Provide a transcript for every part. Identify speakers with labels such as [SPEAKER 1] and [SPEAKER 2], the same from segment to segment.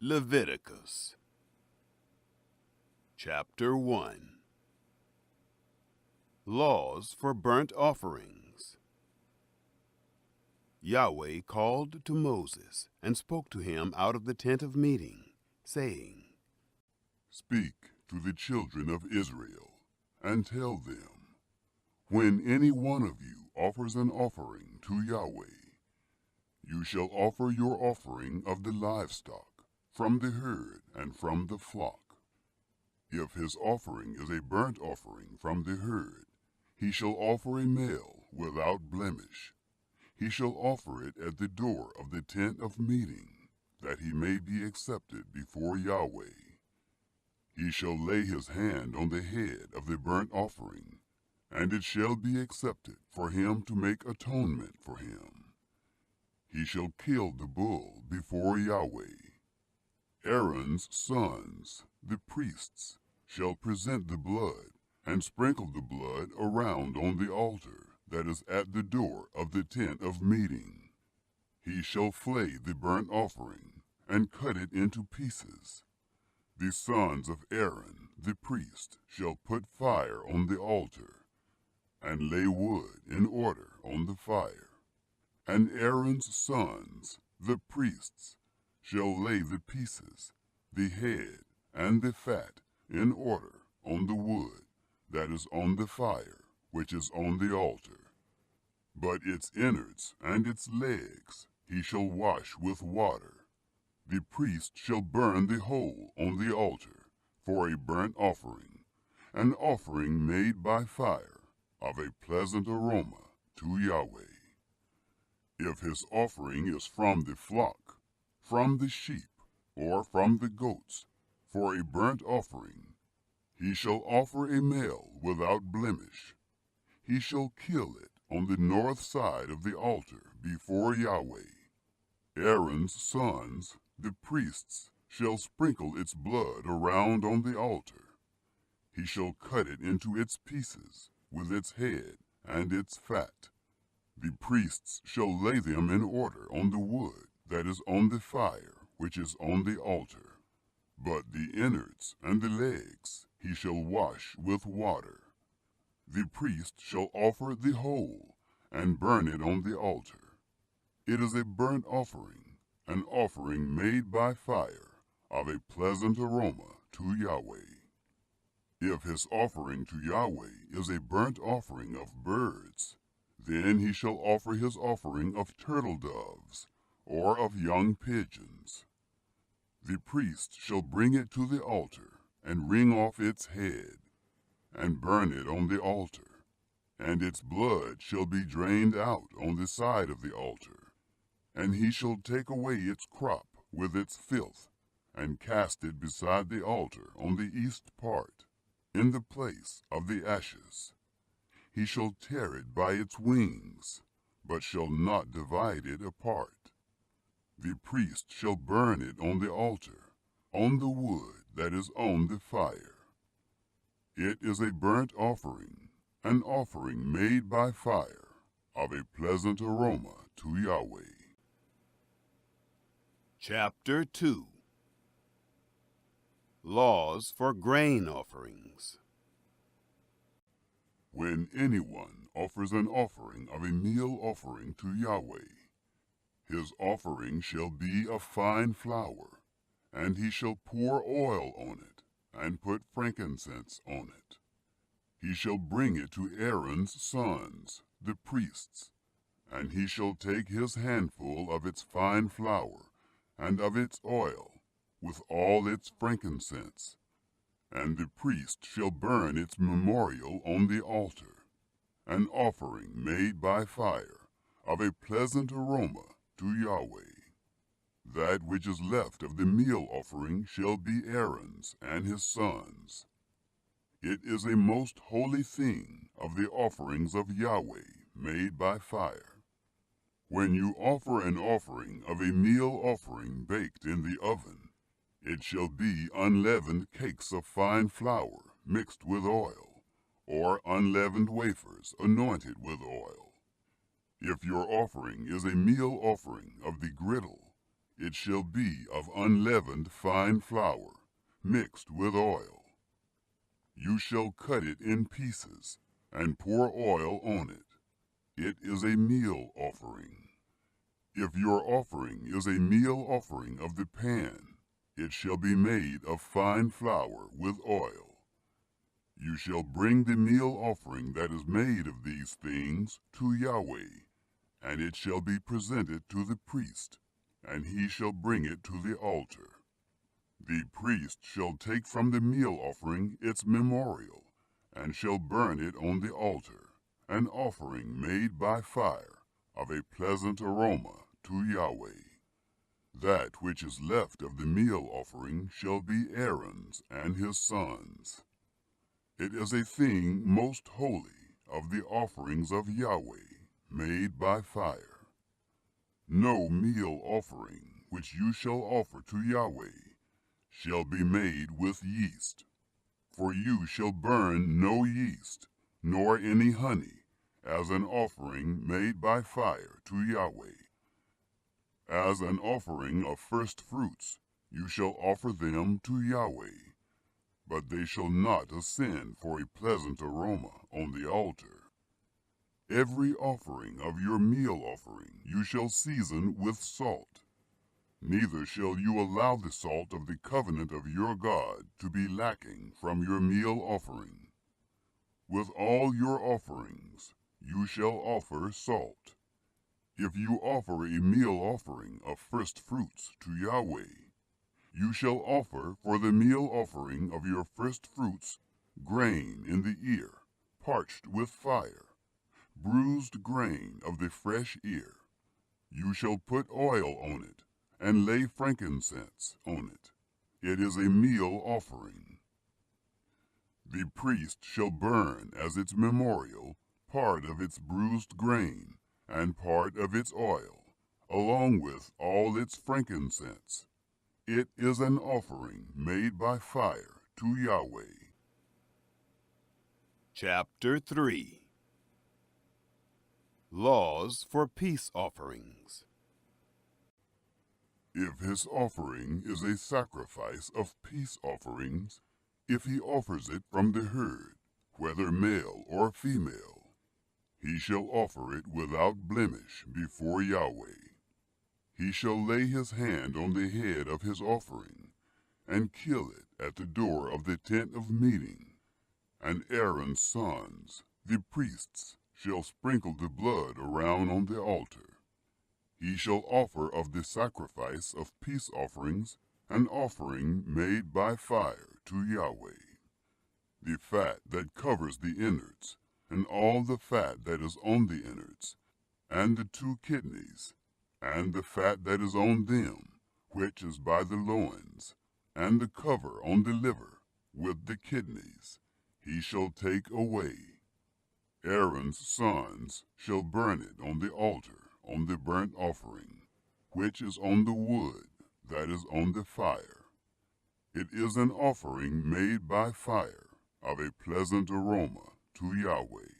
[SPEAKER 1] Leviticus Chapter 1 Laws for Burnt Offerings. Yahweh called to Moses and spoke to him out of the tent of meeting, saying,
[SPEAKER 2] Speak to the children of Israel, and tell them, when any one of you offers an offering to Yahweh, you shall offer your offering of the livestock, from the herd and from the flock. If his offering is a burnt offering from the herd, he shall offer a male without blemish. He shall offer it at the door of the tent of meeting, that he may be accepted before Yahweh. He shall lay his hand on the head of the burnt offering, and it shall be accepted for him to make atonement for him. He shall kill the bull before Yahweh. Aaron's sons, the priests, shall present the blood, and sprinkle the blood around on the altar that is at the door of the tent of meeting. He shall flay the burnt offering, and cut it into pieces. The sons of Aaron, the priest, shall put fire on the altar, and lay wood in order on the fire. And Aaron's sons, the priests, shall lay the pieces, the head, and the fat in order on the wood that is on the fire, which is on the altar. But its innards and its legs he shall wash with water. The priest shall burn the whole on the altar for a burnt offering, an offering made by fire, of a pleasant aroma to Yahweh. If his offering is from the flock, from the sheep, or from the goats, for a burnt offering, he shall offer a male without blemish. He shall kill it on the north side of the altar before Yahweh. Aaron's sons, the priests, shall sprinkle its blood around on the altar. He shall cut it into its pieces, with its head and its fat. The priests shall lay them in order on the wood that is on the fire, which is on the altar. But the innards and the legs he shall wash with water. The priest shall offer the whole, and burn it on the altar. It is a burnt offering, an offering made by fire, of a pleasant aroma to Yahweh. If his offering to Yahweh is a burnt offering of birds, then he shall offer his offering of turtle doves, or of young pigeons. The priest shall bring it to the altar, and wring off its head, and burn it on the altar, and its blood shall be drained out on the side of the altar. And he shall take away its crop with its filth, and cast it beside the altar on the east part, in the place of the ashes. He shall tear it by its wings, but shall not divide it apart. The priest shall burn it on the altar, on the wood that is on the fire. It is a burnt offering, an offering made by fire, of a pleasant aroma to Yahweh.
[SPEAKER 1] Chapter 2 Laws for Grain Offerings.
[SPEAKER 2] When anyone offers an offering of a meal offering to Yahweh, his offering shall be of fine flour, and he shall pour oil on it, and put frankincense on it. He shall bring it to Aaron's sons, the priests, and he shall take his handful of its fine flour, and of its oil, with all its frankincense, and the priest shall burn its memorial on the altar, an offering made by fire, of a pleasant aroma to Yahweh. That which is left of the meal offering shall be Aaron's and his sons. It is a most holy thing of the offerings of Yahweh made by fire. When you offer an offering of a meal offering baked in the oven, it shall be unleavened cakes of fine flour mixed with oil, or unleavened wafers anointed with oil. If your offering is a meal offering of the griddle, It shall be of unleavened fine flour, mixed with oil. You shall cut it in pieces, and pour oil on it. It is a meal offering. If your offering is a meal offering of the pan, it shall be made of fine flour with oil. You shall bring the meal offering that is made of these things to Yahweh, and it shall be presented to the priest, and he shall bring it to the altar. The priest shall take from the meal offering its memorial, and shall burn it on the altar, an offering made by fire, of a pleasant aroma to Yahweh. That which is left of the meal offering shall be Aaron's and his sons. It is a thing most holy of the offerings of Yahweh, made by fire. No meal offering which you shall offer to Yahweh shall be made with yeast, for you shall burn no yeast, nor any honey, as an offering made by fire to Yahweh. As an offering of first fruits you shall offer them to Yahweh, but they shall not ascend for a pleasant aroma on the altar. Every offering of your meal offering you shall season with salt. Neither shall you allow the salt of the covenant of your God to be lacking from your meal offering. With all your offerings you shall offer salt. If you offer a meal offering of first fruits to Yahweh, you shall offer for the meal offering of your first fruits grain in the ear, parched with fire, bruised grain of the fresh ear. You shall put oil on it, and lay frankincense on it. It is a meal offering. The priest shall burn as its memorial part of its bruised grain, and part of its oil, along with all its frankincense. It is an offering made by fire to Yahweh.
[SPEAKER 1] Chapter 3. Laws for Peace Offerings.
[SPEAKER 2] If his offering is a sacrifice of peace offerings, if he offers it from the herd, whether male or female, he shall offer it without blemish before Yahweh. He shall lay his hand on the head of his offering, and kill it at the door of the tent of meeting. And Aaron's sons, the priests, shall sprinkle the blood around on the altar. He shall offer of the sacrifice of peace offerings an offering made by fire to Yahweh. The fat that covers the innards, and all the fat that is on the innards, and the 2 kidneys, and the fat that is on them, which is by the loins, and the cover on the liver, with the kidneys, he shall take away. Aaron's sons shall burn it on the altar, on the burnt offering, which is on the wood that is on the fire. It is an offering made by fire, of a pleasant aroma to Yahweh.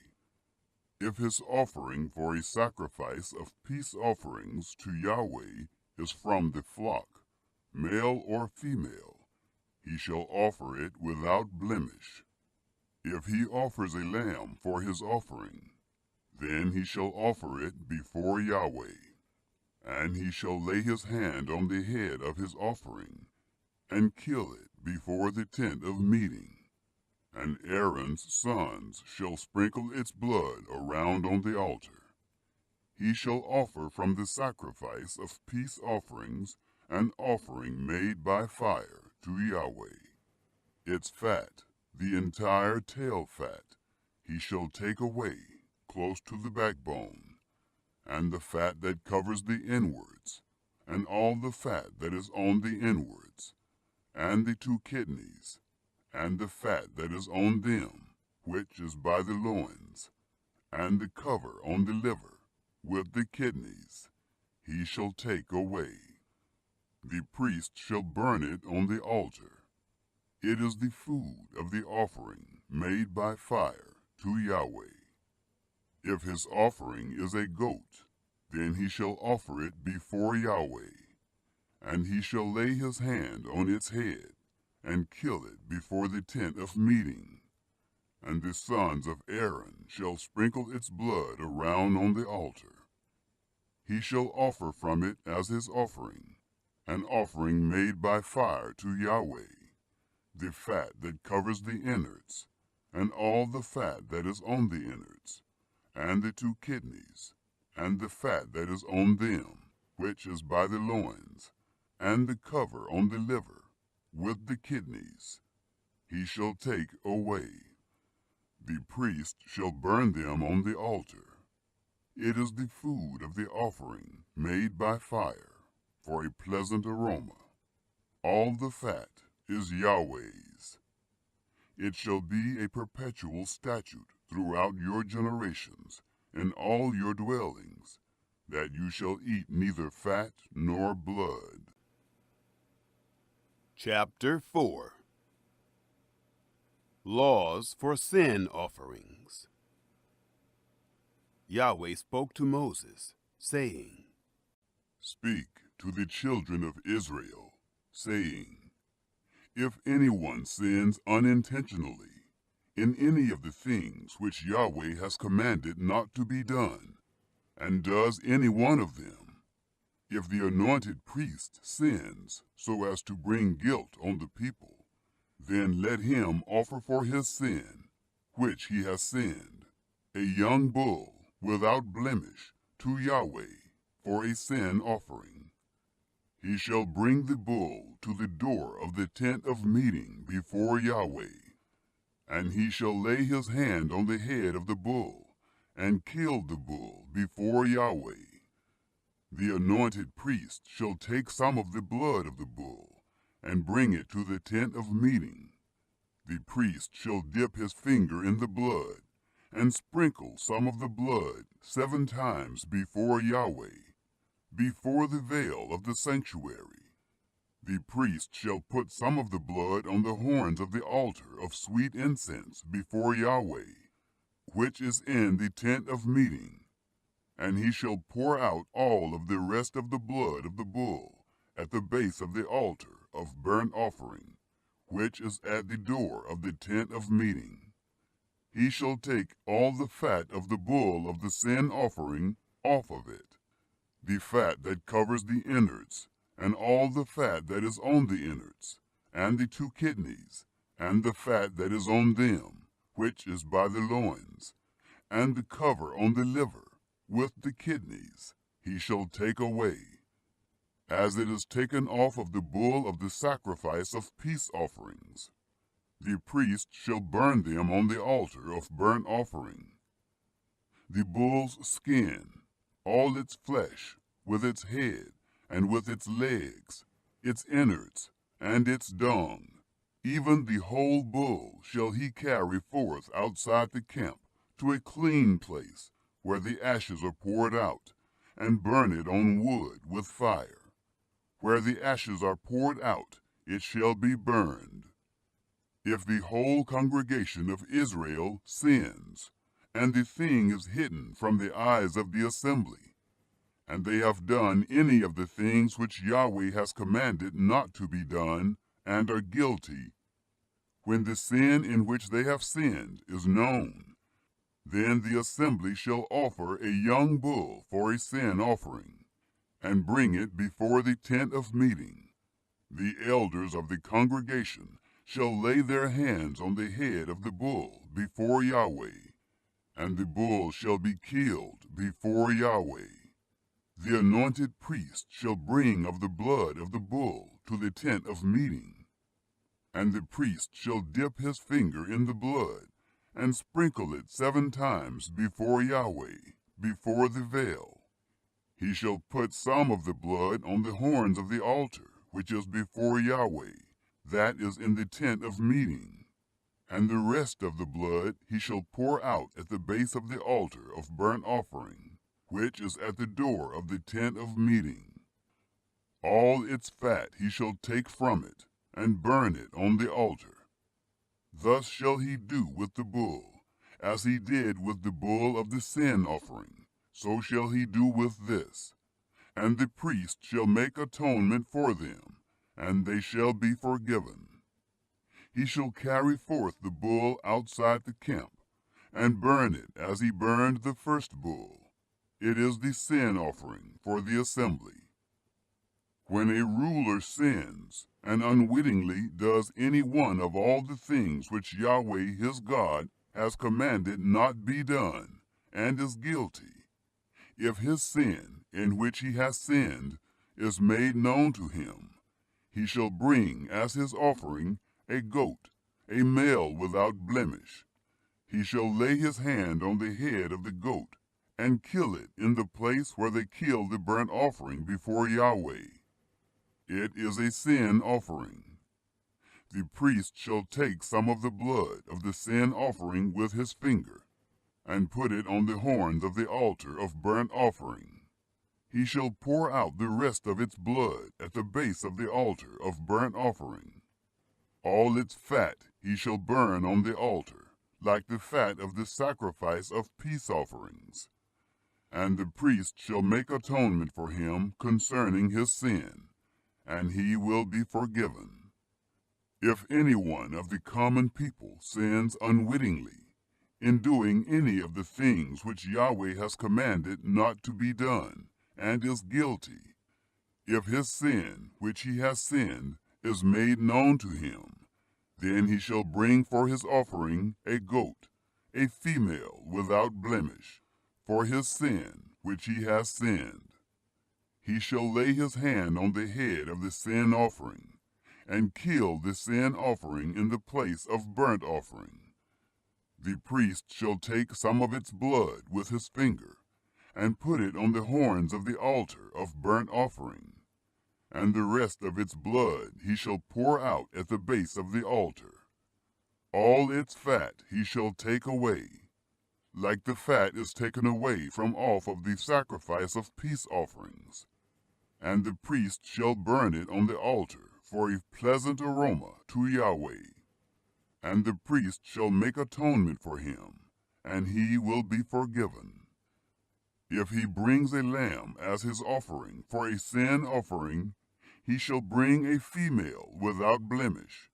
[SPEAKER 2] If his offering for a sacrifice of peace offerings to Yahweh is from the flock, male or female, he shall offer it without blemish. If he offers a lamb for his offering, then he shall offer it before Yahweh, and he shall lay his hand on the head of his offering, and kill it before the tent of meeting. And Aaron's sons shall sprinkle its blood around on the altar. He shall offer from the sacrifice of peace offerings an offering made by fire to Yahweh. Its fat, the entire tail fat, he shall take away close to the backbone, and the fat that covers the inwards, and all the fat that is on the inwards, and the 2 kidneys, and the fat that is on them, which is by the loins, and the cover on the liver, with the kidneys, he shall take away. The priest shall burn it on the altar. It is the food of the offering made by fire to Yahweh. If his offering is a goat, then he shall offer it before Yahweh. And he shall lay his hand on its head, and kill it before the tent of meeting. And the sons of Aaron shall sprinkle its blood around on the altar. He shall offer from it as his offering, an offering made by fire to Yahweh, the fat that covers the innards, and all the fat that is on the innards, and the 2 kidneys, and the fat that is on them, which is by the loins, and the cover on the liver, with the kidneys, he shall take away. The priest shall burn them on the altar. It is the food of the offering made by fire, for a pleasant aroma. All the fat is Yahweh's. It shall be a perpetual statute throughout your generations, in all your dwellings, that you shall eat neither fat nor blood.
[SPEAKER 1] Chapter 4. Laws for Sin Offerings. Yahweh spoke to Moses, saying,
[SPEAKER 2] Speak to the children of Israel, saying, If anyone sins unintentionally in any of the things which Yahweh has commanded not to be done, and does any one of them, if the anointed priest sins so as to bring guilt on the people, then let him offer for his sin, which he has sinned, a young bull without blemish to Yahweh for a sin offering. He shall bring the bull to the door of the tent of meeting before Yahweh, and he shall lay his hand on the head of the bull, and kill the bull before Yahweh. The anointed priest shall take some of the blood of the bull, and bring it to the tent of meeting. The priest shall dip his finger in the blood, and sprinkle some of the blood 7 times before Yahweh, before the veil of the sanctuary. The priest shall put some of the blood on the horns of the altar of sweet incense before Yahweh, which is in the tent of meeting, and he shall pour out all of the rest of the blood of the bull at the base of the altar of burnt offering, which is at the door of the tent of meeting. He shall take all the fat of the bull of the sin offering off of it, the fat that covers the innards, and all the fat that is on the innards, and the 2 kidneys, and the fat that is on them, which is by the loins, and the cover on the liver, with the kidneys, he shall take away, as it is taken off of the bull of the sacrifice of peace offerings. The priest shall burn them on the altar of burnt offering. The bull's skin, all its flesh, with its head, and with its legs, its innards, and its dung, even the whole bull shall he carry forth outside the camp to a clean place, where the ashes are poured out, and burn it on wood with fire. Where the ashes are poured out, it shall be burned. If the whole congregation of Israel sins, and the thing is hidden from the eyes of the assembly, and they have done any of the things which Yahweh has commanded not to be done, and are guilty, when the sin in which they have sinned is known, then the assembly shall offer a young bull for a sin offering, and bring it before the tent of meeting. The elders of the congregation shall lay their hands on the head of the bull before Yahweh, and the bull shall be killed before Yahweh. The anointed priest shall bring of the blood of the bull to the tent of meeting, and the priest shall dip his finger in the blood, and sprinkle it 7 times before Yahweh, before the veil. He shall put some of the blood on the horns of the altar, which is before Yahweh, that is in the tent of meeting, and the rest of the blood he shall pour out at the base of the altar of burnt offering, which is at the door of the tent of meeting. All its fat he shall take from it, and burn it on the altar. Thus shall he do with the bull, as he did with the bull of the sin offering, so shall he do with this. And the priest shall make atonement for them, and they shall be forgiven. He shall carry forth the bull outside the camp, and burn it as he burned the first bull. It is the sin offering for the assembly. When a ruler sins, and unwittingly does any one of all the things which Yahweh his God has commanded not be done, and is guilty, if his sin in which he has sinned is made known to him, he shall bring as his offering a goat, a male without blemish. He shall lay his hand on the head of the goat, and kill it in the place where they kill the burnt offering before Yahweh. It is a sin offering. The priest shall take some of the blood of the sin offering with his finger, and put it on the horns of the altar of burnt offering. He shall pour out the rest of its blood at the base of the altar of burnt offering. All its fat he shall burn on the altar, like the fat of the sacrifice of peace offerings. And the priest shall make atonement for him concerning his sin, and he will be forgiven. If any one of the common people sins unwittingly, in doing any of the things which Yahweh has commanded not to be done, and is guilty, if his sin which he has sinned is made known to him, then he shall bring for his offering a goat, a female without blemish, for his sin which he has sinned. He shall lay his hand on the head of the sin offering, and kill the sin offering in the place of burnt offering. The priest shall take some of its blood with his finger, and put it on the horns of the altar of burnt offering. And the rest of its blood he shall pour out at the base of the altar. All its fat he shall take away, like the fat is taken away from off of the sacrifice of peace offerings. And the priest shall burn it on the altar for a pleasant aroma to Yahweh. And the priest shall make atonement for him, and he will be forgiven. If he brings a lamb as his offering for a sin offering, he shall bring a female without blemish.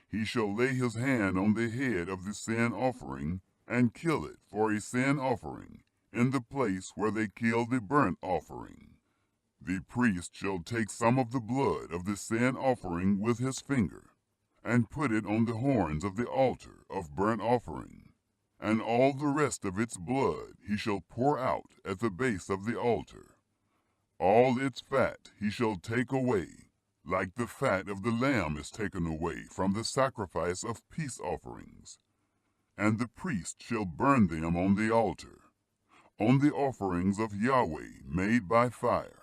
[SPEAKER 2] He shall lay his hand on the head of the sin offering, and kill it for a sin offering, in the place where they kill the burnt offering. The priest shall take some of the blood of the sin offering with his finger, and put it on the horns of the altar of burnt offering, and all the rest of its blood he shall pour out at the base of the altar. All its fat he shall take away, like the fat of the lamb is taken away from the sacrifice of peace offerings. And the priest shall burn them on the altar, on the offerings of Yahweh made by fire.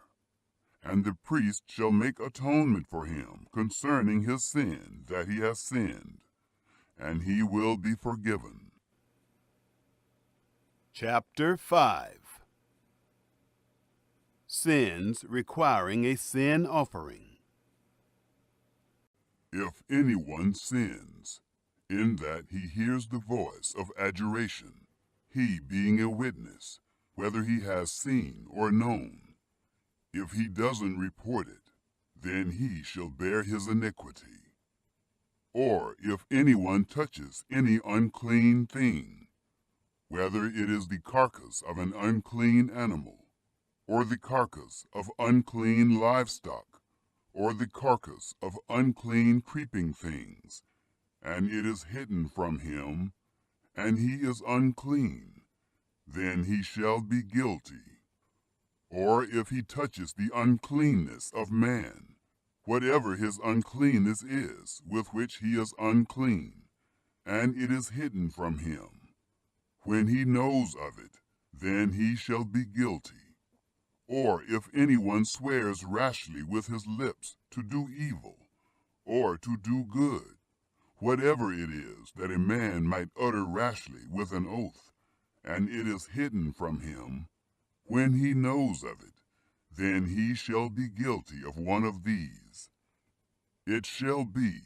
[SPEAKER 2] And the priest shall make atonement for him concerning his sin that he has sinned, and he will be forgiven.
[SPEAKER 1] Chapter 5. Sins requiring a sin offering.
[SPEAKER 2] If anyone sins, in that he hears the voice of adjuration, he being a witness, whether he has seen or known, if he doesn't report it, then he shall bear his iniquity. Or if anyone touches any unclean thing, whether it is the carcass of an unclean animal, or the carcass of unclean livestock, or the carcass of unclean creeping things, and it is hidden from him, and he is unclean, then he shall be guilty. Or if he touches the uncleanness of man, whatever his uncleanness is with which he is unclean, and it is hidden from him, when he knows of it, then he shall be guilty. Or if anyone swears rashly with his lips to do evil, or to do good, whatever it is that a man might utter rashly with an oath, and it is hidden from him, when he knows of it, then he shall be guilty of one of these. It shall be,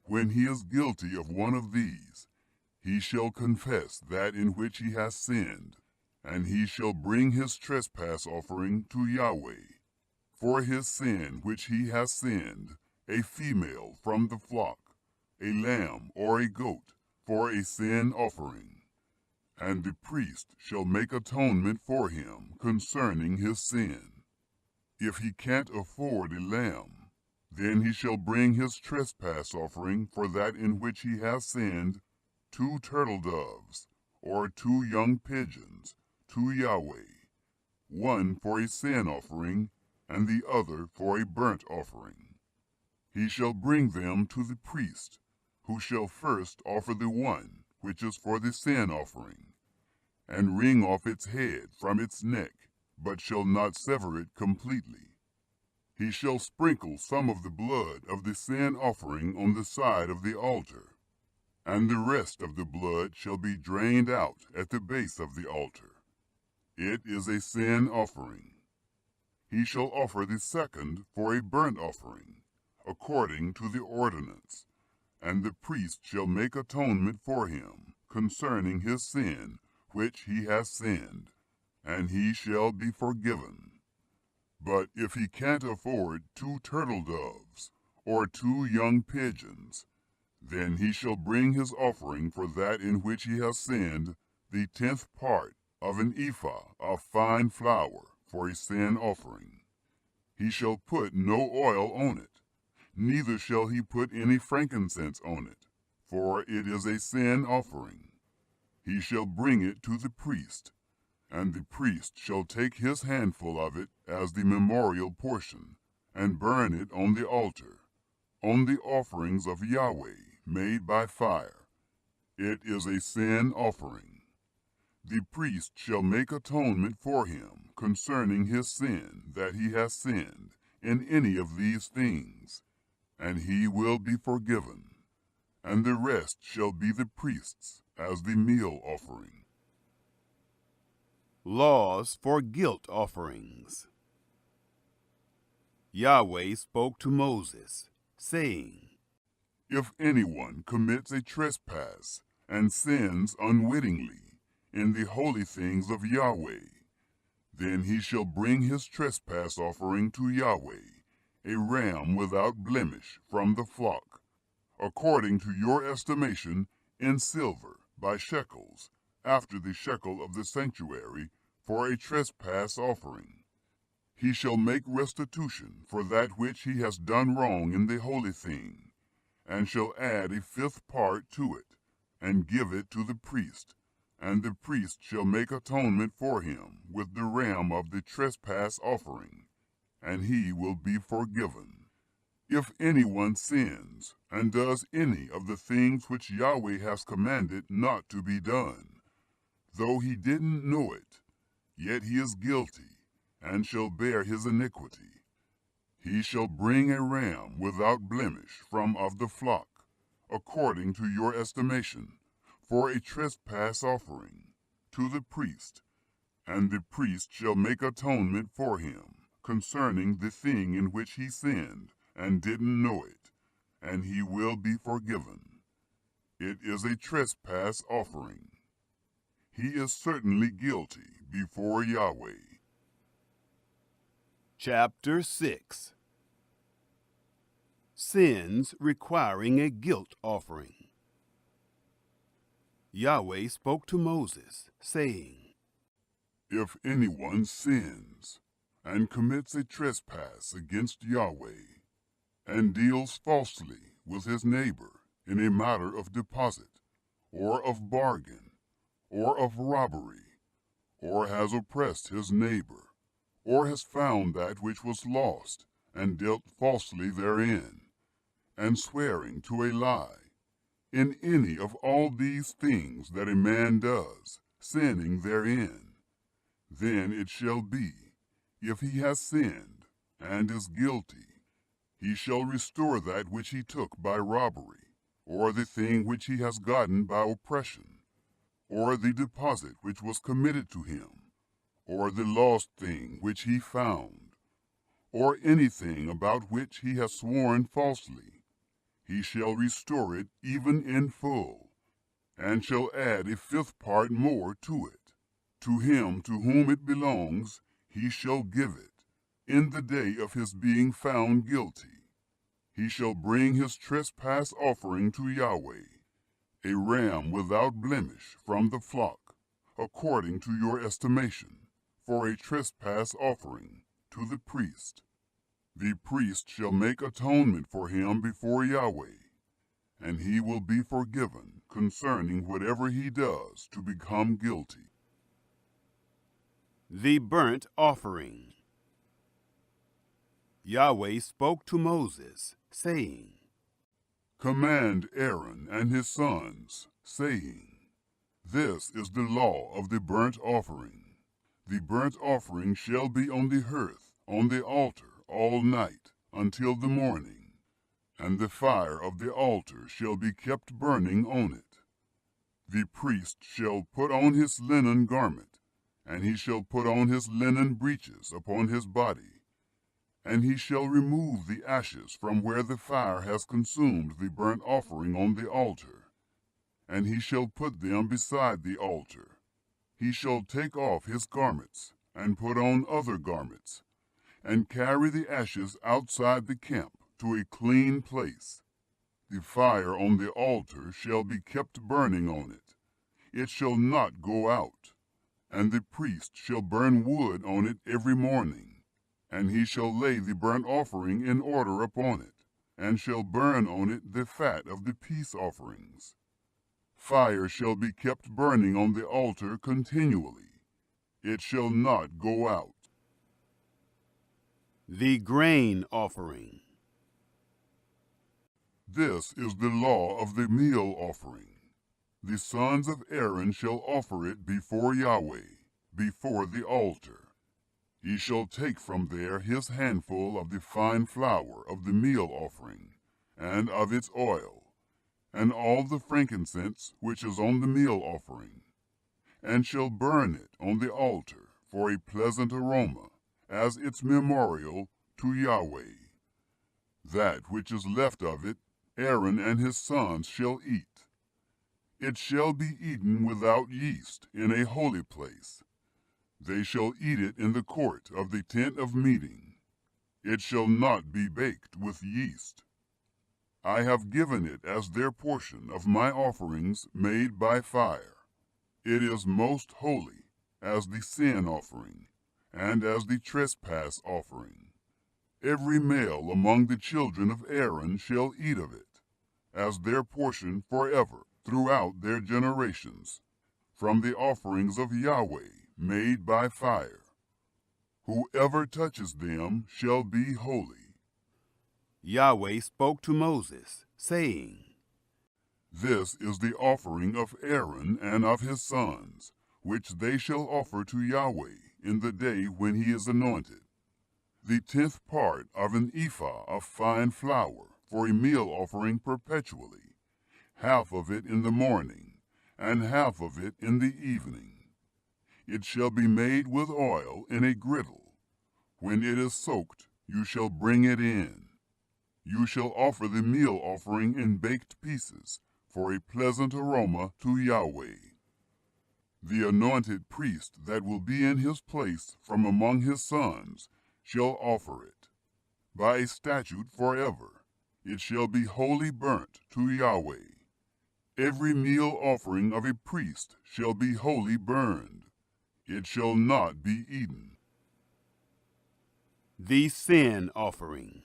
[SPEAKER 2] when he is guilty of one of these, he shall confess that in which he has sinned, and he shall bring his trespass offering to Yahweh, for his sin which he has sinned, a female from the flock, a lamb or a goat, for a sin offering. And the priest shall make atonement for him concerning his sin. If he can't afford a lamb, then he shall bring his trespass offering for that in which he has sinned, 2 turtle doves, or 2 young pigeons, to Yahweh, one for a sin offering, and the other for a burnt offering. He shall bring them to the priest, who shall first offer the one which is for the sin offering, and wring off its head from its neck, but shall not sever it completely. He shall sprinkle some of the blood of the sin offering on the side of the altar, and the rest of the blood shall be drained out at the base of the altar. It is a sin offering. He shall offer the second for a burnt offering, according to the ordinance, and the priest shall make atonement for him concerning his sin which he has sinned, and he shall be forgiven. But if he can't afford 2 turtle doves, or 2 young pigeons, then he shall bring his offering for that in which he has sinned, the 10th part of an ephah of fine flour for a sin offering. He shall put no oil on it, neither shall he put any frankincense on it, for it is a sin offering. He shall bring it to the priest, and the priest shall take his handful of it as the memorial portion, and burn it on the altar, on the offerings of Yahweh made by fire. It is a sin offering. The priest shall make atonement for him concerning his sin that he has sinned in any of these things, and he will be forgiven, and the rest shall be the priest's as the meal offering.
[SPEAKER 1] Laws for guilt offerings. Yahweh spoke to Moses, saying,
[SPEAKER 2] If anyone commits a trespass and sins unwittingly in the holy things of Yahweh, then he shall bring his trespass offering to Yahweh, a ram without blemish from the flock, according to your estimation in silver by shekels, after the shekel of the sanctuary, for a trespass offering. He shall make restitution for that which he has done wrong in the holy thing, and shall add a 5th part to it, and give it to the priest, and the priest shall make atonement for him with the ram of the trespass offering, and he will be forgiven. If anyone sins and does any of the things which Yahweh has commanded not to be done, though he didn't know it, yet he is guilty, and shall bear his iniquity. He shall bring a ram without blemish from of the flock, according to your estimation, for a trespass offering, to the priest, and the priest shall make atonement for him concerning the thing in which he sinned and didn't know it, and he will be forgiven. It is a trespass offering. He is certainly guilty before Yahweh.
[SPEAKER 1] Chapter 6. Sins requiring a guilt offering. Yahweh spoke to Moses, saying,
[SPEAKER 2] If anyone sins and commits a trespass against Yahweh, and deals falsely with his neighbor in a matter of deposit, or of bargain, or of robbery, or has oppressed his neighbor, or has found that which was lost, and dealt falsely therein, and swearing to a lie, in any of all these things that a man does, sinning therein, then it shall be, if he has sinned and is guilty, he shall restore that which he took by robbery, or the thing which he has gotten by oppression, or the deposit which was committed to him, or the lost thing which he found, or anything about which he has sworn falsely. He shall restore it even in full, and shall add a 5th part more to it. To him to whom it belongs he shall give it, in the day of his being found guilty. He shall bring his trespass offering to Yahweh, a ram without blemish from the flock, according to your estimation, for a trespass offering to the priest. The priest shall make atonement for him before Yahweh, and he will be forgiven concerning whatever he does to become guilty.
[SPEAKER 1] The burnt offering. Yahweh spoke to Moses, saying,
[SPEAKER 2] Command Aaron and his sons, saying, This is the law of the burnt offering. The burnt offering shall be on the hearth, on the altar, all night, until the morning, and the fire of the altar shall be kept burning on it. The priest shall put on his linen garment, and he shall put on his linen breeches upon his body, and he shall remove the ashes from where the fire has consumed the burnt offering on the altar, and he shall put them beside the altar. He shall take off his garments, and put on other garments, and carry the ashes outside the camp to a clean place. The fire on the altar shall be kept burning on it. It shall not go out. And the priest shall burn wood on it every morning, and he shall lay the burnt offering in order upon it, and shall burn on it the fat of the peace offerings. Fire shall be kept burning on the altar continually. It shall not go out.
[SPEAKER 1] The grain offering.
[SPEAKER 2] This is the law of the meal offering. The sons of Aaron shall offer it before Yahweh, before the altar. He shall take from there his handful of the fine flour of the meal offering, and of its oil, and all the frankincense which is on the meal offering, and shall burn it on the altar for a pleasant aroma, as its memorial to Yahweh. That which is left of it Aaron and his sons shall eat. It shall be eaten without yeast in a holy place. They shall eat it in the court of the tent of meeting. It shall not be baked with yeast. I have given it as their portion of my offerings made by fire. It is most holy, as the sin offering, and as the trespass offering. Every male among the children of Aaron shall eat of it, as their portion forever, throughout their generations, from the offerings of Yahweh made by fire. Whoever touches them shall be holy.
[SPEAKER 1] Yahweh spoke to Moses, saying,
[SPEAKER 2] This is the offering of Aaron and of his sons, which they shall offer to Yahweh in the day when he is anointed. The 10th part of an ephah of fine flour for a meal offering perpetually, half of it in the morning, and half of it in the evening. It shall be made with oil in a griddle. When it is soaked, you shall bring it in. You shall offer the meal offering in baked pieces, for a pleasant aroma to Yahweh. The anointed priest that will be in his place from among his sons shall offer it. By a statute forever, it shall be wholly burnt to Yahweh. Every meal offering of a priest shall be wholly burned. It shall not be eaten.
[SPEAKER 1] The sin offering.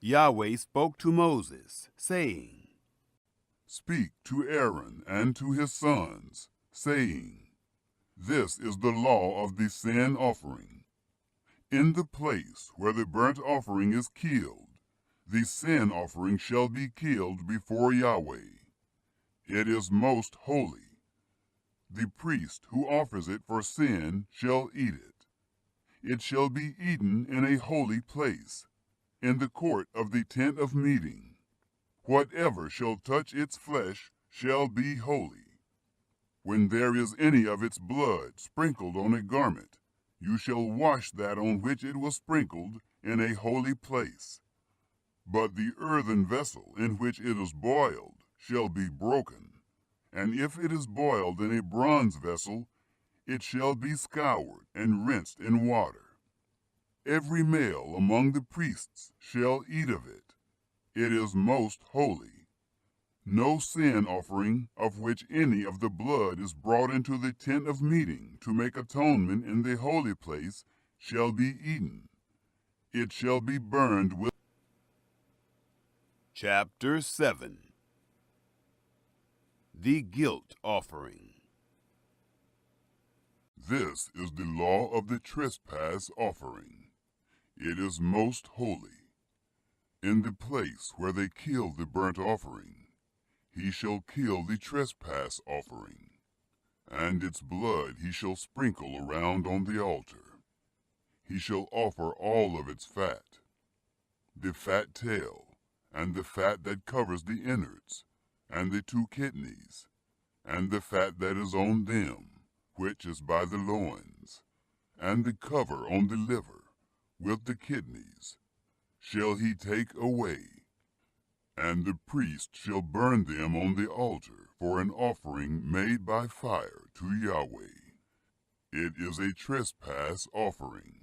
[SPEAKER 1] Yahweh spoke to Moses, saying,
[SPEAKER 2] Speak to Aaron and to his sons, saying, This is the law of the sin offering. In the place where the burnt offering is killed, the sin offering shall be killed before Yahweh. It is most holy. The priest who offers it for sin shall eat it. It shall be eaten in a holy place, in the court of the tent of meeting. Whatever shall touch its flesh shall be holy. When there is any of its blood sprinkled on a garment, you shall wash that on which it was sprinkled in a holy place. But the earthen vessel in which it is boiled shall be broken, and if it is boiled in a bronze vessel, it shall be scoured and rinsed in water. Every male among the priests shall eat of it. It is most holy. No sin offering of which any of the blood is brought into the tent of meeting to make atonement in the holy place shall be eaten. It shall be burned with.
[SPEAKER 1] Chapter 7. The Guilt Offering.
[SPEAKER 2] This is the law of the trespass offering. It is most holy. In the place where they kill the burnt offering, he shall kill the trespass offering, and its blood he shall sprinkle around on the altar. He shall offer all of its fat, the fat tail, and the fat that covers the innards, and the 2 kidneys, and the fat that is on them, which is by the loins, and the cover on the liver, with the kidneys, shall he take away. And the priest shall burn them on the altar for an offering made by fire to Yahweh. It is a trespass offering.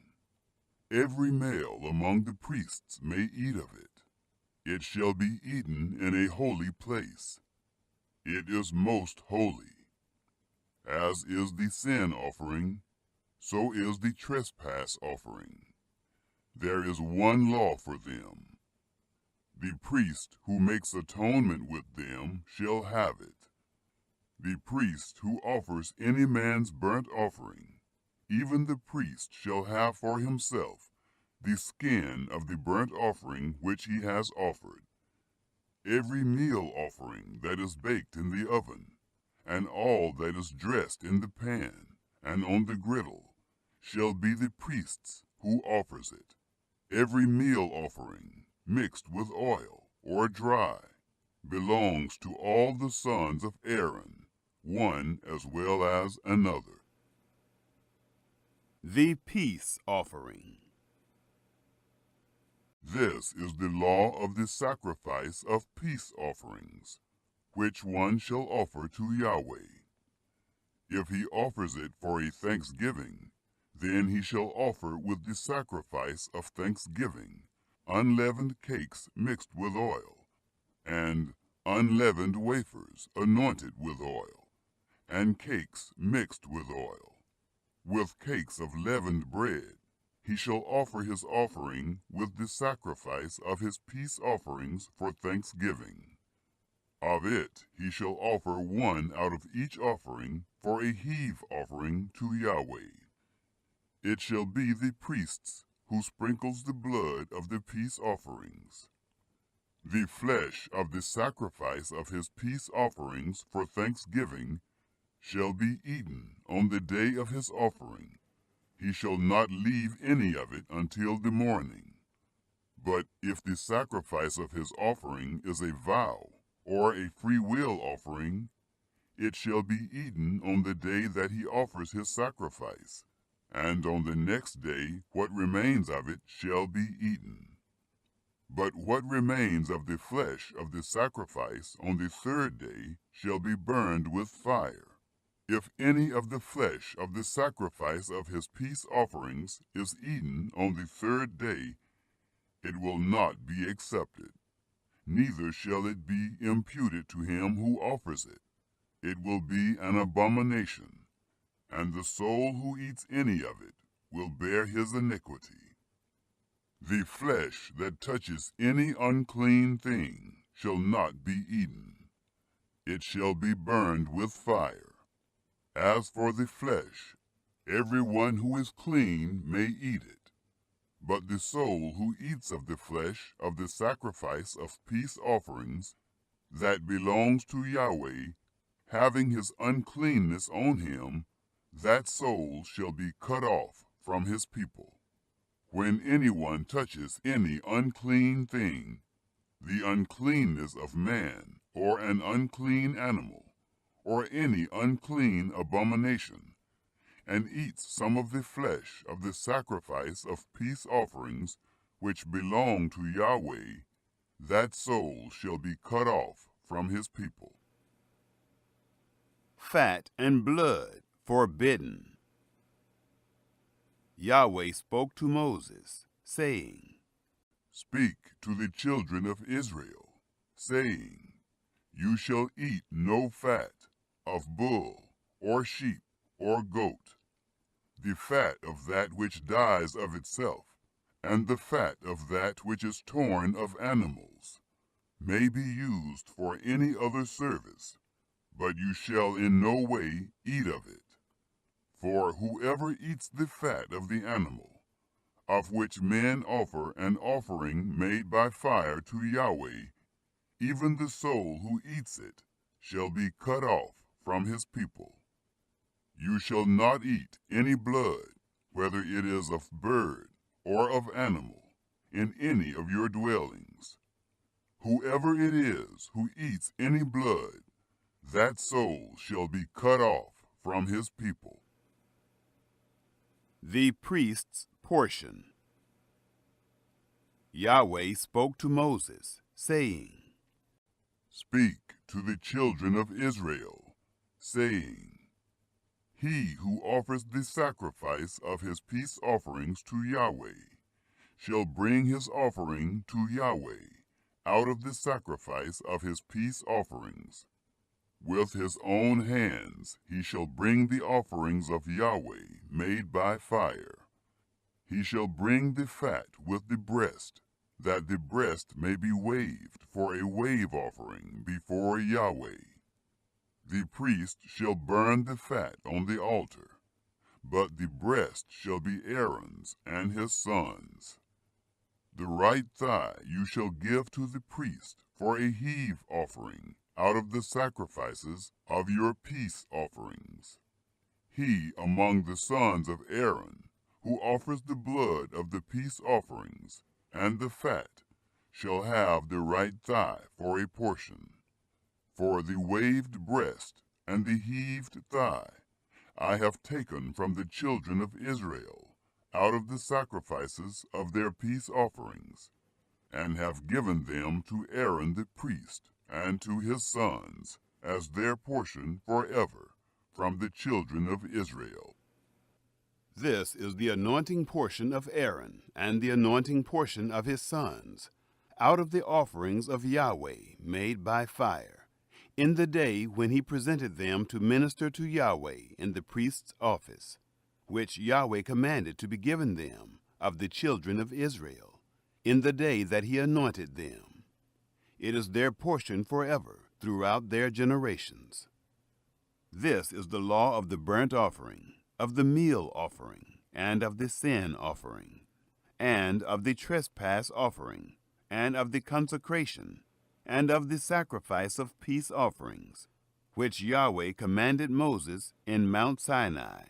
[SPEAKER 2] Every male among the priests may eat of it. It shall be eaten in a holy place. It is most holy. As is the sin offering, so is the trespass offering. There is one law for them. The priest who makes atonement with them shall have it. The priest who offers any man's burnt offering, even the priest shall have for himself the skin of the burnt offering which he has offered. Every meal offering that is baked in the oven, and all that is dressed in the pan and on the griddle, shall be the priest's who offers it. Every meal offering, mixed with oil or dry, belongs to all the sons of Aaron, one as well as another.
[SPEAKER 1] The Peace Offering.
[SPEAKER 2] This is the law of the sacrifice of peace offerings, which one shall offer to Yahweh. If he offers it for a thanksgiving, then he shall offer with the sacrifice of thanksgiving unleavened cakes mixed with oil, and unleavened wafers anointed with oil, and cakes mixed with oil. With cakes of leavened bread he shall offer his offering with the sacrifice of his peace offerings for thanksgiving. Of it he shall offer one out of each offering for a heave offering to Yahweh. It shall be the priest's who sprinkles the blood of the peace offerings. The flesh of the sacrifice of his peace offerings for thanksgiving shall be eaten on the day of his offering. He shall not leave any of it until the morning. But if the sacrifice of his offering is a vow or a free will offering, it shall be eaten on the day that he offers his sacrifice, and on the next day what remains of it shall be eaten. But what remains of the flesh of the sacrifice on the 3rd day shall be burned with fire. If any of the flesh of the sacrifice of his peace offerings is eaten on the 3rd day, it will not be accepted, neither shall it be imputed to him who offers it. It will be an abomination, and the soul who eats any of it will bear his iniquity. The flesh that touches any unclean thing shall not be eaten. It shall be burned with fire. As for the flesh, everyone who is clean may eat it. But the soul who eats of the flesh of the sacrifice of peace offerings that belongs to Yahweh, having his uncleanness on him, that soul shall be cut off from his people. When anyone touches any unclean thing, the uncleanness of man, or an unclean animal, or any unclean abomination, and eats some of the flesh of the sacrifice of peace offerings which belong to Yahweh, that soul shall be cut off from his people.
[SPEAKER 1] Fat and blood forbidden. Yahweh spoke to Moses, saying,
[SPEAKER 2] Speak to the children of Israel, saying, You shall eat no fat of bull, or sheep, or goat, the fat of that which dies of itself, and the fat of that which is torn of animals, may be used for any other service, but you shall in no way eat of it. For whoever eats the fat of the animal, of which men offer an offering made by fire to Yahweh, even the soul who eats it shall be cut off from his people. You shall not eat any blood, whether it is of bird or of animal, in any of your dwellings. Whoever it is who eats any blood, that soul shall be cut off from his people.
[SPEAKER 1] The priest's portion. Yahweh spoke to Moses, saying,
[SPEAKER 2] Speak to the children of Israel, saying, He who offers the sacrifice of his peace offerings to Yahweh shall bring his offering to Yahweh out of the sacrifice of his peace offerings. With his own hands he shall bring the offerings of Yahweh made by fire. He shall bring the fat with the breast, that the breast may be waved for a wave offering before Yahweh. The priest shall burn the fat on the altar, but the breast shall be Aaron's and his sons'. The right thigh you shall give to the priest for a heave offering out of the sacrifices of your peace offerings. He among the sons of Aaron, who offers the blood of the peace offerings and the fat, shall have the right thigh for a portion. For the waved breast and the heaved thigh I have taken from the children of Israel out of the sacrifices of their peace offerings, and have given them to Aaron the priest and to his sons as their portion forever from the children of Israel.
[SPEAKER 1] This is the anointing portion of Aaron and the anointing portion of his sons, out of the offerings of Yahweh made by fire, in the day when he presented them to minister to Yahweh in the priest's office, which Yahweh commanded to be given them of the children of Israel, in the day that he anointed them. It is their portion forever throughout their generations. This is the law of the burnt offering, of the meal offering, and of the sin offering, and of the trespass offering, and of the consecration, and of the sacrifice of peace offerings, which Yahweh commanded Moses in Mount Sinai,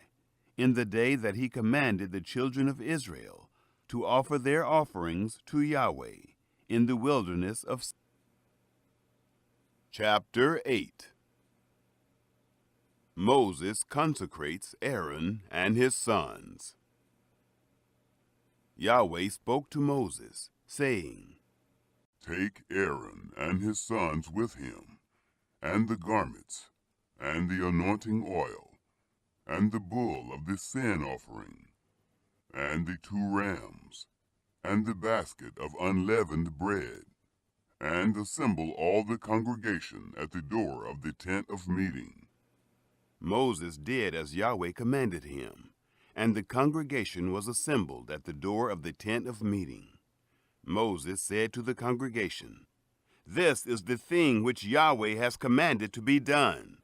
[SPEAKER 1] in the day that he commanded the children of Israel to offer their offerings to Yahweh in the wilderness of Sin. Chapter 8. Moses consecrates Aaron and his sons. Yahweh spoke to Moses, saying,
[SPEAKER 2] Take Aaron and his sons with him, and the garments, and the anointing oil, and the bull of the sin offering, and the 2 rams, and the basket of unleavened bread, and assemble all the congregation at the door of the tent of meeting.
[SPEAKER 1] Moses did as Yahweh commanded him, and the congregation was assembled at the door of the tent of meeting. Moses said to the congregation, This is the thing which Yahweh has commanded to be done.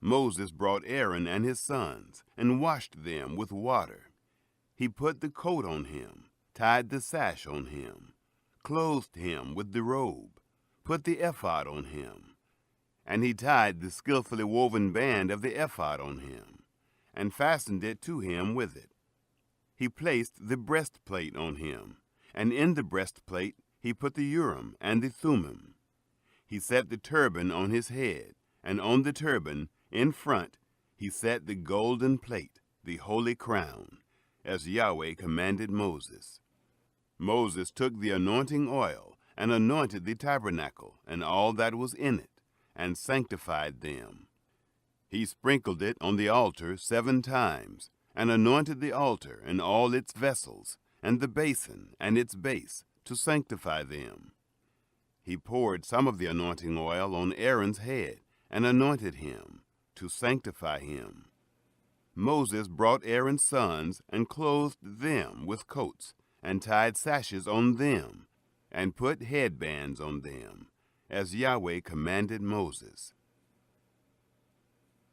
[SPEAKER 1] Moses brought Aaron and his sons, and washed them with water. He put the coat on him, tied the sash on him, clothed him with the robe, put the ephod on him, and he tied the skillfully woven band of the ephod on him, and fastened it to him with it. He placed the breastplate on him, and in the breastplate he put the Urim and the Thummim. He set the turban on his head, and on the turban, in front, he set the golden plate, the holy crown, as Yahweh commanded Moses. Moses took the anointing oil, and anointed the tabernacle, and all that was in it, and sanctified them. He sprinkled it on the altar 7 times, and anointed the altar and all its vessels, and the basin and its base, to sanctify them. He poured some of the anointing oil on Aaron's head, and anointed him, to sanctify him. Moses brought Aaron's sons, and clothed them with coats, and tied sashes on them, and put headbands on them, as Yahweh commanded Moses.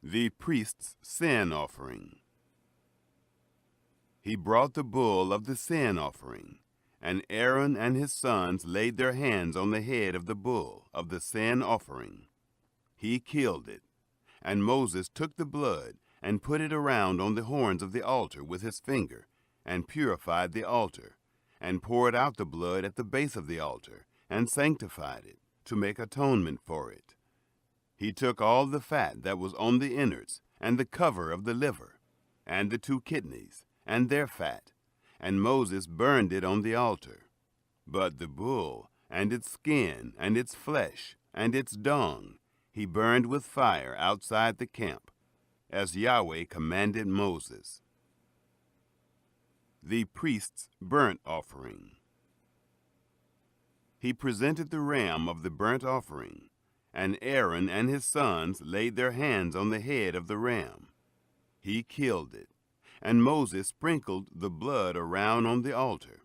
[SPEAKER 1] The priest's sin offering. He brought the bull of the sin offering, and Aaron and his sons laid their hands on the head of the bull of the sin offering. He killed it, and Moses took the blood and put it around on the horns of the altar with his finger, and purified the altar, and poured out the blood at the base of the altar, and sanctified it, to make atonement for it. He took all the fat that was on the innards, and the cover of the liver, and the 2 kidneys, and their fat, and Moses burned it on the altar. But the bull, and its skin, and its flesh, and its dung, he burned with fire outside the camp, as Yahweh commanded Moses. The priest's burnt offering. He presented the ram of the burnt offering, and Aaron and his sons laid their hands on the head of the ram. He killed it, and Moses sprinkled the blood around on the altar.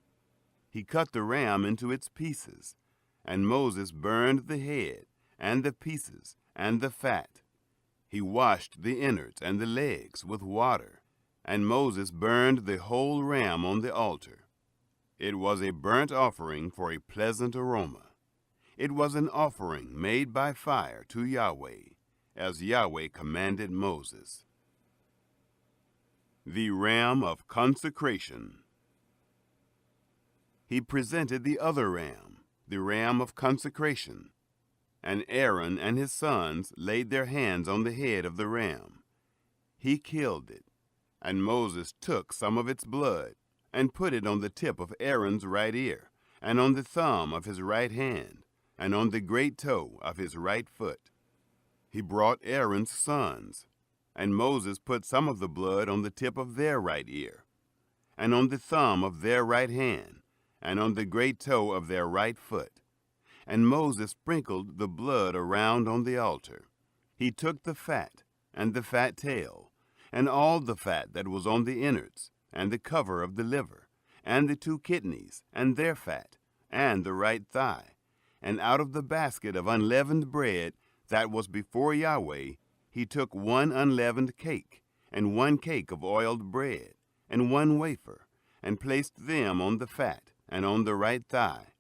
[SPEAKER 1] He cut the ram into its pieces, and Moses burned the head, and the pieces, and the fat. He washed the innards and the legs with water, and Moses burned the whole ram on the altar. It was a burnt offering for a pleasant aroma. It was an offering made by fire to Yahweh, as Yahweh commanded Moses. The ram of consecration. He presented the other ram, the ram of consecration, and Aaron and his sons laid their hands on the head of the ram. He killed it, and Moses took some of its blood and put it on the tip of Aaron's right ear, and on the thumb of his right hand, and on the great toe of his right foot. He brought Aaron's sons, and Moses put some of the blood on the tip of their right ear, and on the thumb of their right hand, and on the great toe of their right foot. And Moses sprinkled the blood around on the altar. He took the fat, and the fat tail, and all the fat that was on the innards, and the cover of the liver, and the 2 kidneys, and their fat, and the right thigh. And out of the basket of unleavened bread that was before Yahweh, he took 1 unleavened cake, and 1 cake of oiled bread, and 1 wafer, and placed them on the fat, and on the right thigh.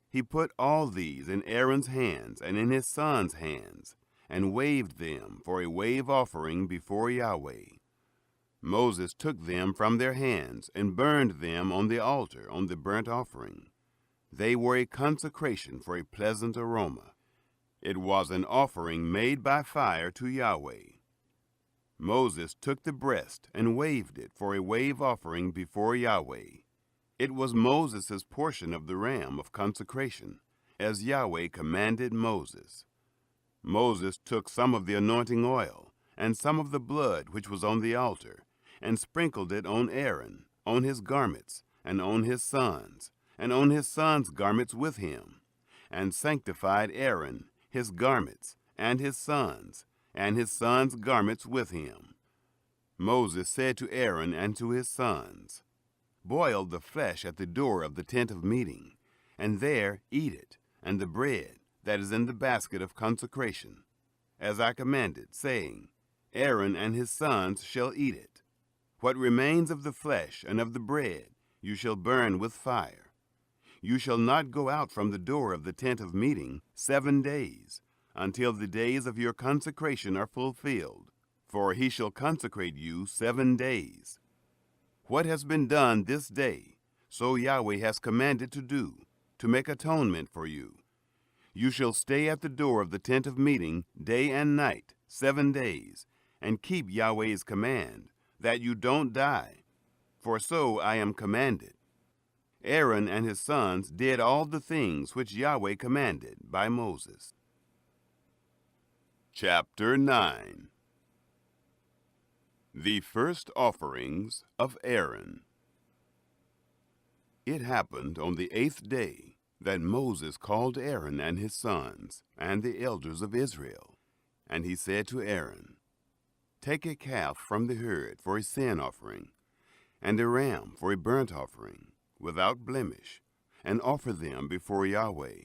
[SPEAKER 1] He put all these in Aaron's hands and in his sons' hands, and waved them for a wave offering before Yahweh. Moses took them from their hands and burned them on the altar on the burnt offering. They were a consecration for a pleasant aroma. It was an offering made by fire to Yahweh. Moses took the breast and waved it for a wave offering before Yahweh. It was Moses' portion of the ram of consecration, as Yahweh commanded Moses. Moses took some of the anointing oil, and some of the blood which was on the altar, and sprinkled it on Aaron, on his garments, and on his sons, and on his sons' garments with him, and sanctified Aaron, his garments, and his sons' garments with him. Moses said to Aaron and to his sons, "Boil the flesh at the door of the tent of meeting, and there eat it, and the bread that is in the basket of consecration, as I commanded, saying, Aaron and his sons shall eat it. What remains of the flesh and of the bread you shall burn with fire. You shall not go out from the door of the tent of meeting 7 days, until the days of your consecration are fulfilled, for he shall consecrate you 7 days. What has been done this day, so Yahweh has commanded to do, to make atonement for you. You shall stay at the door of the tent of meeting day and night 7 days, and keep Yahweh's command, that you don't die, for so I am commanded." Aaron and his sons did all the things which Yahweh commanded by Moses. Chapter 9. The first offerings of Aaron. It happened on the 8th day that Moses called Aaron and his sons and the elders of Israel. And he said to Aaron, "Take a calf from the herd for a sin offering, and a ram for a burnt offering, without blemish, and offer them before Yahweh.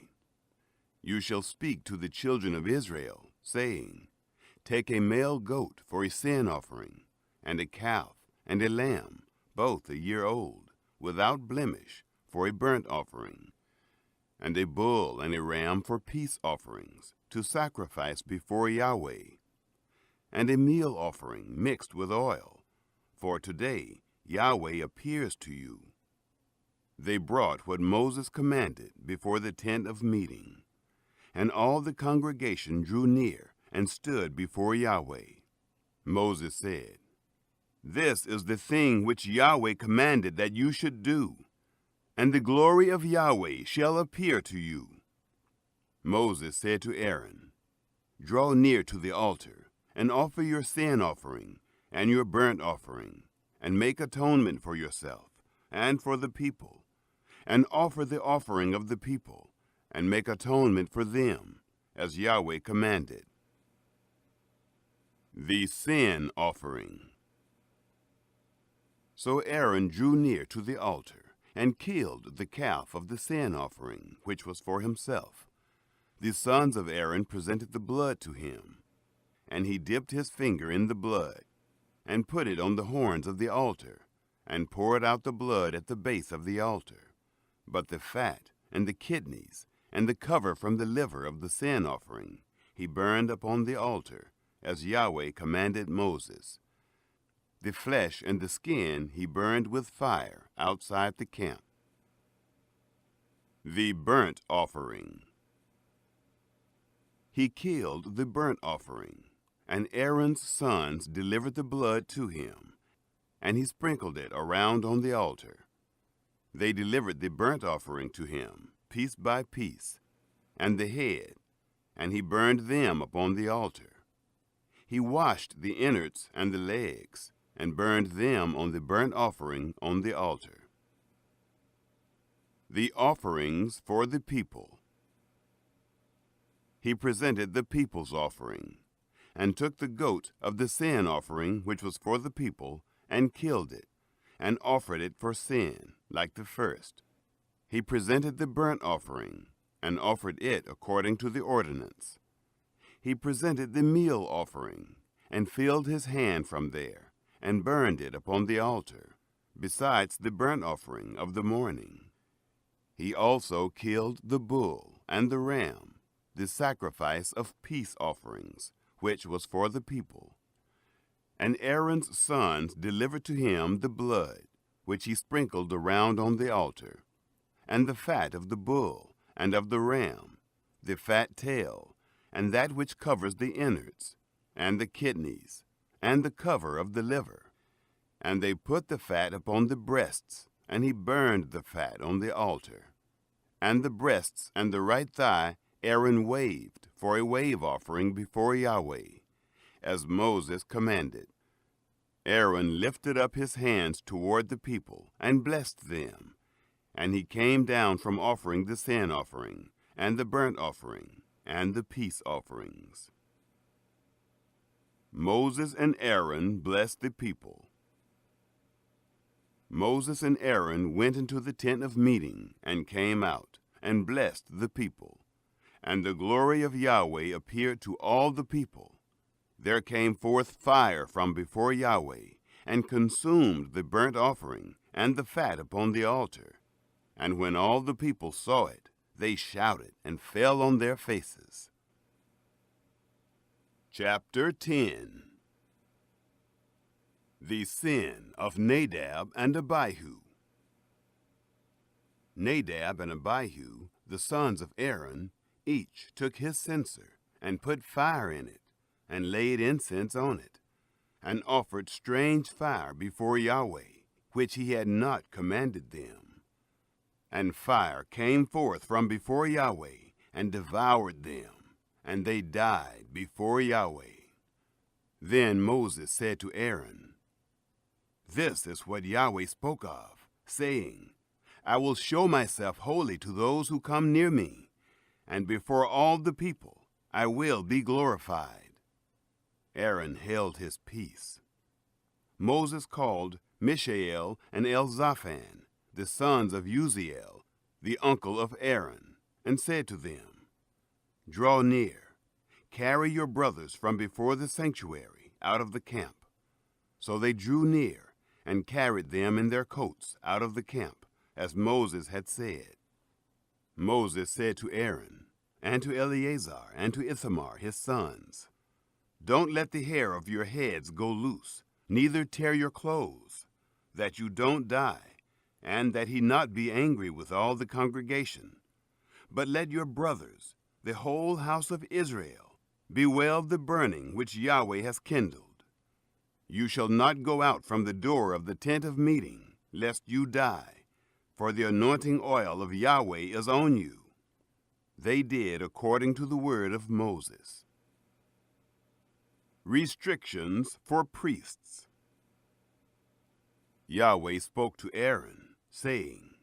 [SPEAKER 1] You shall speak to the children of Israel, saying, Take a male goat for a sin offering, and a calf and a lamb, both a year old, without blemish, for a burnt offering, and a bull and a ram for peace offerings, to sacrifice before Yahweh, and a meal offering mixed with oil, for today Yahweh appears to you." They brought what Moses commanded before the tent of meeting, and all the congregation drew near and stood before Yahweh. Moses said, "This is the thing which Yahweh commanded that you should do, and the glory of Yahweh shall appear to you." Moses said to Aaron, "Draw near to the altar, and offer your sin offering and your burnt offering, and make atonement for yourself and for the people, and offer the offering of the people, and make atonement for them, as Yahweh commanded." The sin offering. So Aaron drew near to the altar, and killed the calf of the sin offering, which was for himself. The sons of Aaron presented the blood to him, and he dipped his finger in the blood, and put it on the horns of the altar, and poured out the blood at the base of the altar. But the fat, and the kidneys, and the cover from the liver of the sin offering he burned upon the altar, as Yahweh commanded Moses. The flesh and the skin he burned with fire outside the camp. The burnt offering. He killed the burnt offering, and Aaron's sons delivered the blood to him, and he sprinkled it around on the altar. They delivered the burnt offering to him, piece by piece, and the head, and he burned them upon the altar. He washed the innards and the legs, and burned them on the burnt offering on the altar. The offerings for the people. He presented the people's offering, and took the goat of the sin offering which was for the people, and killed it, and offered it for sin, like the first. He presented the burnt offering, and offered it according to the ordinance. He presented the meal offering, and filled his hand from there, and burned it upon the altar, besides the burnt offering of the morning. He also killed the bull and the ram, the sacrifice of peace offerings, which was for the people. And Aaron's sons delivered to him the blood, which he sprinkled around on the altar, and the fat of the bull and of the ram, the fat tail, and that which covers the innards, and the kidneys, and the cover of the liver. And they put the fat upon the breasts, and he burned the fat on the altar. And the breasts and the right thigh Aaron waved for a wave offering before Yahweh, as Moses commanded. Aaron lifted up his hands toward the people, and blessed them. And he came down from offering the sin offering, and the burnt offering, and the peace offerings. Moses and Aaron blessed the people. Moses and Aaron went into the tent of meeting, and came out, and blessed the people. And the glory of Yahweh appeared to all the people. There came forth fire from before Yahweh, and consumed the burnt offering and the fat upon the altar. And when all the people saw it, they shouted and fell on their faces. Chapter 10. The sin of Nadab and Abihu. Nadab and Abihu, the sons of Aaron, each took his censer, and put fire in it, and laid incense on it, and offered strange fire before Yahweh, which he had not commanded them. And fire came forth from before Yahweh, and devoured them, and they died before Yahweh. Then Moses said to Aaron, This is what Yahweh spoke of, saying, I will show myself holy to those who come near me, and before all the people I will be glorified. Aaron held his peace. Moses called Mishael and Elzaphan, the sons of Uzziel, the uncle of Aaron, and said to them, Draw near, carry your brothers from before the sanctuary out of the camp. So they drew near and carried them in their coats out of the camp, as Moses had said. Moses said to Aaron, and to Eleazar, and to Ithamar his sons, Don't let the hair of your heads go loose, neither tear your clothes, that you don't die, and that he not be angry with all the congregation. But let your brothers, the whole house of Israel, bewail the burning which Yahweh has kindled. You shall not go out from the door of the tent of meeting, lest you die, for the anointing oil of Yahweh is on you. They did according to the word of Moses. Restrictions for priests. Yahweh spoke to Aaron, saying,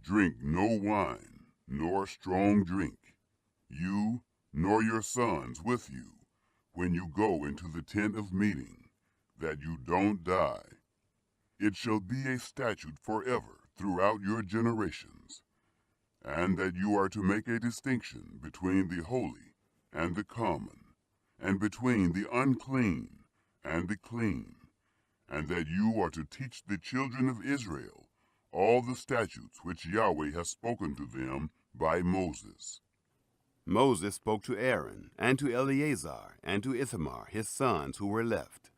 [SPEAKER 2] Drink no wine, nor strong drink, you nor your sons with you, when you go into the tent of meeting, that you don't die. It shall be a statute forever throughout your generations, and that you are to make a distinction between the holy and the common, and between the unclean and the clean, and that you are to teach the children of Israel all the statutes which Yahweh has spoken to them by Moses.
[SPEAKER 1] Moses spoke to Aaron, and to Eleazar, and to Ithamar his sons who were left.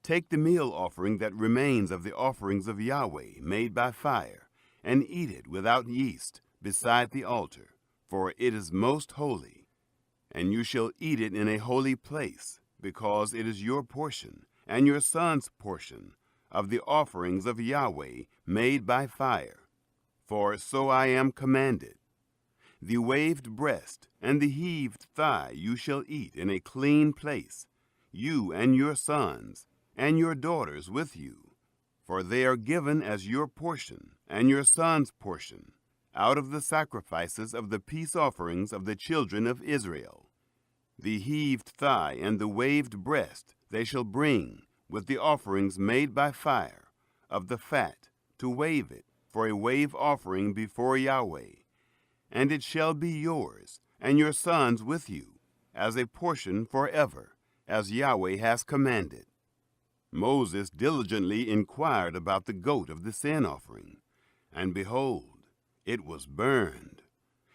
[SPEAKER 1] Take the meal offering that remains of the offerings of Yahweh made by fire, and eat it without yeast beside the altar, for it is most holy. And you shall eat it in a holy place, because it is your portion, and your son's portion, of the offerings of Yahweh made by fire. For so I am commanded. The waved breast and the heaved thigh you shall eat in a clean place, you and your sons, and your daughters with you, for they are given as your portion and your son's portion, out of the sacrifices of the peace offerings of the children of Israel. The heaved thigh and the waved breast they shall bring with the offerings made by fire, of the fat, to wave it for a wave offering before Yahweh. And it shall be yours, and your sons with you, as a portion forever, as Yahweh has commanded. Moses diligently inquired about the goat of the sin offering, and behold, it was burned.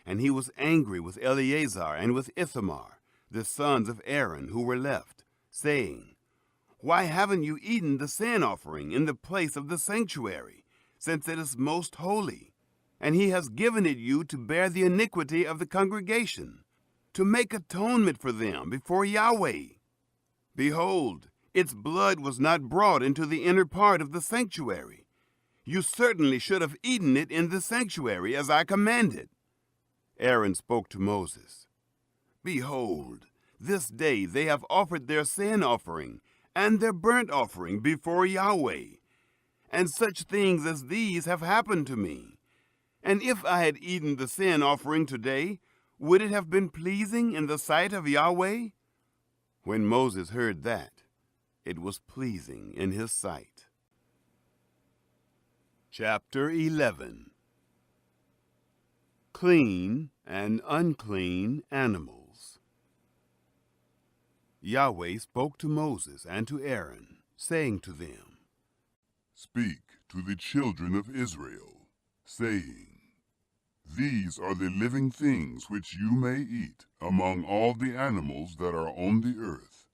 [SPEAKER 1] And he was angry with Eleazar and with Ithamar, the sons of Aaron who were left, saying, Why haven't you eaten the sin offering in the place of the sanctuary, since it is most holy? And he has given it you to bear the iniquity of the congregation, to make atonement for them before Yahweh. Behold, its blood was not brought into the inner part of the sanctuary. You certainly should have eaten it in the sanctuary, as I commanded. Aaron spoke to Moses, Behold, this day they have offered their sin offering and their burnt offering before Yahweh, and such things as these have happened to me. And if I had eaten the sin offering today, would it have been pleasing in the sight of Yahweh? When Moses heard that, it was pleasing in his sight. Chapter 11. Clean and unclean animals. Yahweh spoke to Moses and to Aaron, saying to them,
[SPEAKER 2] Speak to the children of Israel, saying, These are the living things which you may eat among all the animals that are on the earth.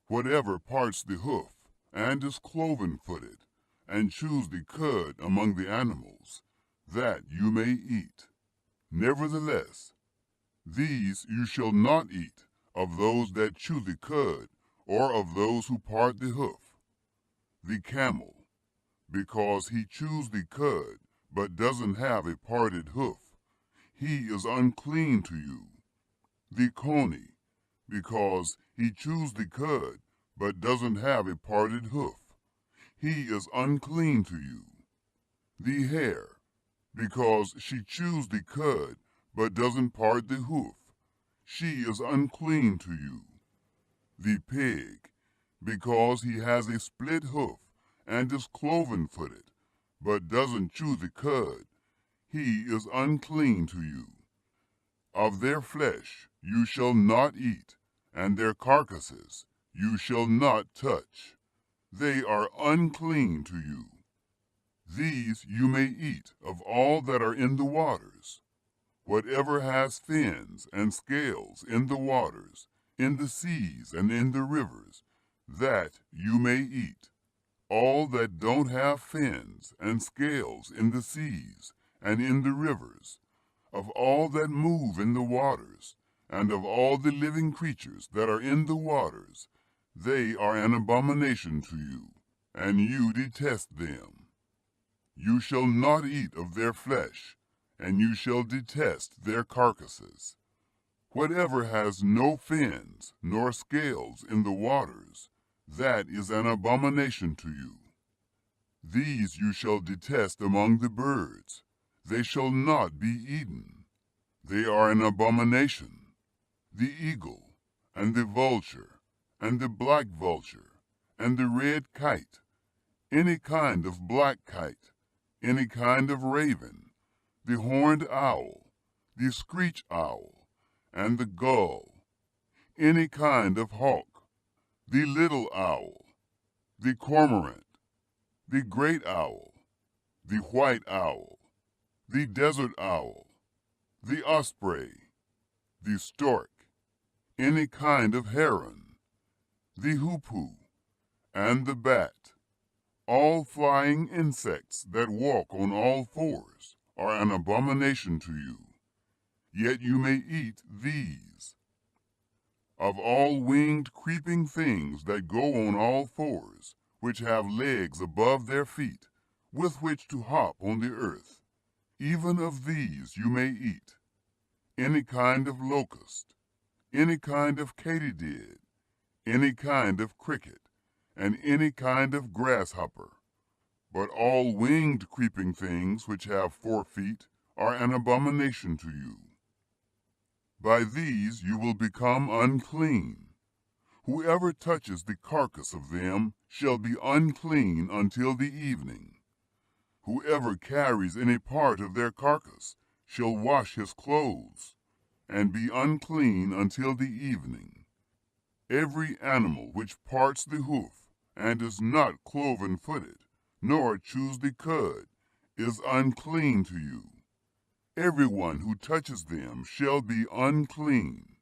[SPEAKER 2] Whatever parts the hoof, and is cloven-footed, and chews the cud among the animals, that you may eat. Nevertheless, these you shall not eat of those that chew the cud, or of those who part the hoof. The camel, because he chews the cud, but doesn't have a parted hoof, he is unclean to you. The coney, because he chews the cud, but doesn't have a parted hoof, he is unclean to you. The hare, because she chews the cud, but doesn't part the hoof, she is unclean to you. The pig, because he has a split hoof and is cloven-footed, but doesn't chew the cud, he is unclean to you. Of their flesh you shall not eat, and their carcasses you shall not touch. They are unclean to you. These you may eat of all that are in the waters. Whatever has fins and scales in the waters, in the seas and in the rivers, that you may eat. All that don't have fins and scales in the seas and in the rivers, of all that move in the waters, and of all the living creatures that are in the waters, they are an abomination to you, and you detest them. You shall not eat of their flesh, and you shall detest their carcasses. Whatever has no fins nor scales in the waters, that is an abomination to you. These you shall detest among the birds. They shall not be eaten. They are an abomination. The eagle, and the vulture, and the black vulture, and the red kite, any kind of black kite, any kind of raven, the horned owl, the screech owl, and the gull, any kind of hawk, the little owl, the cormorant, the great owl, the white owl, the desert owl, the osprey, the stork, any kind of heron, the hoopoe, and the bat. All flying insects that walk on all fours are an abomination to you, yet you may eat these. Of all winged creeping things that go on all fours, which have legs above their feet, with which to hop on the earth, even of these you may eat. Any kind of locust, any kind of katydid, any kind of cricket, and any kind of grasshopper. But all winged creeping things which have 4 feet are an abomination to you. By these you will become unclean. Whoever touches the carcass of them shall be unclean until the evening. Whoever carries any part of their carcass shall wash his clothes, and be unclean until the evening. Every animal which parts the hoof, and is not cloven-footed, nor chews the cud, is unclean to you. Everyone who touches them shall be unclean.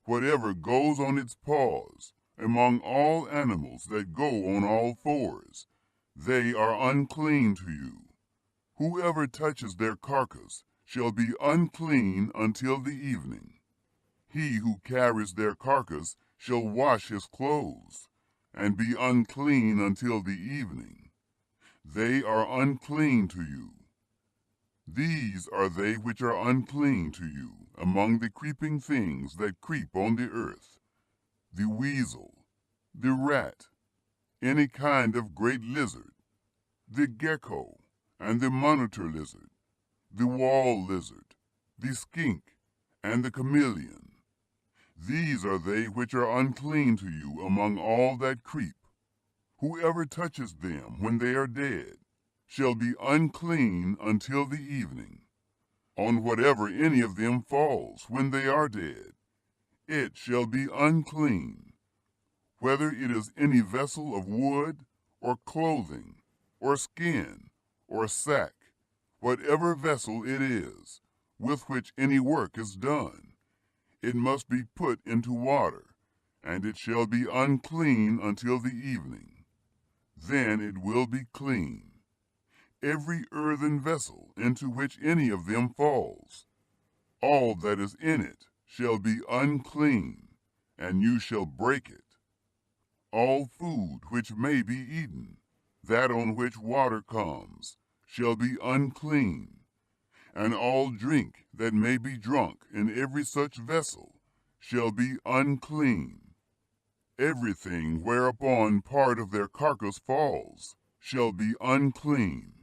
[SPEAKER 2] Whatever goes on its paws, among all animals that go on all fours, they are unclean to you. Whoever touches their carcass shall be unclean until the evening. He who carries their carcass shall wash his clothes, and be unclean until the evening. They are unclean to you. These are they which are unclean to you among the creeping things that creep on the earth, the weasel, the rat, any kind of great lizard, the gecko, and the monitor lizard, the wall lizard, the skink, and the chameleon. These are they which are unclean to you among all that creep. Whoever touches them when they are dead shall be unclean until the evening. On whatever any of them falls when they are dead, it shall be unclean, whether it is any vessel of wood, or clothing, or skin, or sack, whatever vessel it is, with which any work is done. It must be put into water, and it shall be unclean until the evening. Then it will be clean. Every earthen vessel into which any of them falls, all that is in it shall be unclean, and you shall break it. All food which may be eaten, that on which water comes, shall be unclean, and all drink that may be drunk in every such vessel shall be unclean. Everything whereupon part of their carcass falls shall be unclean.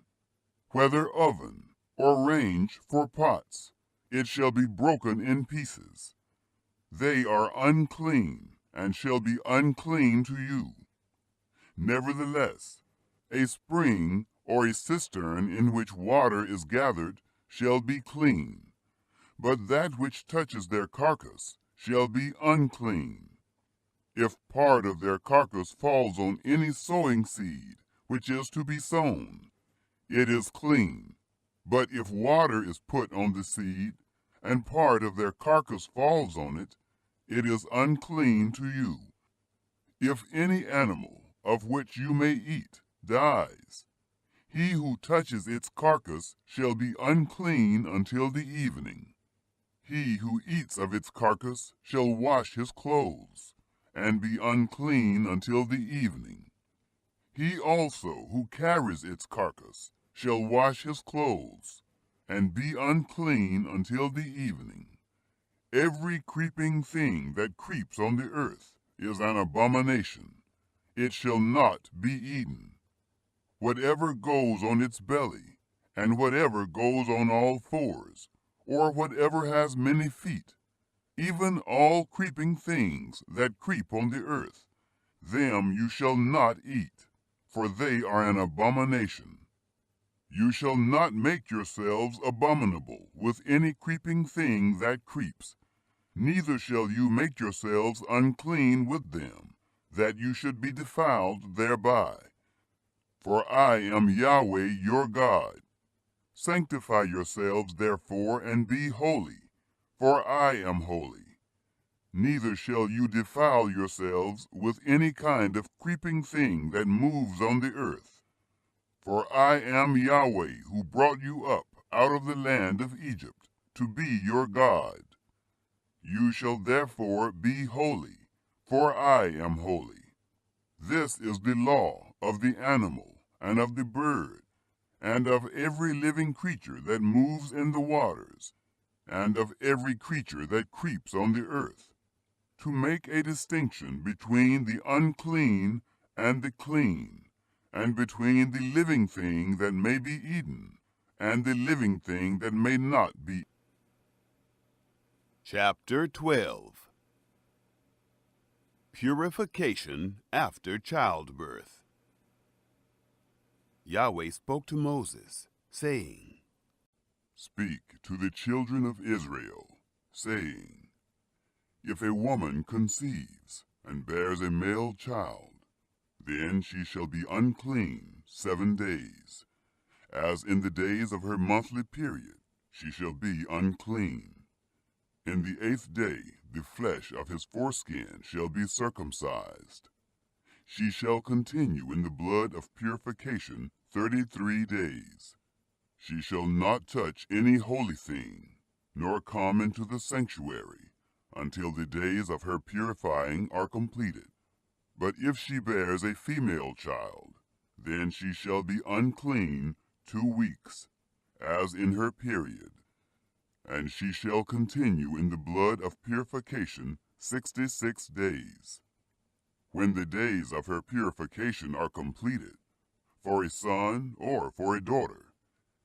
[SPEAKER 2] Whether oven or range for pots, it shall be broken in pieces. They are unclean, and shall be unclean to you. Nevertheless, a spring or a cistern in which water is gathered shall be clean, but that which touches their carcass shall be unclean. If part of their carcass falls on any sowing seed which is to be sown, it is clean. But if water is put on the seed, and part of their carcass falls on it, it is unclean to you. If any animal of which you may eat dies, he who touches its carcass shall be unclean until the evening. He who eats of its carcass shall wash his clothes, and be unclean until the evening. He also who carries its carcass shall wash his clothes, and be unclean until the evening. Every creeping thing that creeps on the earth is an abomination. It shall not be eaten. Whatever goes on its belly, and whatever goes on all fours, or whatever has many feet, even all creeping things that creep on the earth, them you shall not eat, for they are an abomination. You shall not make yourselves abominable with any creeping thing that creeps, neither shall you make yourselves unclean with them, that you should be defiled thereby. For I am Yahweh your God. Sanctify yourselves therefore, and be holy, for I am holy. Neither shall you defile yourselves with any kind of creeping thing that moves on the earth. For I am Yahweh, who brought you up out of the land of Egypt, to be your God. You shall therefore be holy, for I am holy. This is the law of the animal, and of the bird, and of every living creature that moves in the waters, and of every creature that creeps on the earth, to make a distinction between the unclean and the clean, and between the living thing that may be eaten, and the living thing that may not be.
[SPEAKER 1] Chapter 12. Purification after childbirth. Yahweh spoke to Moses, saying,
[SPEAKER 2] Speak to the children of Israel, saying, If a woman conceives and bears a male child, then she shall be unclean 7 days. As in the days of her monthly period, she shall be unclean. In the 8th day the flesh of his foreskin shall be circumcised. She shall continue in the blood of purification 33 days. She shall not touch any holy thing, nor come into the sanctuary, until the days of her purifying are completed. But if she bears a female child, then she shall be unclean 2 weeks, as in her period. And she shall continue in the blood of purification 66 days. When the days of her purification are completed, for a son or for a daughter,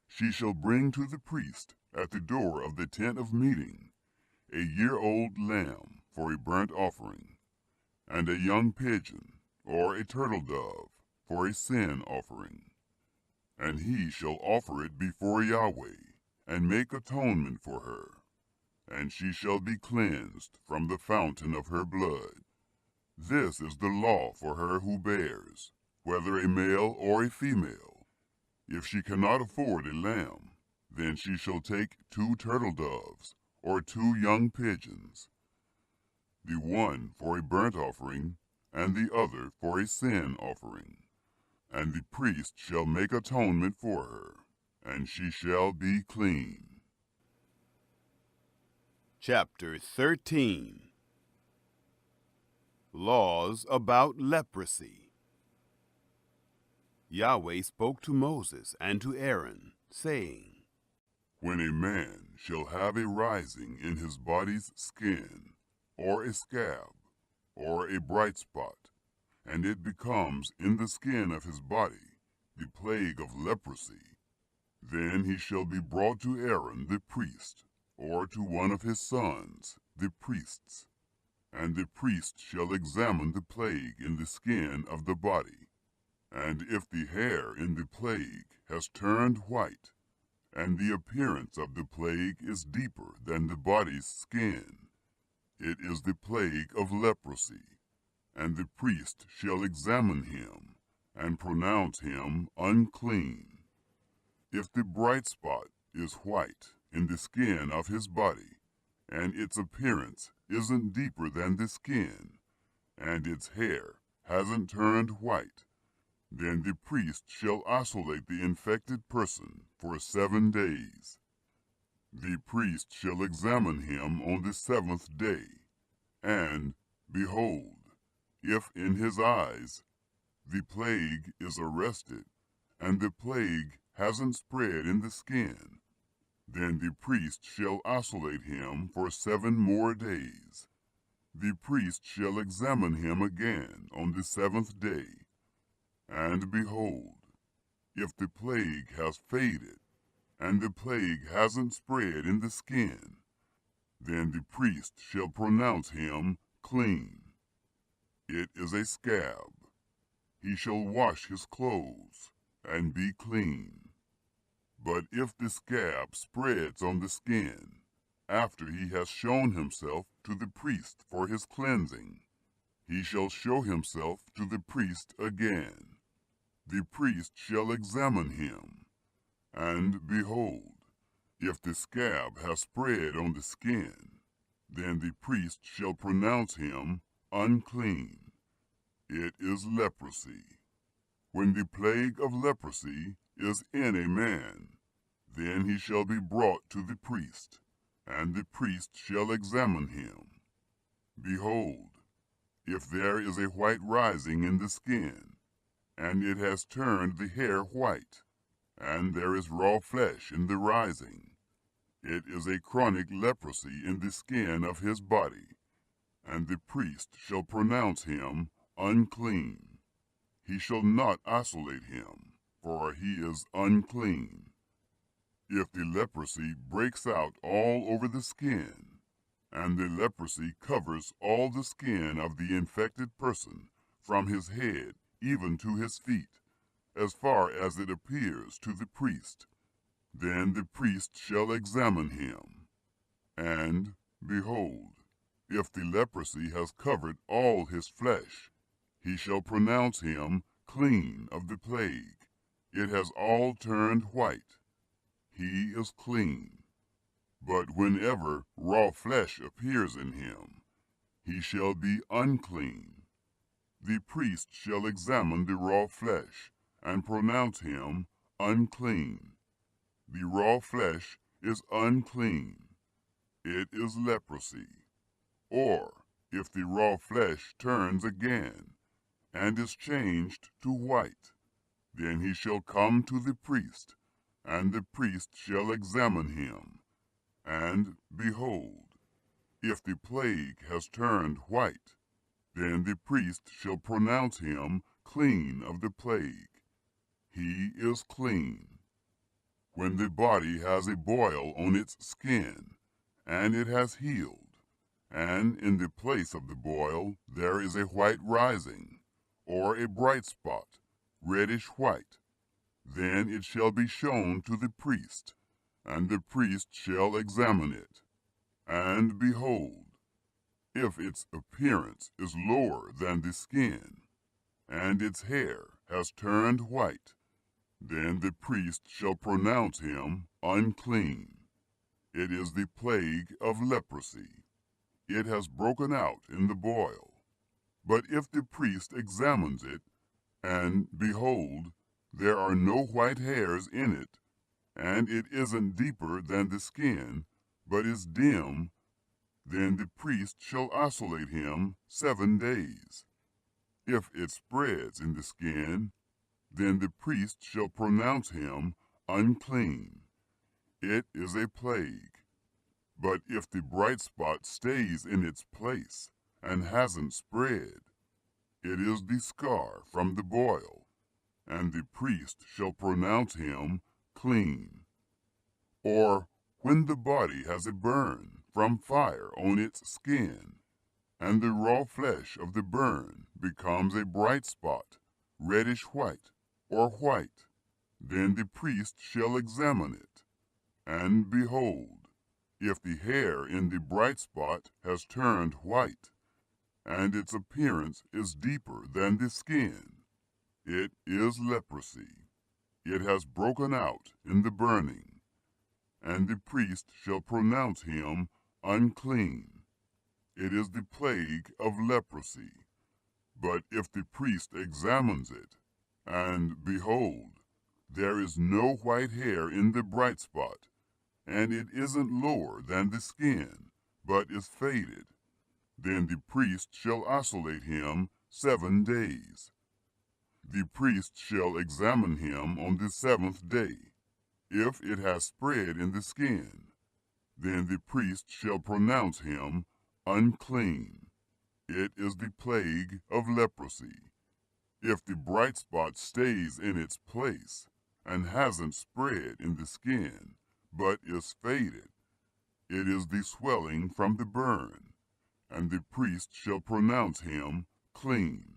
[SPEAKER 2] she shall bring to the priest at the door of the tent of meeting a year-old lamb for a burnt offering, and a young pigeon or a turtle dove for a sin offering. And he shall offer it before Yahweh, and make atonement for her, and she shall be cleansed from the fountain of her blood. This is the law for her who bears, whether a male or a female. If she cannot afford a lamb, then she shall take 2 turtle doves or 2 young pigeons, the one for a burnt offering, and the other for a sin offering. And the priest shall make atonement for her, and she shall be clean.
[SPEAKER 1] Chapter 13. Laws about leprosy. Yahweh spoke to Moses and to Aaron, saying,
[SPEAKER 2] When a man shall have a rising in his body's skin, or a scab, or a bright spot, and it becomes in the skin of his body, the plague of leprosy, then he shall be brought to Aaron the priest, or to one of his sons, the priests. And the priest shall examine the plague in the skin of the body. And if the hair in the plague has turned white, and the appearance of the plague is deeper than the body's skin, it is the plague of leprosy, and the priest shall examine him, and pronounce him unclean. If the bright spot is white in the skin of his body, and its appearance isn't deeper than the skin, and its hair hasn't turned white, then the priest shall isolate the infected person for 7 days. The priest shall examine him on the 7th day, and, behold, if in his eyes the plague is arrested, and the plague hasn't spread in the skin, then the priest shall isolate him for 7 more days. The priest shall examine him again on the 7th day, and behold, if the plague has faded, and the plague hasn't spread in the skin, then the priest shall pronounce him clean. It is a scab. He shall wash his clothes, and be clean. But if the scab spreads on the skin, after he has shown himself to the priest for his cleansing, he shall show himself to the priest again. The priest shall examine him, and behold, if the scab has spread on the skin, then the priest shall pronounce him unclean. It is leprosy. When the plague of leprosy is in a man, then he shall be brought to the priest, and the priest shall examine him. Behold, if there is a white rising in the skin, and it has turned the hair white, and there is raw flesh in the rising, it is a chronic leprosy in the skin of his body, and the priest shall pronounce him unclean. He shall not isolate him, for he is unclean. If the leprosy breaks out all over the skin, and the leprosy covers all the skin of the infected person, from his head even to his feet, as far as it appears to the priest, then the priest shall examine him. And, behold, if the leprosy has covered all his flesh, he shall pronounce him clean of the plague. It has all turned white. He is clean. But whenever raw flesh appears in him, he shall be unclean. The priest shall examine the raw flesh, and pronounce him unclean. The raw flesh is unclean. It is leprosy. Or, if the raw flesh turns again, and is changed to white, then he shall come to the priest, and the priest shall examine him. And, behold, if the plague has turned white, then the priest shall pronounce him clean of the plague. He is clean. When the body has a boil on its skin, and it has healed, and in the place of the boil there is a white rising, or a bright spot, reddish white, then it shall be shown to the priest, and the priest shall examine it. And behold, if its appearance is lower than the skin, and its hair has turned white, then the priest shall pronounce him unclean. It is the plague of leprosy. It has broken out in the boil. But if the priest examines it, and behold, there are no white hairs in it, and it isn't deeper than the skin, but is dim, then the priest shall isolate him 7 days. If it spreads in the skin, then the priest shall pronounce him unclean. It is a plague. But if the bright spot stays in its place and hasn't spread, it is the scar from the boil. and the priest shall pronounce him clean. Or when the body has a burn from fire on its skin, and the raw flesh of the burn becomes a bright spot, reddish white, or white, then the priest shall examine it. And behold, if the hair in the bright spot has turned white, and its appearance is deeper than the skin, it is leprosy. It has broken out in the burning, and the priest shall pronounce him unclean. It is the plague of leprosy. But if the priest examines it, and behold, there is no white hair in the bright spot, and it isn't lower than the skin, but is faded, then the priest shall isolate him 7 days. The priest shall examine him on the 7th day. If it has spread in the skin, then the priest shall pronounce him unclean. It is the plague of leprosy. If the bright spot stays in its place and hasn't spread in the skin, but is faded, it is the swelling from the burn, and the priest shall pronounce him clean,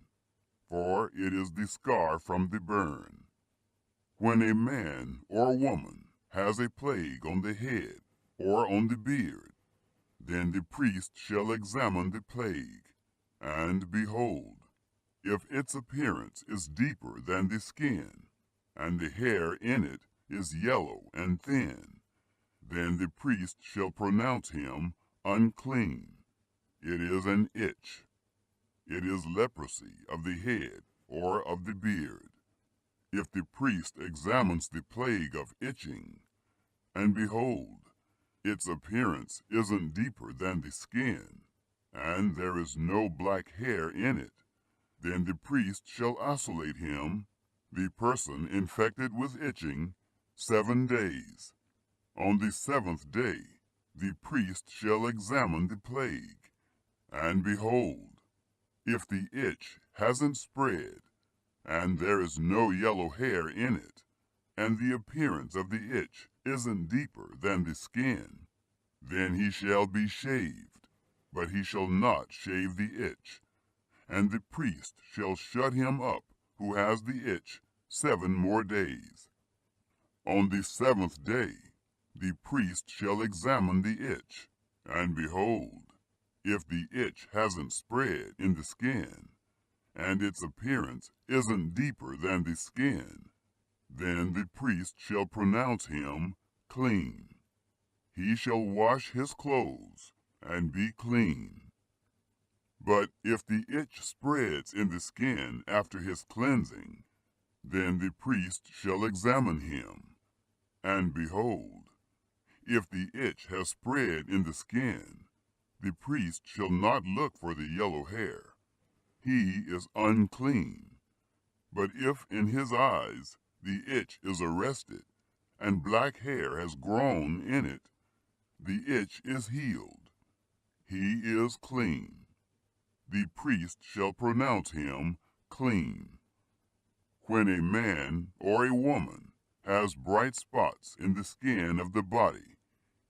[SPEAKER 2] for it is the scar from the burn. When a man or woman has a plague on the head or on the beard, then the priest shall examine the plague, and behold, if its appearance is deeper than the skin, and the hair in it is yellow and thin, then the priest shall pronounce him unclean. It is an itch. It is leprosy of the head or of the beard. If the priest examines the plague of itching, and behold, its appearance isn't deeper than the skin, and there is no black hair in it, then the priest shall isolate him, the person infected with itching, 7 days. On the 7th day the priest shall examine the plague, and behold, if the itch hasn't spread, and there is no yellow hair in it, and the appearance of the itch isn't deeper than the skin, then he shall be shaved, but he shall not shave the itch, and the priest shall shut him up who has the itch 7 more days. On the 7th day the priest shall examine the itch, and behold, if the itch hasn't spread in the skin, and its appearance isn't deeper than the skin, then the priest shall pronounce him clean. He shall wash his clothes and be clean. But if the itch spreads in the skin after his cleansing, then the priest shall examine him, and behold, if the itch has spread in the skin, the priest shall not look for the yellow hair. He is unclean. But if in his eyes the itch is arrested, and black hair has grown in it, the itch is healed. He is clean. The priest shall pronounce him clean. When a man or a woman has bright spots in the skin of the body,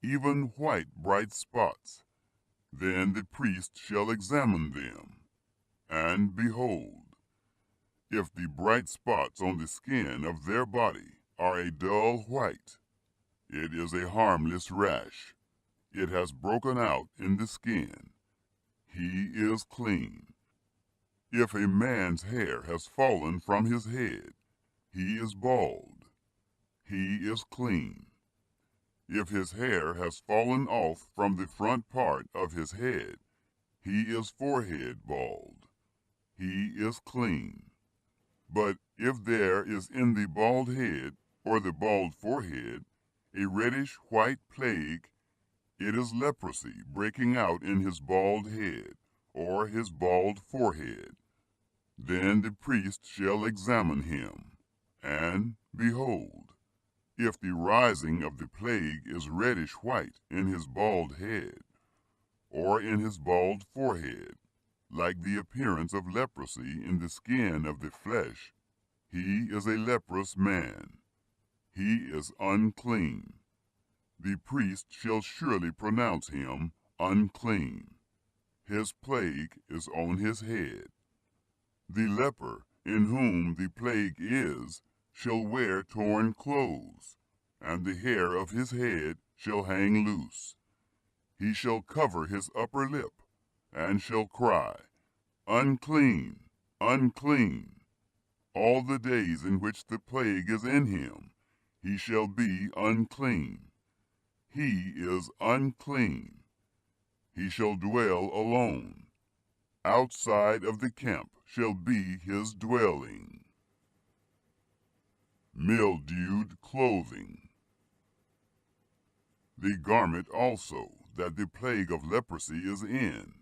[SPEAKER 2] even white bright spots, then the priest shall examine them. And behold, if the bright spots on the skin of their body are a dull white, it is a harmless rash. It has broken out in the skin. He is clean. If a man's hair has fallen from his head, he is bald. He is clean. If his hair has fallen off from the front part of his head, he is forehead bald. He is clean. But if there is in the bald head or the bald forehead a reddish-white plague, it is leprosy breaking out in his bald head or his bald forehead. Then the priest shall examine him, and behold, if the rising of the plague is reddish-white in his bald head or in his bald forehead, like the appearance of leprosy in the skin of the flesh, He is a leprous man. He is unclean. The priest shall surely pronounce him unclean. His plague is on his head. The leper in whom the plague is shall wear torn clothes, and the hair of his head shall hang loose. He shall cover his upper lip, and shall cry, Unclean, unclean. All the days in which the plague is in him, he shall be unclean. He is unclean. He shall dwell alone. Outside of the camp shall be his dwelling. Mildewed clothing. The garment also that the plague of leprosy is in,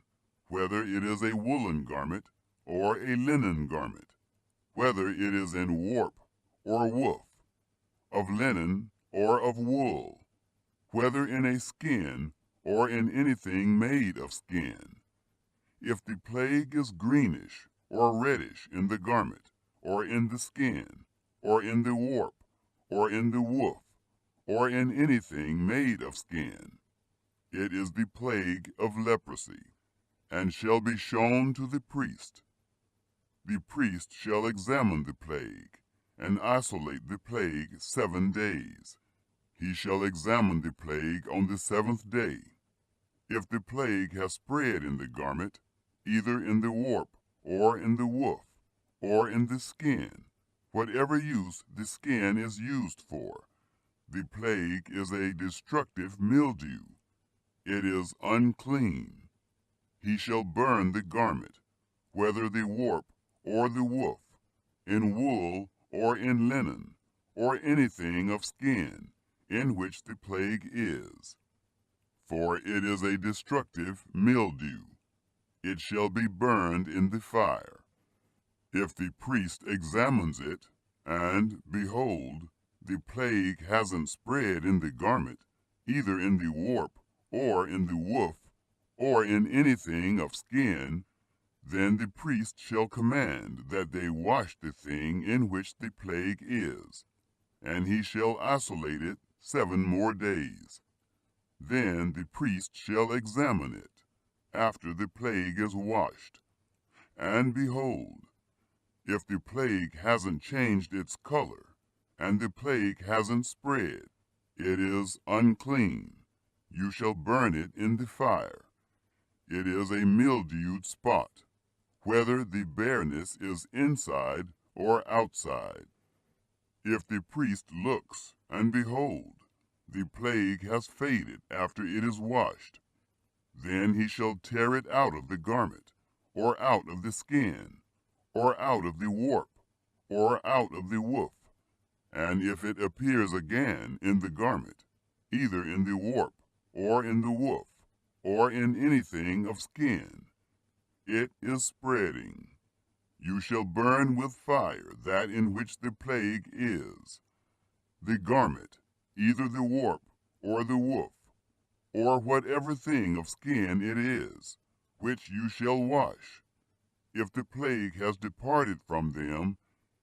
[SPEAKER 2] whether it is a woolen garment or a linen garment, whether it is in warp or woof, of linen or of wool, whether in a skin or in anything made of skin. If the plague is greenish or reddish in the garment, or in the skin, or in the warp, or in the woof, or in anything made of skin, it is the plague of leprosy, and shall be shown to the priest. The priest shall examine the plague, and isolate the plague 7 days. He shall examine the plague on the 7th day. If the plague has spread in the garment, either in the warp, or in the woof, or in the skin, whatever use the skin is used for, the plague is a destructive mildew. It is unclean. He shall burn the garment, whether the warp or the woof, in wool or in linen, or anything of skin, in which the plague is. For it is a destructive mildew. It shall be burned in the fire. If the priest examines it, and, behold, the plague hasn't spread in the garment, either in the warp, or in the woof, or in anything of skin, then the priest shall command that they wash the thing in which the plague is, and he shall isolate it 7 more days. Then the priest shall examine it, after the plague is washed. And behold, if the plague hasn't changed its color, and the plague hasn't spread, it is unclean. You shall burn it in the fire. It is a mildewed spot, whether the bareness is inside or outside. If the priest looks, and behold, the plague has faded after it is washed, then he shall tear it out of the garment, or out of the skin, or out of the warp, or out of the woof. And if it appears again in the garment, either in the warp, or in the woof, or in anything of skin, it is spreading. You shall burn with fire that in which the plague is. The garment, either the warp, or the woof, or whatever thing of skin it is, which you shall wash. If the plague has departed from them,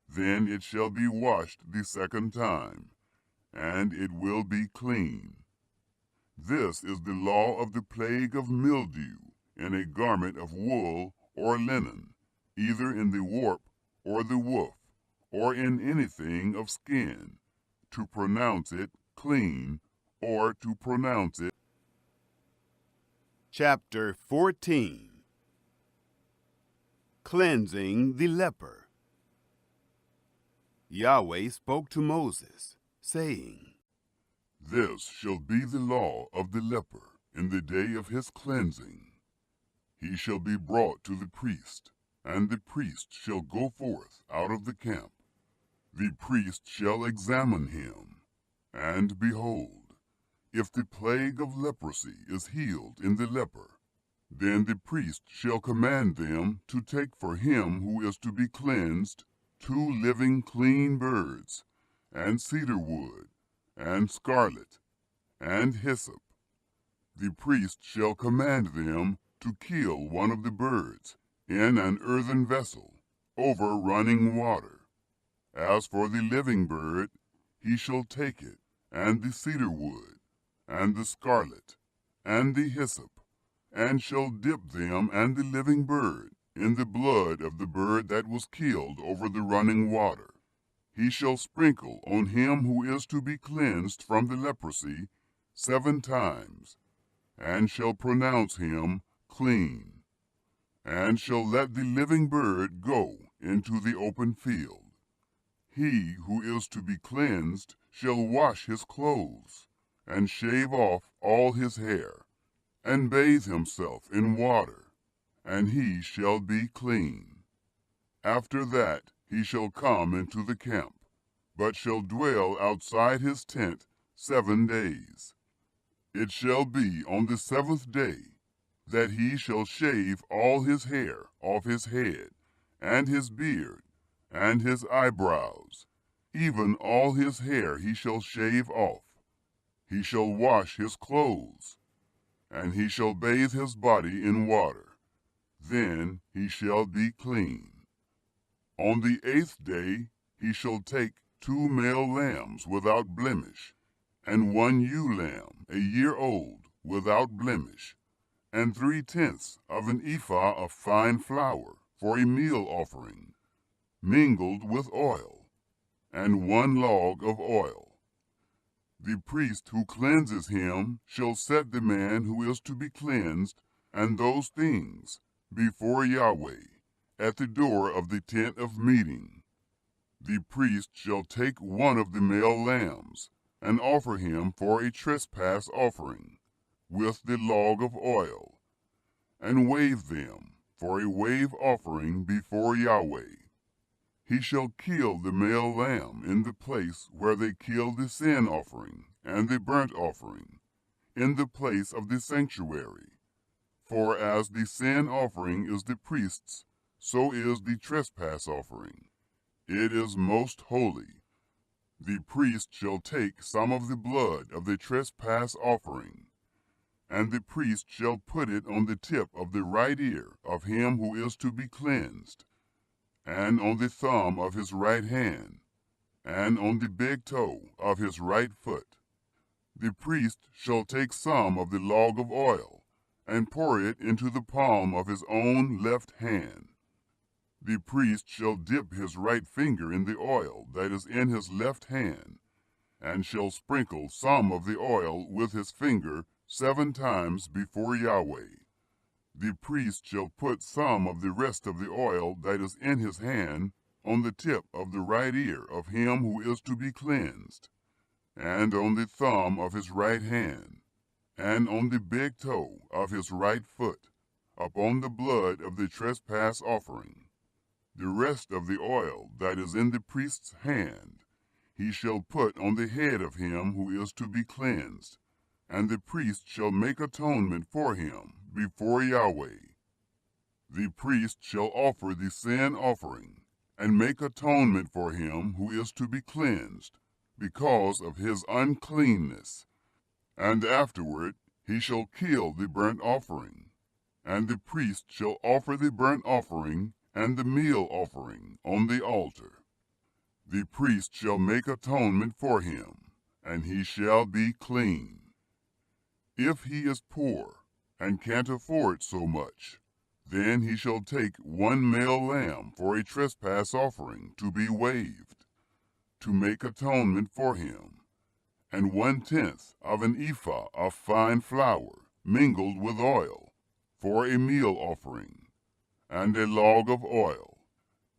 [SPEAKER 2] then it shall be washed the 2nd time, and it will be clean. This is the law of the plague of mildew in a garment of wool or linen, either in the warp or the woof, or in anything of skin, to pronounce it clean, or to pronounce it.
[SPEAKER 1] Chapter 14. Cleansing the leper. Yahweh spoke to Moses, saying,
[SPEAKER 2] This shall be the law of the leper in the day of his cleansing. He shall be brought to the priest, and the priest shall go forth out of the camp. The priest shall examine him, and behold, if the plague of leprosy is healed in the leper, then the priest shall command them to take for him who is to be cleansed 2 living clean birds, and cedar wood, and scarlet, and hyssop. The priest shall command them to kill one of the birds in an earthen vessel over running water. As for the living bird, he shall take it, and the cedar wood, and the scarlet, and the hyssop, and shall dip them and the living bird in the blood of the bird that was killed over the running water. He shall sprinkle on him who is to be cleansed from the leprosy 7 times, and shall pronounce him clean, and shall let the living bird go into the open field. He who is to be cleansed shall wash his clothes, and shave off all his hair, and bathe himself in water, and he shall be clean. After that he shall come into the camp, but shall dwell outside his tent 7 days. It shall be on the 7th day that he shall shave all his hair off his head, and his beard, and his eyebrows, even all his hair he shall shave off. He shall wash his clothes, and he shall bathe his body in water. Then he shall be clean. On the 8th day he shall take 2 male lambs without blemish, and 1 ewe lamb, a year old, without blemish, and 3/10 of an ephah of fine flour for a meal offering, mingled with oil, and 1 log of oil. The priest who cleanses him shall set the man who is to be cleansed and those things before Yahweh at the door of the tent of meeting. The priest shall take 1 of the male lambs and offer him for a trespass offering with the log of oil, and wave them for a wave offering before Yahweh. He shall kill the male lamb in the place where they kill the sin offering and the burnt offering, in the place of the sanctuary. For as the sin offering is the priest's, so is the trespass offering. It is most holy. The priest shall take some of the blood of the trespass offering, and the priest shall put it on the tip of the right ear of him who is to be cleansed, and on the thumb of his right hand, and on the big toe of his right foot. The priest shall take some of the log of oil, and pour it into the palm of his own left hand. The priest shall dip his right finger in the oil that is in his left hand, and shall sprinkle some of the oil with his finger 7 times before Yahweh. The priest shall put some of the rest of the oil that is in his hand on the tip of the right ear of him who is to be cleansed, and on the thumb of his right hand, and on the big toe of his right foot, upon the blood of the trespass offering. The rest of the oil that is in the priest's hand he shall put on the head of him who is to be cleansed, and the priest shall make atonement for him before Yahweh. The priest shall offer the sin offering, and make atonement for him who is to be cleansed, because of his uncleanness. And afterward he shall kill the burnt offering, and the priest shall offer the burnt offering and the meal offering on the altar. The priest shall make atonement for him, and he shall be clean. If he is poor, and can't afford so much, then he shall take 1 male lamb for a trespass offering to be waved, to make atonement for him, and 1/10 of an ephah of fine flour mingled with oil, for a meal offering, and a log of oil,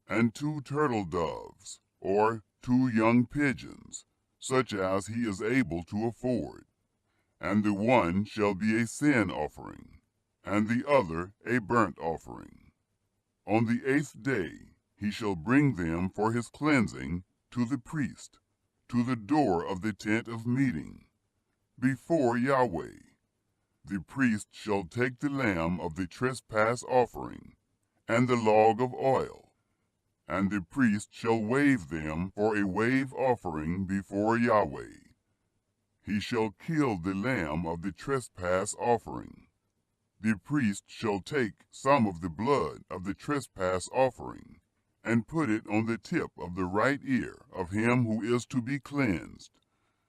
[SPEAKER 2] and 2 turtle doves, or 2 young pigeons, such as he is able to afford. And the one shall be a sin offering, and the other a burnt offering. On the 8th day he shall bring them for his cleansing to the priest, to the door of the tent of meeting, before Yahweh. The priest shall take the lamb of the trespass offering, and the log of oil, and the priest shall wave them for a wave offering before Yahweh. He shall kill the lamb of the trespass offering. The priest shall take some of the blood of the trespass offering, and put it on the tip of the right ear of him who is to be cleansed,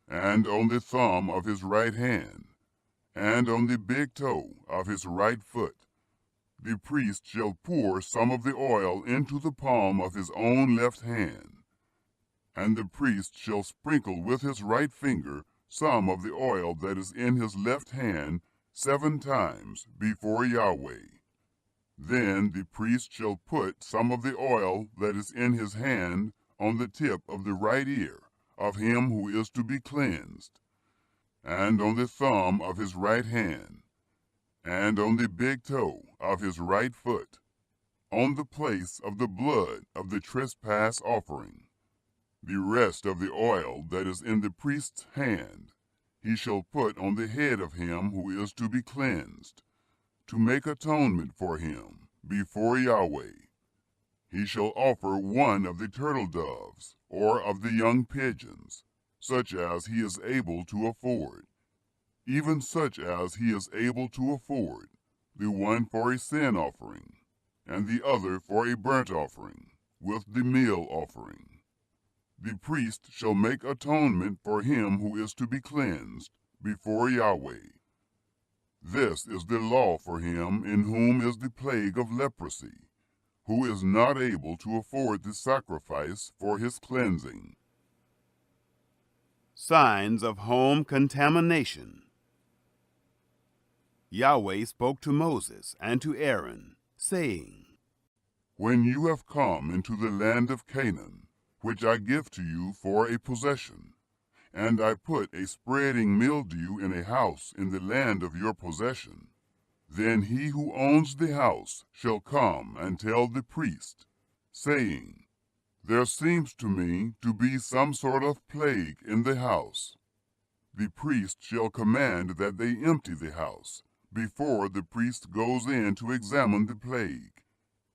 [SPEAKER 2] and on the thumb of his right hand, and on the big toe of his right foot. The priest shall pour some of the oil into the palm of his own left hand, and the priest shall sprinkle with his right finger some of the oil that is in his left hand 7 times before Yahweh. Then the priest shall put some of the oil that is in his hand on the tip of the right ear of him who is to be cleansed, and on the thumb of his right hand, and on the big toe of his right foot, on the place of the blood of the trespass offering. The rest of the oil that is in the priest's hand he shall put on the head of him who is to be cleansed, to make atonement for him before Yahweh. He shall offer one of the turtle doves, or of the young pigeons, such as he is able to afford, even such as he is able to afford, the one for a sin offering, and the other for a burnt offering, with the meal offering. The priest shall make atonement for him who is to be cleansed before Yahweh. This is the law for him in whom is the plague of leprosy, who is not able to afford the sacrifice for his cleansing.
[SPEAKER 1] Signs of home contamination. Yahweh spoke to Moses and to Aaron, saying,
[SPEAKER 2] When you have come into the land of Canaan, which I give to you for a possession, and I put a spreading mildew in a house in the land of your possession, then he who owns the house shall come and tell the priest, saying, There seems to me to be some sort of plague in the house. The priest shall command that they empty the house before the priest goes in to examine the plague,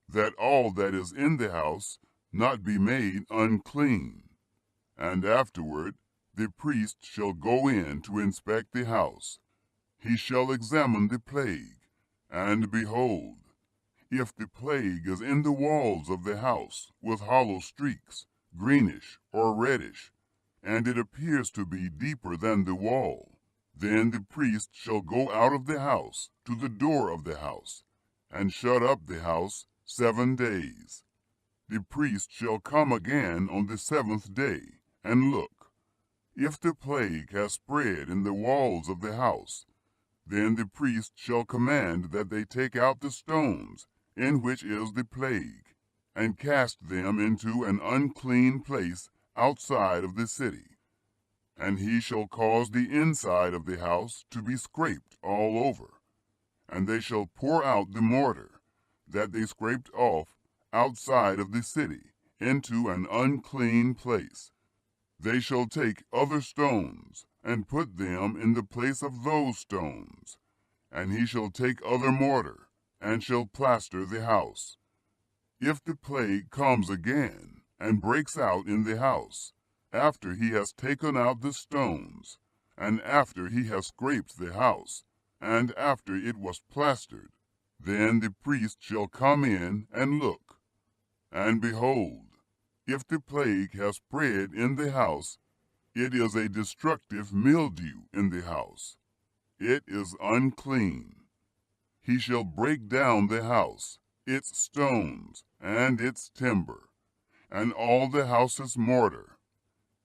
[SPEAKER 2] that all that is in the house not be made unclean. And afterward the priest shall go in to inspect the house. He shall examine the plague, and behold, if the plague is in the walls of the house with hollow streaks, greenish or reddish, and it appears to be deeper than the wall, then the priest shall go out of the house to the door of the house, and shut up the house 7 days. The priest shall come again on the 7th day, and look. If the plague has spread in the walls of the house, then the priest shall command that they take out the stones in which is the plague, and cast them into an unclean place outside of the city. And he shall cause the inside of the house to be scraped all over, and they shall pour out the mortar that they scraped off outside of the city into an unclean place. They shall take other stones and put them in the place of those stones, and he shall take other mortar and shall plaster the house. If the plague comes again and breaks out in the house, after he has taken out the stones, and after he has scraped the house, and after it was plastered, then the priest shall come in and look. And behold, if the plague has spread in the house, it is a destructive mildew in the house. It is unclean. He shall break down the house, its stones, and its timber, and all the house's mortar.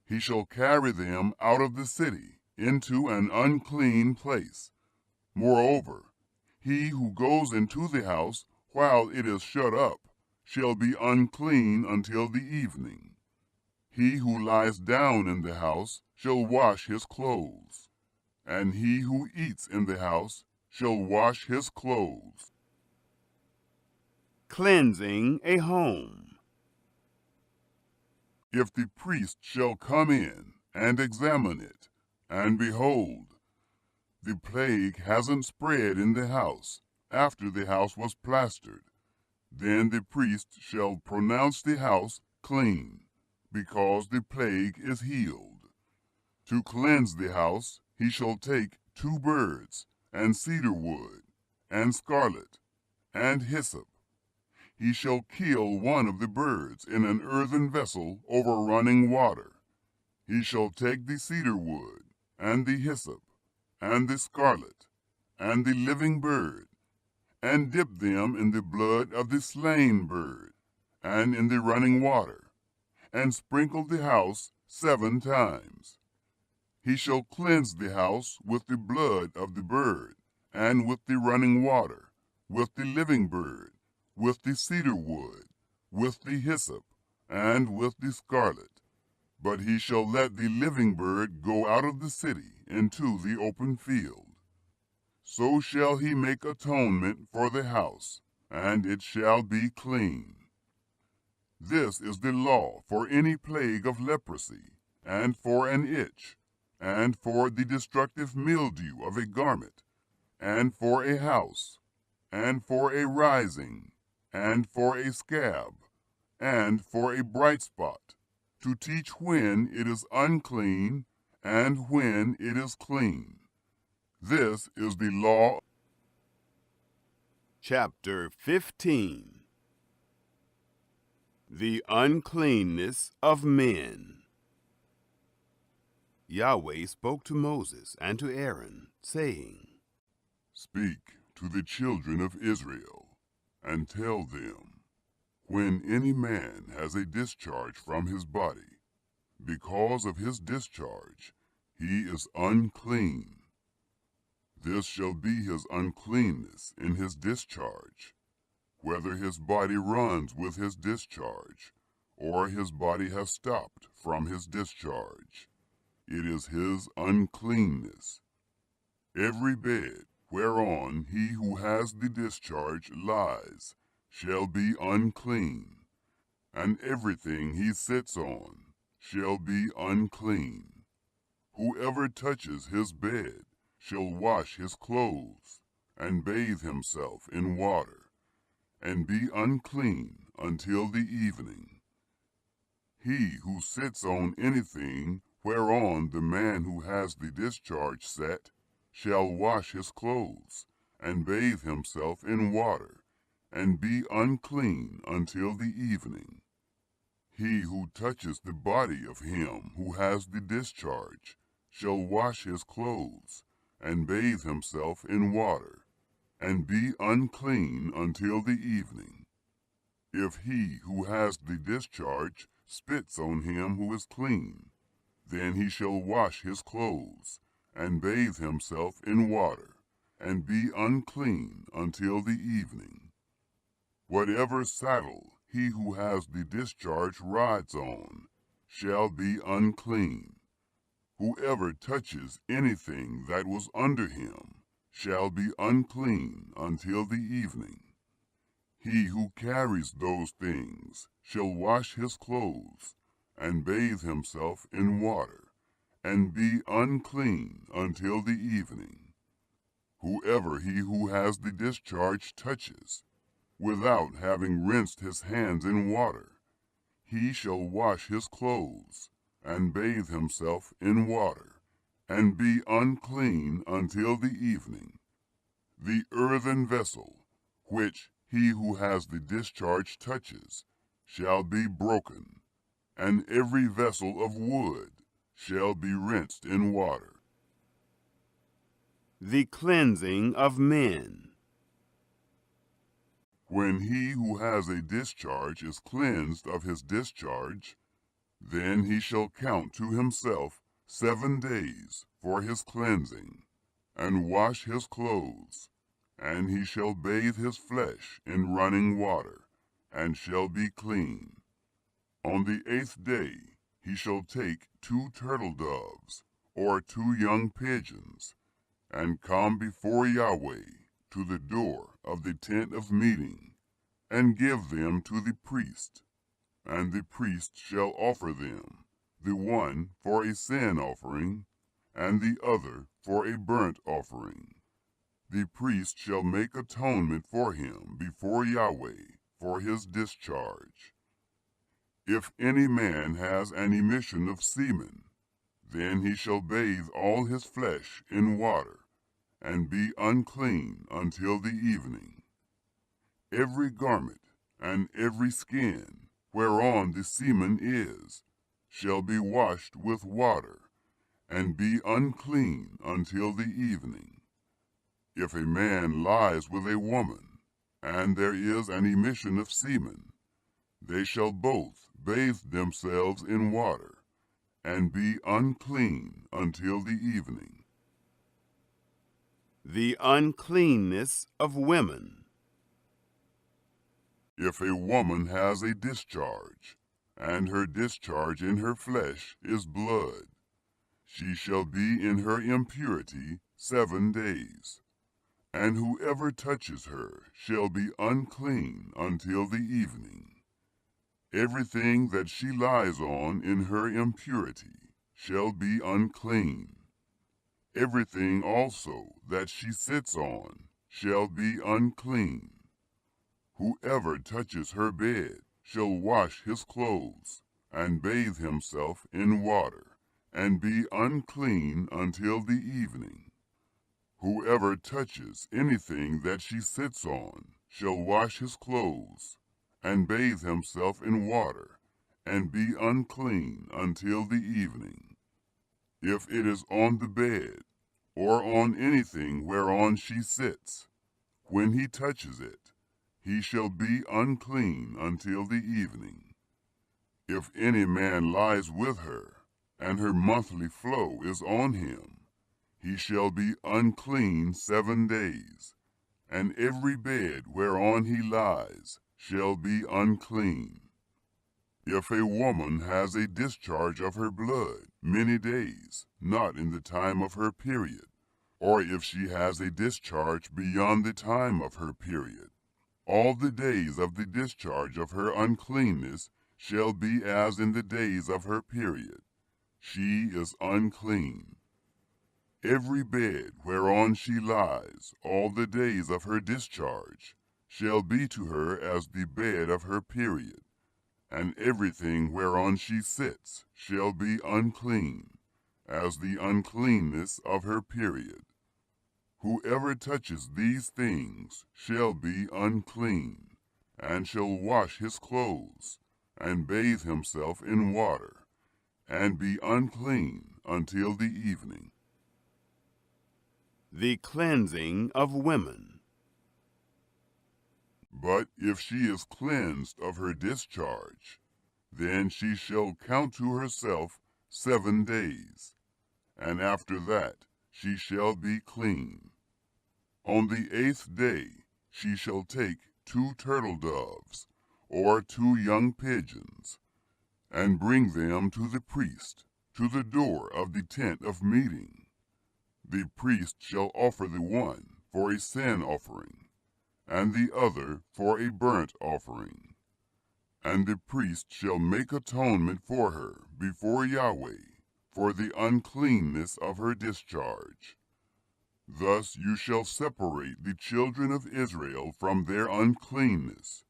[SPEAKER 2] He shall carry them out of the city into an unclean place. Moreover, he who goes into the house while it is shut up shall be unclean until the evening. He who lies down in the house shall wash his clothes, and he who eats in the house shall wash his clothes.
[SPEAKER 1] Cleansing a home.
[SPEAKER 2] If the priest shall come in and examine it, and behold, the plague hasn't spread in the house after the house was plastered, then the priest shall pronounce the house clean, because the plague is healed. To cleanse the house he shall take 2 birds, and cedar wood, and scarlet, and hyssop. he shall kill one of the birds in an earthen vessel over running water. He shall take the cedar wood, and the hyssop, and the scarlet, and the living bird, and dip them in the blood of the slain bird, and in the running water, and sprinkle the house 7 times. He shall cleanse the house with the blood of the bird, and with the running water, with the living bird, with the cedar wood, with the hyssop, and with the scarlet. But he shall let the living bird go out of the city into the open field. So shall he make atonement for the house, and it shall be clean. This is the law for any plague of leprosy, and for an itch, and for the destructive mildew of a garment, and for a house, and for a rising, and for a scab, and for a bright spot, to teach when it is unclean, and when it is clean. This is the law.
[SPEAKER 1] Chapter 15. The uncleanness of men. Yahweh spoke to Moses and to Aaron, saying,
[SPEAKER 2] Speak to the children of Israel, and tell them, when any man has a discharge from his body, because of his discharge he is unclean. This shall be his uncleanness in his discharge, whether his body runs with his discharge, or his body has stopped from his discharge. It is his uncleanness. Every bed whereon he who has the discharge lies shall be unclean, and everything he sits on shall be unclean. Whoever touches his bed shall wash his clothes, and bathe himself in water, and be unclean until the evening. He who sits on anything whereon the man who has the discharge sat shall wash his clothes, and bathe himself in water, and be unclean until the evening. He who touches the body of him who has the discharge shall wash his clothes, and bathe himself in water, and be unclean until the evening. If he who has the discharge spits on him who is clean, then he shall wash his clothes, and bathe himself in water, and be unclean until the evening. Whatever saddle he who has the discharge rides on shall be unclean. Whoever touches anything that was under him shall be unclean until the evening. He who carries those things shall wash his clothes, and bathe himself in water, and be unclean until the evening. Whoever he who has the discharge touches, without having rinsed his hands in water, he shall wash his clothes, and bathe himself in water, and be unclean until the evening. The earthen vessel, which he who has the discharge touches, shall be broken, and every vessel of wood shall be rinsed in water.
[SPEAKER 1] The cleansing of men.
[SPEAKER 2] When he who has a discharge is cleansed of his discharge, then he shall count to himself 7 days for his cleansing, and wash his clothes, and he shall bathe his flesh in running water, and shall be clean. On the 8th day he shall take 2 turtle doves, or 2 young pigeons, and come before Yahweh to the door of the tent of meeting, and give them to the priest. And the priest shall offer them, the one for a sin offering, and the other for a burnt offering. The priest shall make atonement for him before Yahweh for his discharge. If any man has an emission of semen, then he shall bathe all his flesh in water, and be unclean until the evening. Every garment and every skin whereon the semen is shall be washed with water, and be unclean until the evening. If a man lies with a woman, and there is an emission of semen, they shall both bathe themselves in water, and be unclean until the evening.
[SPEAKER 1] The uncleanness of women.
[SPEAKER 2] If a woman has a discharge, and her discharge in her flesh is blood, she shall be in her impurity 7 days, and whoever touches her shall be unclean until the evening. Everything that she lies on in her impurity shall be unclean. Everything also that she sits on shall be unclean. Whoever touches her bed shall wash his clothes, and bathe himself in water, and be unclean until the evening. Whoever touches anything that she sits on shall wash his clothes, and bathe himself in water, and be unclean until the evening. If it is on the bed, or on anything whereon she sits, when he touches it, he shall be unclean until the evening. If any man lies with her, and her monthly flow is on him, he shall be unclean 7 days, and every bed whereon he lies shall be unclean. If a woman has a discharge of her blood many days, not in the time of her period, or if she has a discharge beyond the time of her period, all the days of the discharge of her uncleanness shall be as in the days of her period. She is unclean. Every bed whereon she lies all the days of her discharge shall be to her as the bed of her period, and everything whereon she sits shall be unclean, as the uncleanness of her period. Whoever touches these things shall be unclean, and shall wash his clothes, and bathe himself in water, and be unclean until the evening.
[SPEAKER 1] The cleansing of women.
[SPEAKER 2] But if she is cleansed of her discharge, then she shall count to herself 7 days, and after that she shall be clean. On the 8th day she shall take 2 turtle doves, or 2 young pigeons, and bring them to the priest, to the door of the tent of meeting. The priest shall offer the one for a sin offering, and the other for a burnt offering. And the priest shall make atonement for her before Yahweh for the uncleanness of her discharge. Thus you shall separate the children of Israel from their uncleanness,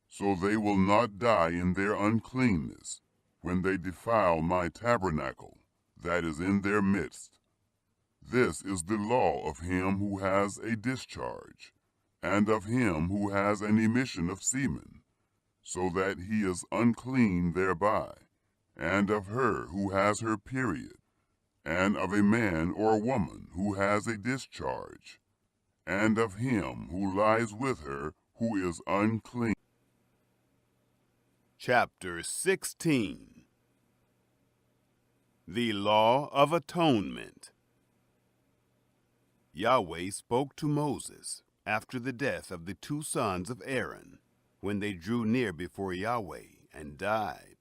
[SPEAKER 2] so they will not die in their uncleanness when they defile my tabernacle that is in their midst. This is the law of him who has a discharge, and of him who has an emission of semen, so that he is unclean thereby, and of her who has her period, and of a man or woman who has a discharge, and of him who lies with her who is unclean.
[SPEAKER 1] Chapter 16. The Law of Atonement. Yahweh spoke to Moses after the death of the 2 sons of Aaron, when they drew near before Yahweh and died.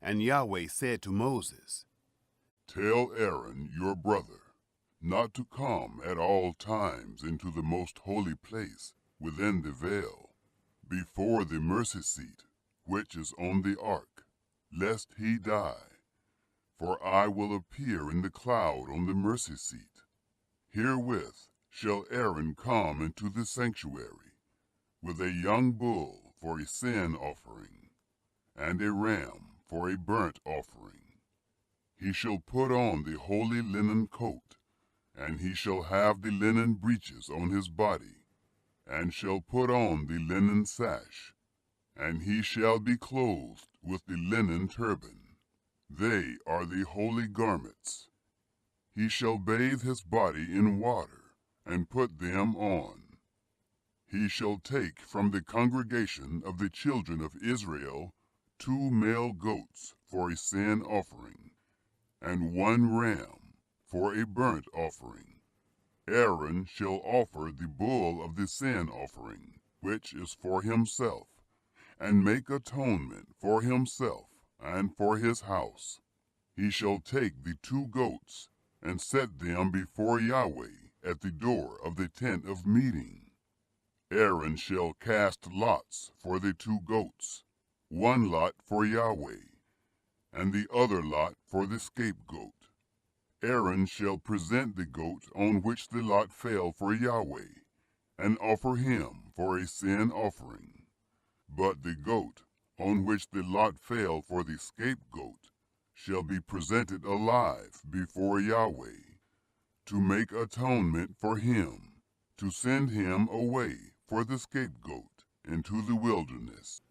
[SPEAKER 1] And Yahweh said to Moses,
[SPEAKER 2] Tell Aaron your brother not to come at all times into the most holy place within the veil, before the mercy seat which is on the ark, lest he die. For I will appear in the cloud on the mercy seat. Herewith shall Aaron come into the sanctuary, with a young bull for a sin offering, and a ram for a burnt offering. He shall put on the holy linen coat, and he shall have the linen breeches on his body, and shall put on the linen sash. and he shall be clothed with the linen turban. They are the holy garments. He shall bathe his body in water, and put them on. He shall take from the congregation of the children of Israel 2 male goats for a sin offering, and 1 ram for a burnt offering. Aaron shall offer the bull of the sin offering, which is for himself, and make atonement for himself and for his house. He shall take the 2 goats and set them before Yahweh at the door of the tent of meeting. Aaron shall cast lots for the 2 goats, 1 lot for Yahweh, and the other lot for the scapegoat. Aaron shall present the goat on which the lot fell for Yahweh, and offer him for a sin offering. But the goat on which the lot fell for the scapegoat shall be presented alive before Yahweh, to make atonement for him, to send him away for the scapegoat into the wilderness.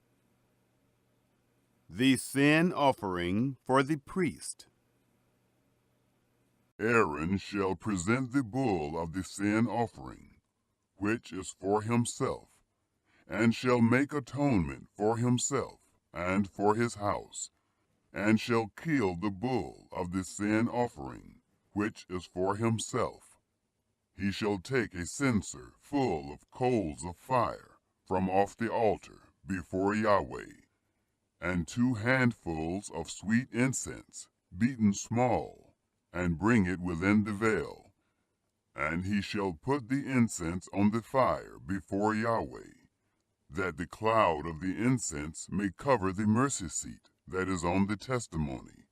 [SPEAKER 1] The sin offering for the priest.
[SPEAKER 2] Aaron shall present the bull of the sin offering, which is for himself, and shall make atonement for himself and for his house, and shall kill the bull of the sin offering, which is for himself. He shall take a censer full of coals of fire from off the altar before Yahweh, and 2 handfuls of sweet incense, beaten small, and bring it within the veil. And he shall put the incense on the fire before Yahweh, that the cloud of the incense may cover the mercy seat that is on the testimony,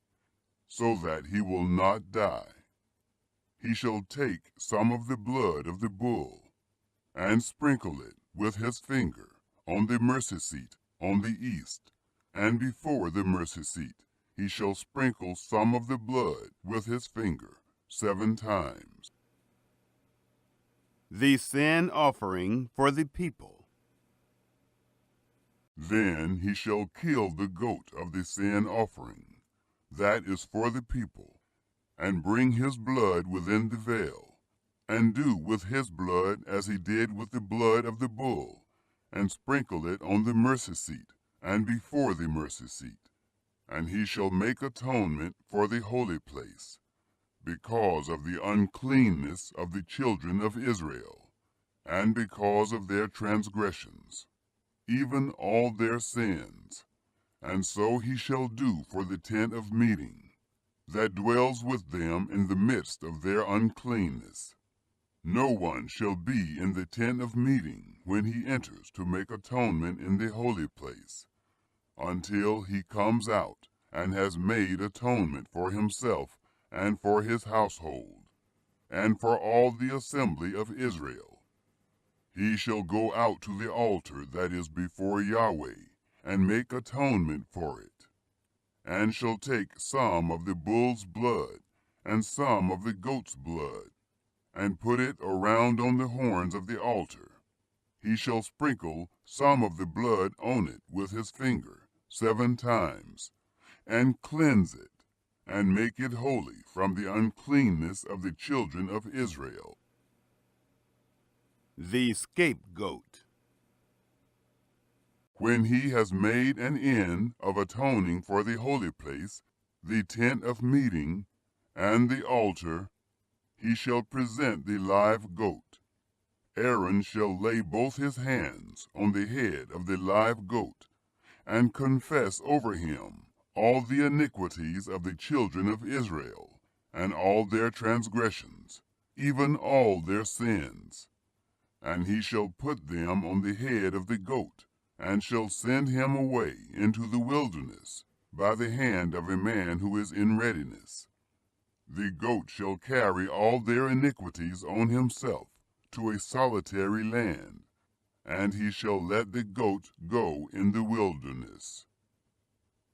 [SPEAKER 2] so that he will not die. He shall take some of the blood of the bull, and sprinkle it with his finger on the mercy seat on the east, and before the mercy seat he shall sprinkle some of the blood with his finger 7 times.
[SPEAKER 1] The sin offering for the people.
[SPEAKER 2] Then he shall kill the goat of the sin offering, that is for the people, and bring his blood within the veil, and do with his blood as he did with the blood of the bull, and sprinkle it on the mercy seat and before the mercy seat. And he shall make atonement for the holy place, because of the uncleanness of the children of Israel, and because of their transgressions, even all their sins. And so he shall do for the tent of meeting, that dwells with them in the midst of their uncleanness. No one shall be in the tent of meeting when he enters to make atonement in the holy place, until he comes out and has made atonement for himself and for his household, and for all the assembly of Israel. He shall go out to the altar that is before Yahweh, and make atonement for it, and shall take some of the bull's blood and some of the goat's blood, and put it around on the horns of the altar. He shall sprinkle some of the blood on it with his finger 7 times, and cleanse it, and make it holy from the uncleanness of the children of Israel.
[SPEAKER 1] The scapegoat.
[SPEAKER 2] When he has made an end of atoning for the holy place, the tent of meeting, and the altar, he shall present the live goat. Aaron shall lay both his hands on the head of the live goat, and confess over him all the iniquities of the children of Israel, and all their transgressions, even all their sins. And he shall put them on the head of the goat, and shall send him away into the wilderness by the hand of a man who is in readiness. The goat shall carry all their iniquities on himself to a solitary land, and he shall let the goat go in the wilderness.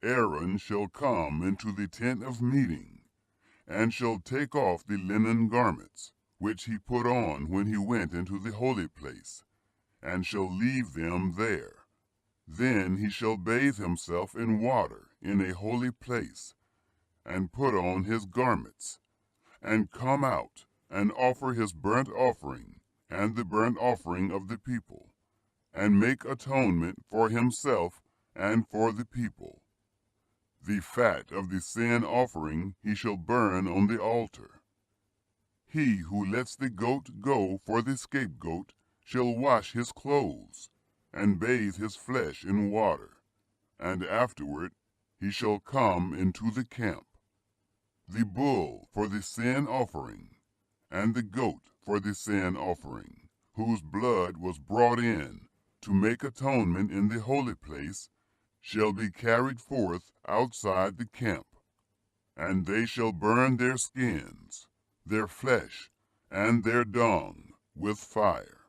[SPEAKER 2] Aaron shall come into the tent of meeting, and shall take off the linen garments, which he put on when he went into the holy place, and shall leave them there. Then he shall bathe himself in water in a holy place, and put on his garments, and come out, and offer his burnt offering, and the burnt offering of the people, and make atonement for himself and for the people. The fat of the sin offering he shall burn on the altar. He who lets the goat go for the scapegoat shall wash his clothes, and bathe his flesh in water, and afterward he shall come into the camp. The bull for the sin offering, and the goat for the sin offering, whose blood was brought in to make atonement in the holy place, shall be carried forth outside the camp. And they shall burn their skins, their flesh, and their dung with fire.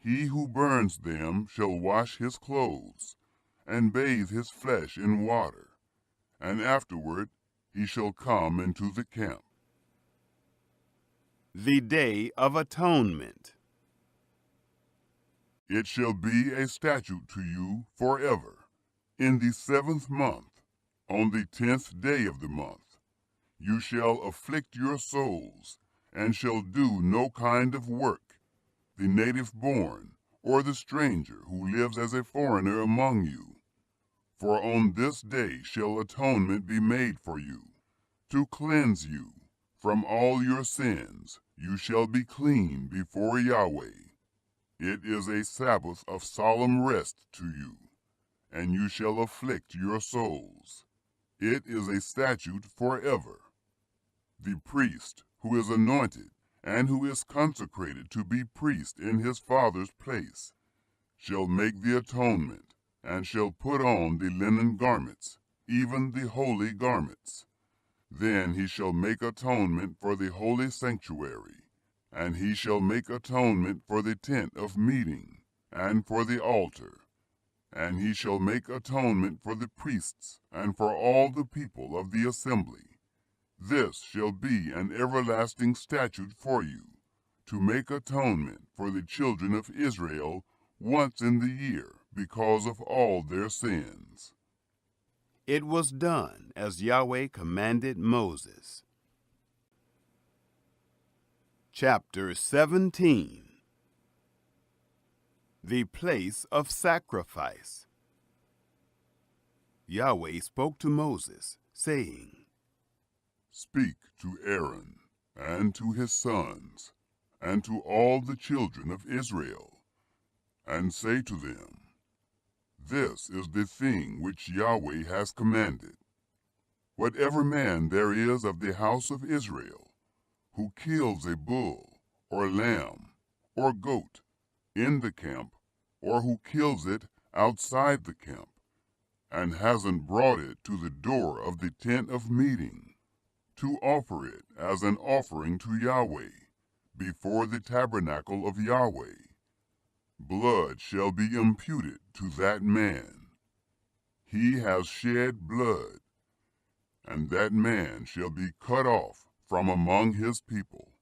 [SPEAKER 2] He who burns them shall wash his clothes, and bathe his flesh in water, and afterward he shall come into the camp.
[SPEAKER 1] The Day of Atonement.
[SPEAKER 2] It shall be a statute to you forever. In the 7th month, on the 10th day of the month, you shall afflict your souls, and shall do no kind of work, the native born, or the stranger who lives as a foreigner among you. For on this day shall atonement be made for you, to cleanse you from all your sins. You shall be clean before Yahweh. It is a Sabbath of solemn rest to you, and you shall afflict your souls. It is a statute forever. The priest who is anointed and who is consecrated to be priest in his father's place shall make the atonement, and shall put on the linen garments, even the holy garments. Then he shall make atonement for the holy sanctuary, and he shall make atonement for the tent of meeting, and for the altar, and he shall make atonement for the priests, and for all the people of the assembly. This shall be an everlasting statute for you, to make atonement for the children of Israel once in the year, because of all their sins.
[SPEAKER 1] It was done as Yahweh commanded Moses. Chapter 17. The Place of Sacrifice. Yahweh spoke to Moses, saying,
[SPEAKER 2] Speak to Aaron, and to his sons, and to all the children of Israel, and say to them, This is the thing which Yahweh has commanded. Whatever man there is of the house of Israel, who kills a bull, or lamb, or goat, in the camp, or who kills it outside the camp, and hasn't brought it to the door of the tent of meeting, to offer it as an offering to Yahweh, before the tabernacle of Yahweh, blood shall be imputed to that man. He has shed blood, and that man shall be cut off from among his people.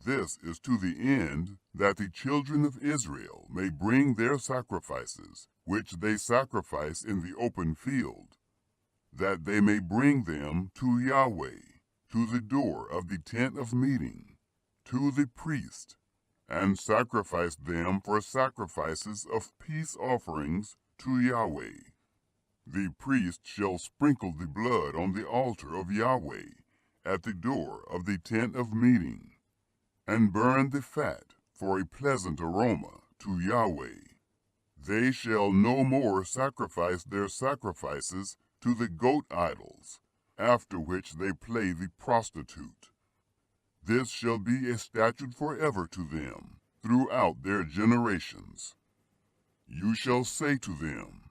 [SPEAKER 2] This is to the end that the children of Israel may bring their sacrifices, which they sacrifice in the open field, that they may bring them to Yahweh, to the door of the tent of meeting, to the priest, and sacrifice them for sacrifices of peace offerings to Yahweh. The priest shall sprinkle the blood on the altar of Yahweh at the door of the tent of meeting, and burn the fat for a pleasant aroma to Yahweh. They shall no more sacrifice their sacrifices to the goat idols, after which they play the prostitute. This shall be a statute forever to them, throughout their generations. You shall say to them,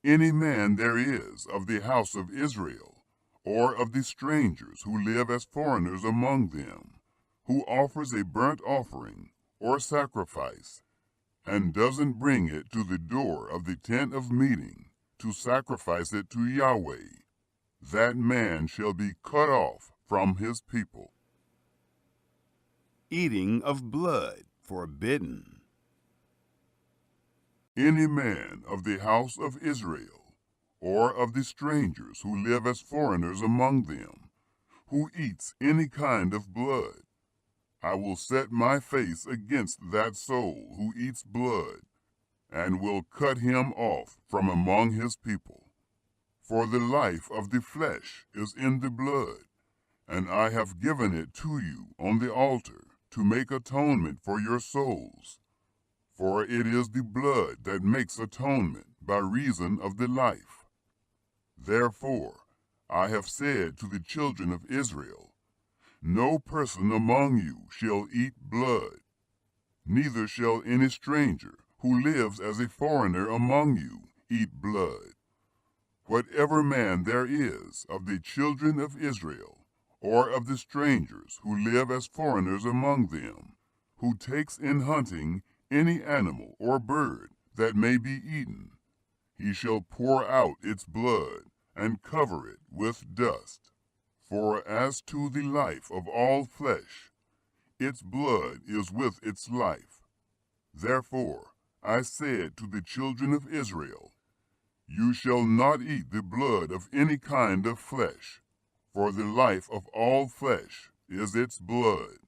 [SPEAKER 2] Any man there is of the house of Israel, or of the strangers who live as foreigners among them, who offers a burnt offering or sacrifice, and doesn't bring it to the door of the tent of meeting to sacrifice it to Yahweh, that man shall be cut off from his people.
[SPEAKER 1] Eating of blood forbidden.
[SPEAKER 2] Any man of the house of Israel, or of the strangers who live as foreigners among them, who eats any kind of blood, I will set my face against that soul who eats blood, and will cut him off from among his people. For the life of the flesh is in the blood, and I have given it to you on the altar to make atonement for your souls. For it is the blood that makes atonement by reason of the life. Therefore I have said to the children of Israel, no person among you shall eat blood, neither shall any stranger who lives as a foreigner among you eat blood. Whatever man there is of the children of Israel, or of the strangers who live as foreigners among them, who takes in hunting any animal or bird that may be eaten, he shall pour out its blood and cover it with dust. For as to the life of all flesh, its blood is with its life. Therefore I said to the children of Israel, you shall not eat the blood of any kind of flesh, for the life of all flesh is its blood.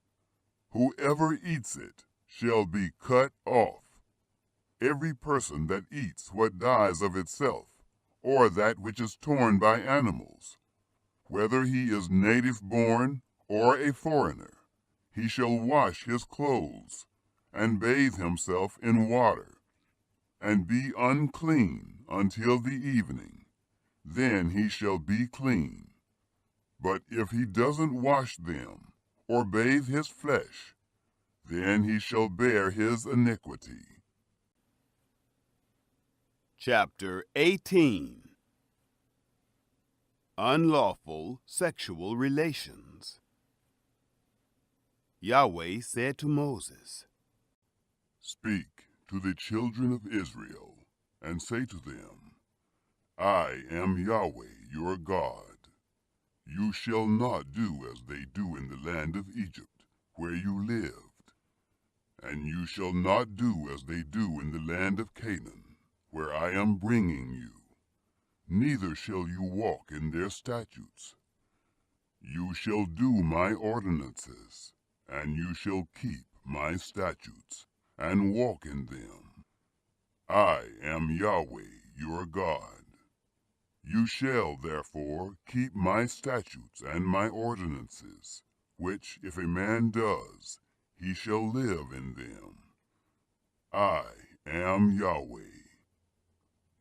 [SPEAKER 2] Whoever eats it shall be cut off. Every person that eats what dies of itself, or that which is torn by animals, whether he is native born or a foreigner, he shall wash his clothes, and bathe himself in water, and be unclean until the evening. Then he shall be clean. But if he doesn't wash them, or bathe his flesh, then he shall bear his iniquity.
[SPEAKER 1] Chapter 18. Unlawful sexual relations. Yahweh said to Moses,
[SPEAKER 2] Speak to the children of Israel, and say to them, I am Yahweh your God. You shall not do as they do in the land of Egypt, where you lived, and you shall not do as they do in the land of Canaan, where I am bringing you. Neither shall you walk in their statutes. You shall do my ordinances, and you shall keep my statutes, and walk in them. I am Yahweh your God. You shall therefore keep my statutes and my ordinances, which if a man does, he shall live in them. I am Yahweh.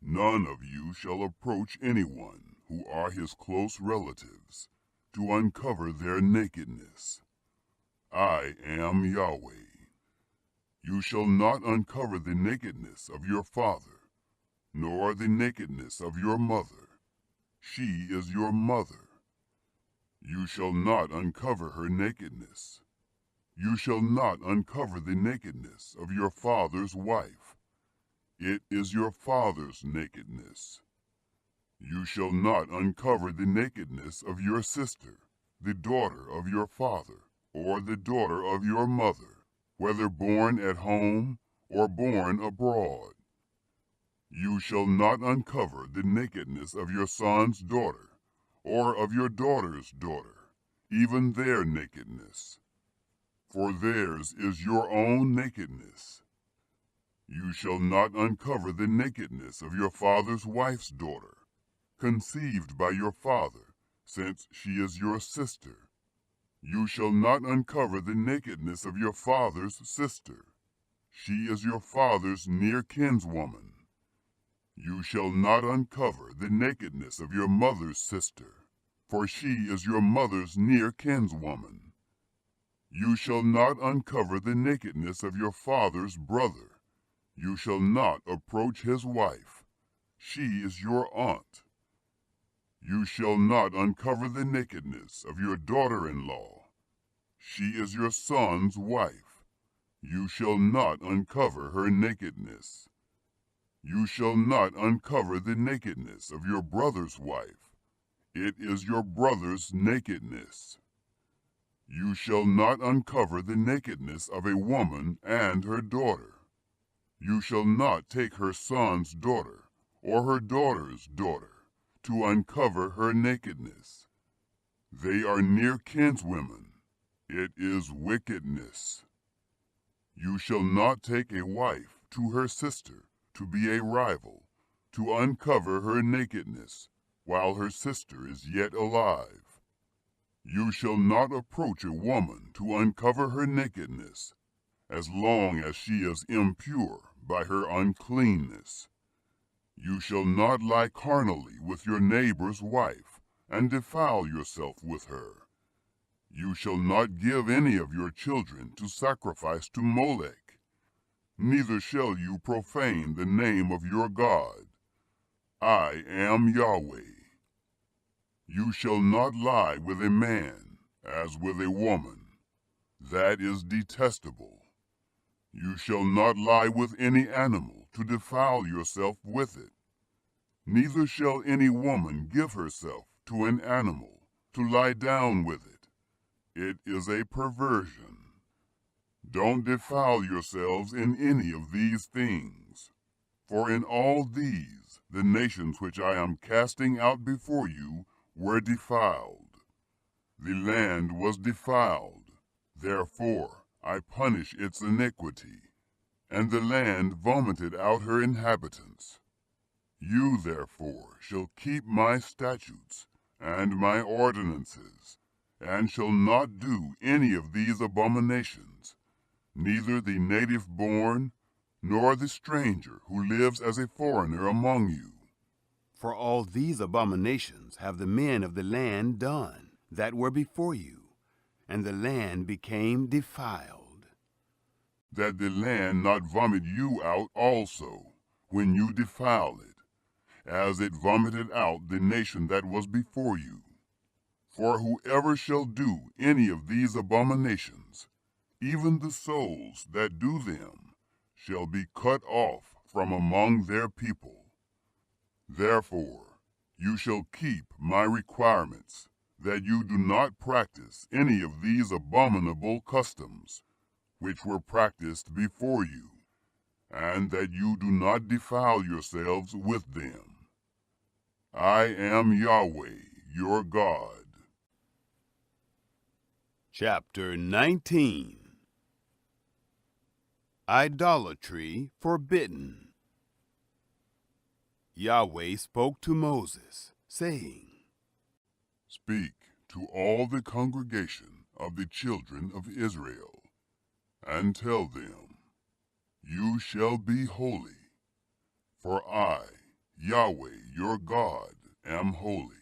[SPEAKER 2] None of you shall approach anyone who are his close relatives to uncover their nakedness. I am Yahweh. You shall not uncover the nakedness of your father, nor the nakedness of your mother. She is your mother. You shall not uncover her nakedness. You shall not uncover the nakedness of your father's wife. It is your father's nakedness. You shall not uncover the nakedness of your sister, the daughter of your father, or the daughter of your mother, whether born at home or born abroad. You shall not uncover the nakedness of your son's daughter, or of your daughter's daughter, even their nakedness. For theirs is your own nakedness. You shall not uncover the nakedness of your father's wife's daughter, conceived by your father, since she is your sister. You shall not uncover the nakedness of your father's sister. She is your father's near kinswoman. You shall not uncover the nakedness of your mother's sister, for she is your mother's near kinswoman. You shall not uncover the nakedness of your father's brother. You shall not approach his wife. She is your aunt. You shall not uncover the nakedness of your daughter-in-law. She is your son's wife. You shall not uncover her nakedness. You shall not uncover the nakedness of your brother's wife. It is your brother's nakedness. You shall not uncover the nakedness of a woman and her daughter. You shall not take her son's daughter or her daughter's daughter to uncover her nakedness. They are near kinswomen. It is wickedness. You shall not take a wife to her sister to be a rival, to uncover her nakedness while her sister is yet alive. You shall not approach a woman to uncover her nakedness, as long as she is impure by her uncleanness. You shall not lie carnally with your neighbor's wife, and defile yourself with her. You shall not give any of your children to sacrifice to Molech. Neither shall you profane the name of your God. I am Yahweh. You shall not lie with a man as with a woman. That is detestable. You shall not lie with any animal to defile yourself with it. Neither shall any woman give herself to an animal to lie down with it. It is a perversion. Don't defile yourselves in any of these things. For in all these the nations which I am casting out before you were defiled. The land was defiled, therefore I punish its iniquity, and the land vomited out her inhabitants. You therefore shall keep my statutes and my ordinances, and shall not do any of these abominations, neither the native born, nor the stranger who lives as a foreigner among you.
[SPEAKER 1] For all these abominations have the men of the land done, that were before you, and the land became defiled.
[SPEAKER 2] That the land not vomit you out also, when you defile it, as it vomited out the nation that was before you. For whoever shall do any of these abominations, even the souls that do them, shall be cut off from among their people. Therefore, you shall keep my requirements, that you do not practice any of these abominable customs, which were practiced before you, and that you do not defile yourselves with them. I am Yahweh, your God.
[SPEAKER 1] Chapter 19. Idolatry forbidden. Yahweh spoke to Moses, saying,
[SPEAKER 2] Speak to all the congregation of the children of Israel, and tell them, You shall be holy, for I, Yahweh your God, am holy.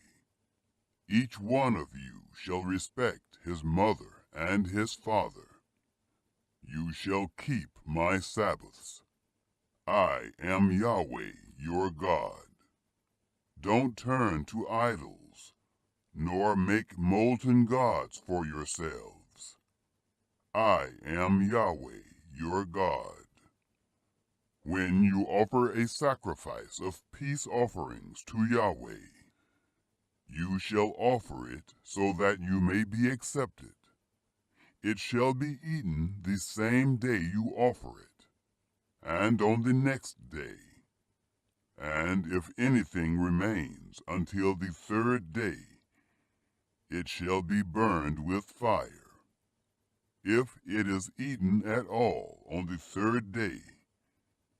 [SPEAKER 2] Each one of you shall respect his mother and his father. You shall keep my Sabbaths. I am Yahweh your God. Don't turn to idols, nor make molten gods for yourselves. I am Yahweh your God. When you offer a sacrifice of peace offerings to Yahweh, you shall offer it so that you may be accepted. It shall be eaten the same day you offer it, and on the next day. And if anything remains until the third day, it shall be burned with fire. If it is eaten at all on the third day,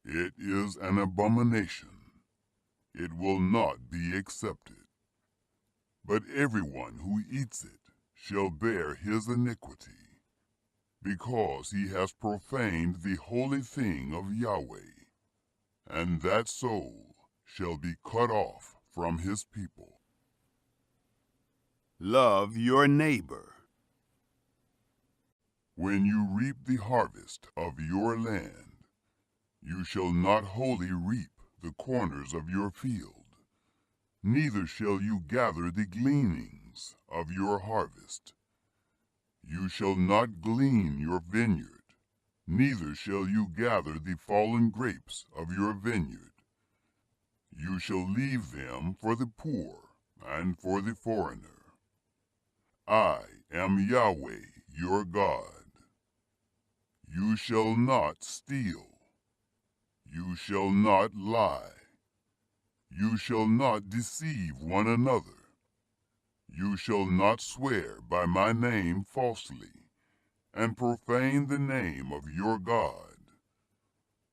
[SPEAKER 2] it is an abomination. It will not be accepted. But everyone who eats it shall bear his iniquity, because he has profaned the holy thing of Yahweh, and that soul shall be cut off from his people.
[SPEAKER 1] Love your neighbor.
[SPEAKER 2] When you reap the harvest of your land, you shall not wholly reap the corners of your field, neither shall you gather the gleanings of your harvest. You shall not glean your vineyard, neither shall you gather the fallen grapes of your vineyard. You shall leave them for the poor and for the foreigner. I am Yahweh your God. You shall not steal. You shall not lie. You shall not deceive one another. You shall not swear by my name falsely, and profane the name of your God.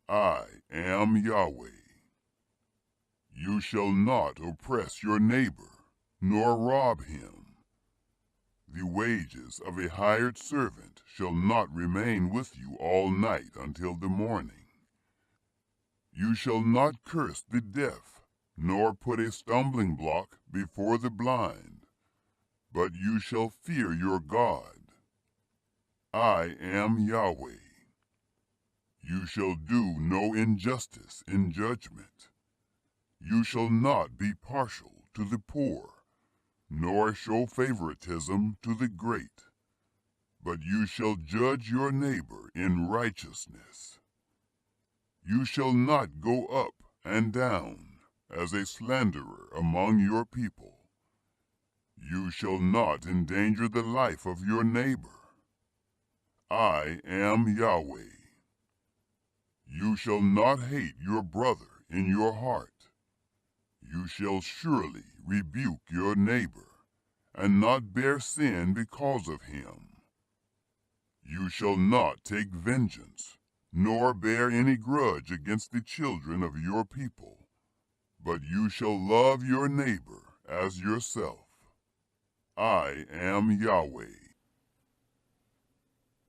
[SPEAKER 2] I am Yahweh. You shall not oppress your neighbor, nor rob him. The wages of a hired servant shall not remain with you all night until the morning. You shall not curse the deaf, nor put a stumbling block before the blind, but you shall fear your God. I am Yahweh. You shall do no injustice in judgment. You shall not be partial to the poor, nor show favoritism to the great, but you shall judge your neighbor in righteousness. You shall not go up and down as a slanderer among your people. You shall not endanger the life of your neighbor. I am Yahweh. You shall not hate your brother in your heart. You shall surely rebuke your neighbor, and not bear sin because of him. You shall not take vengeance, nor bear any grudge against the children of your people, but you shall love your neighbor as yourself. I am Yahweh.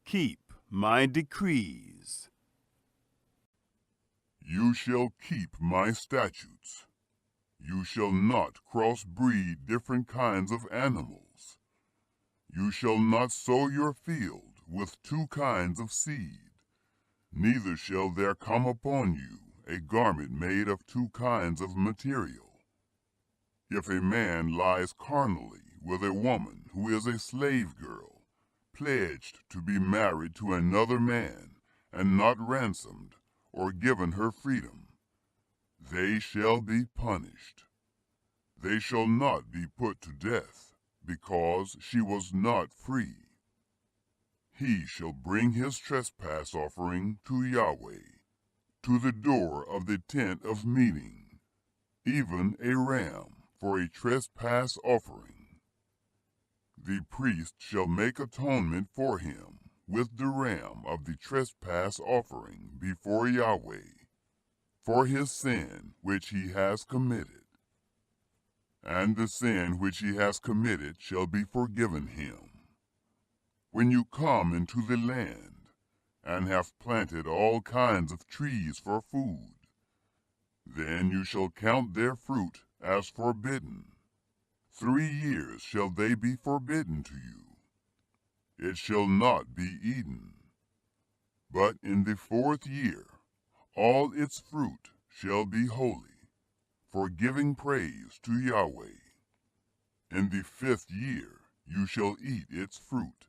[SPEAKER 1] Keep my decrees.
[SPEAKER 2] You shall keep my statutes. You shall not crossbreed different kinds of animals. You shall not sow your field with two kinds of seed, neither shall there come upon you a garment made of two kinds of material. If a man lies carnally with a woman who is a slave girl, pledged to be married to another man, and not ransomed or given her freedom, they shall be punished. They shall not be put to death, because she was not free. He shall bring his trespass offering to Yahweh, to the door of the tent of meeting, even a ram for a trespass offering. The priest shall make atonement for him with the ram of the trespass offering before Yahweh, for his sin which he has committed. And the sin which he has committed shall be forgiven him. When you come into the land, and have planted all kinds of trees for food, then you shall count their fruit as forbidden. 3 years shall they be forbidden to you. It shall not be eaten. But in the 4th year, all its fruit shall be holy, for giving praise to Yahweh. In the 5th year you shall eat its fruit,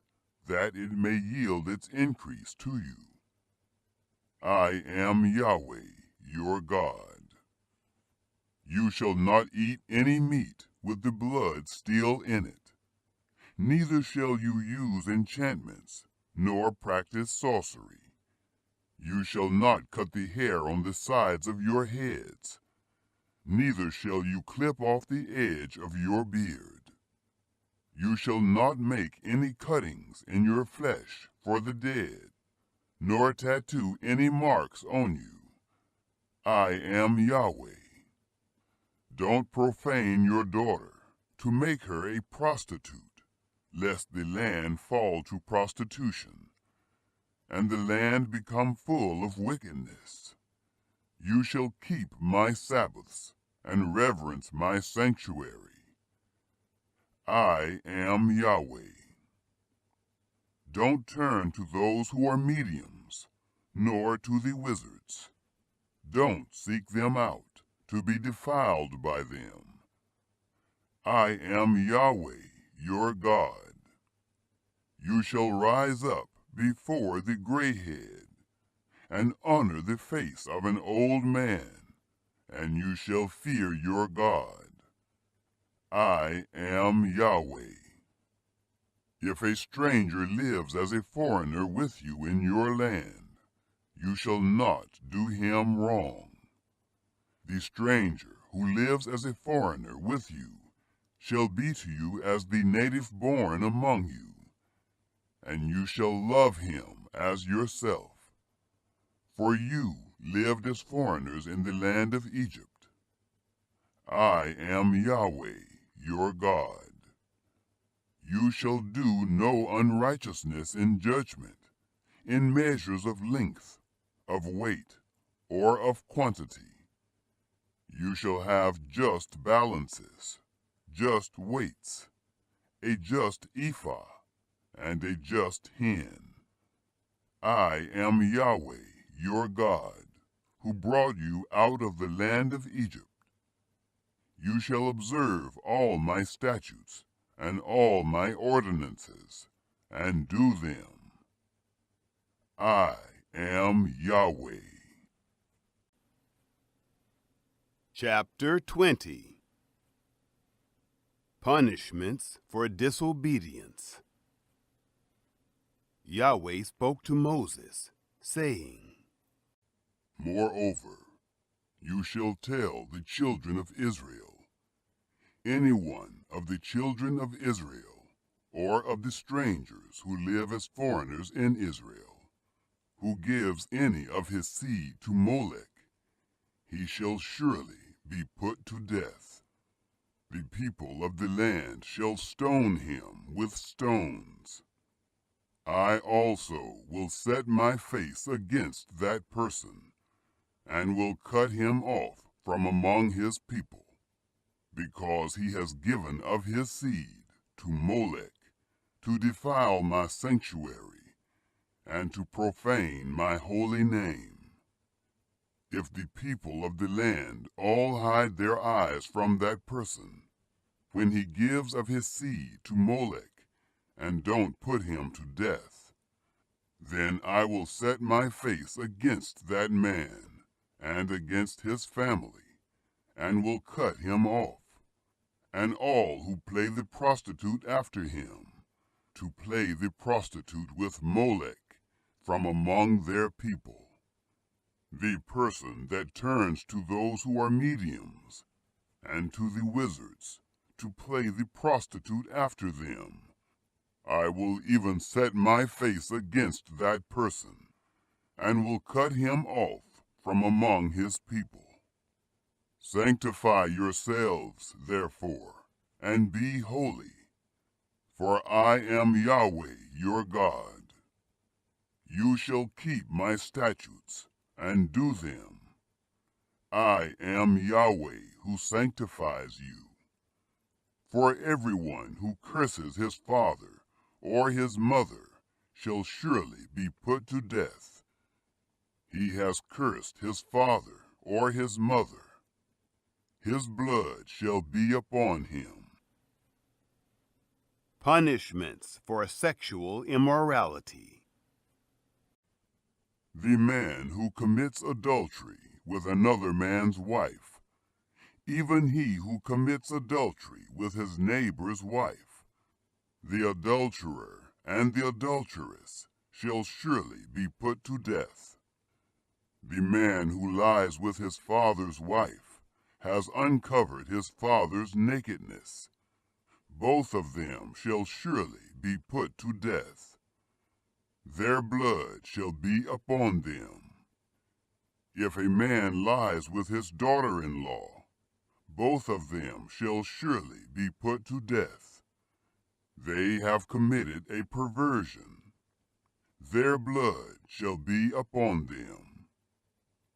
[SPEAKER 2] that it may yield its increase to you. I am Yahweh, your God. You shall not eat any meat with the blood still in it. Neither shall you use enchantments, nor practice sorcery. You shall not cut the hair on the sides of your heads. Neither shall you clip off the edge of your beard. You shall not make any cuttings in your flesh for the dead, nor tattoo any marks on you. I am Yahweh. Don't profane your daughter to make her a prostitute, lest the land fall to prostitution, and the land become full of wickedness. You shall keep my Sabbaths and reverence my sanctuary. I am Yahweh. Don't turn to those who are mediums, nor to the wizards. Don't seek them out to be defiled by them. I am Yahweh, your God. You shall rise up before the gray-head, and honor the face of an old man, and you shall fear your God. I am Yahweh. If a stranger lives as a foreigner with you in your land, you shall not do him wrong. The stranger who lives as a foreigner with you shall be to you as the native born among you, and you shall love him as yourself. For you lived as foreigners in the land of Egypt. I am Yahweh, your God. You shall do no unrighteousness in judgment, in measures of length, of weight, or of quantity. You shall have just balances, just weights, a just ephah, and a just hin. I am Yahweh, your God, who brought you out of the land of Egypt. You shall observe all my statutes and all my ordinances, and do them. I am Yahweh.
[SPEAKER 1] Chapter 20. Punishments for disobedience. Yahweh spoke to Moses, saying,
[SPEAKER 2] Moreover, you shall tell the children of Israel, anyone of the children of Israel, or of the strangers who live as foreigners in Israel, who gives any of his seed to Molech, he shall surely be put to death. The people of the land shall stone him with stones. I also will set my face against that person, and will cut him off from among his people, because he has given of his seed to Molech, to defile my sanctuary, and to profane my holy name. If the people of the land all hide their eyes from that person, when he gives of his seed to Molech, and don't put him to death, then I will set my face against that man, and against his family, and will cut him off, and all who play the prostitute after him, to play the prostitute with Molech from among their people. The person that turns to those who are mediums, and to the wizards, to play the prostitute after them, I will even set my face against that person, and will cut him off from among his people. Sanctify yourselves, therefore, and be holy, for I am Yahweh your God. You shall keep my statutes, and do them. I am Yahweh who sanctifies you. For everyone who curses his father or his mother shall surely be put to death. He has cursed his father or his mother. His blood shall be upon him.
[SPEAKER 1] Punishments for sexual immorality.
[SPEAKER 2] The man who commits adultery with another man's wife, even he who commits adultery with his neighbor's wife, the adulterer and the adulteress shall surely be put to death. The man who lies with his father's wife has uncovered his father's nakedness. Both of them shall surely be put to death. Their blood shall be upon them. If a man lies with his daughter-in-law, both of them shall surely be put to death. They have committed a perversion. Their blood shall be upon them.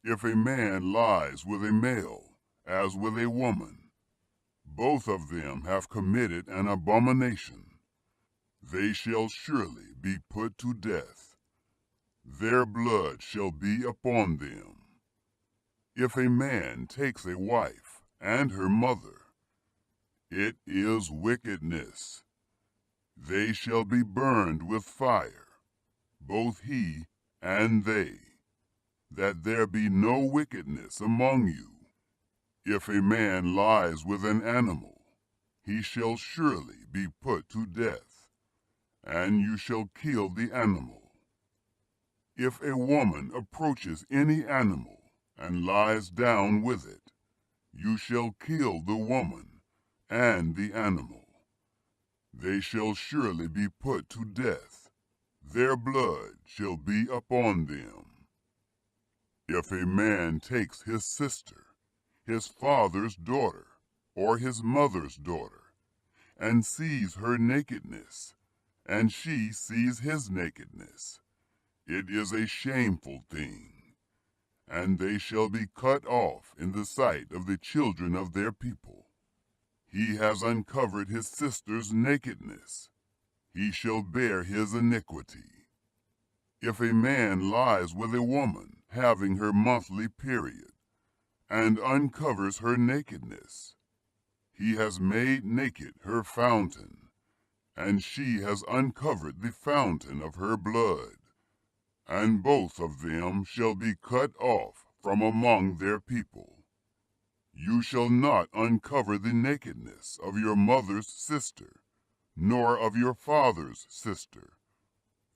[SPEAKER 2] If a man lies with a male, as with a woman, both of them have committed an abomination. They shall surely be put to death. Their blood shall be upon them. If a man takes a wife and her mother, it is wickedness. They shall be burned with fire, both he and they, that there be no wickedness among you. If a man lies with an animal, he shall surely be put to death, and you shall kill the animal. If a woman approaches any animal and lies down with it, you shall kill the woman and the animal. They shall surely be put to death. Their blood shall be upon them. If a man takes his sister, his father's daughter, or his mother's daughter, and sees her nakedness, and she sees his nakedness, it is a shameful thing, and they shall be cut off in the sight of the children of their people. He has uncovered his sister's nakedness. He shall bear his iniquity. If a man lies with a woman having her monthly period, and uncovers her nakedness, he has made naked her fountain, and she has uncovered the fountain of her blood, and both of them shall be cut off from among their people. You shall not uncover the nakedness of your mother's sister, nor of your father's sister,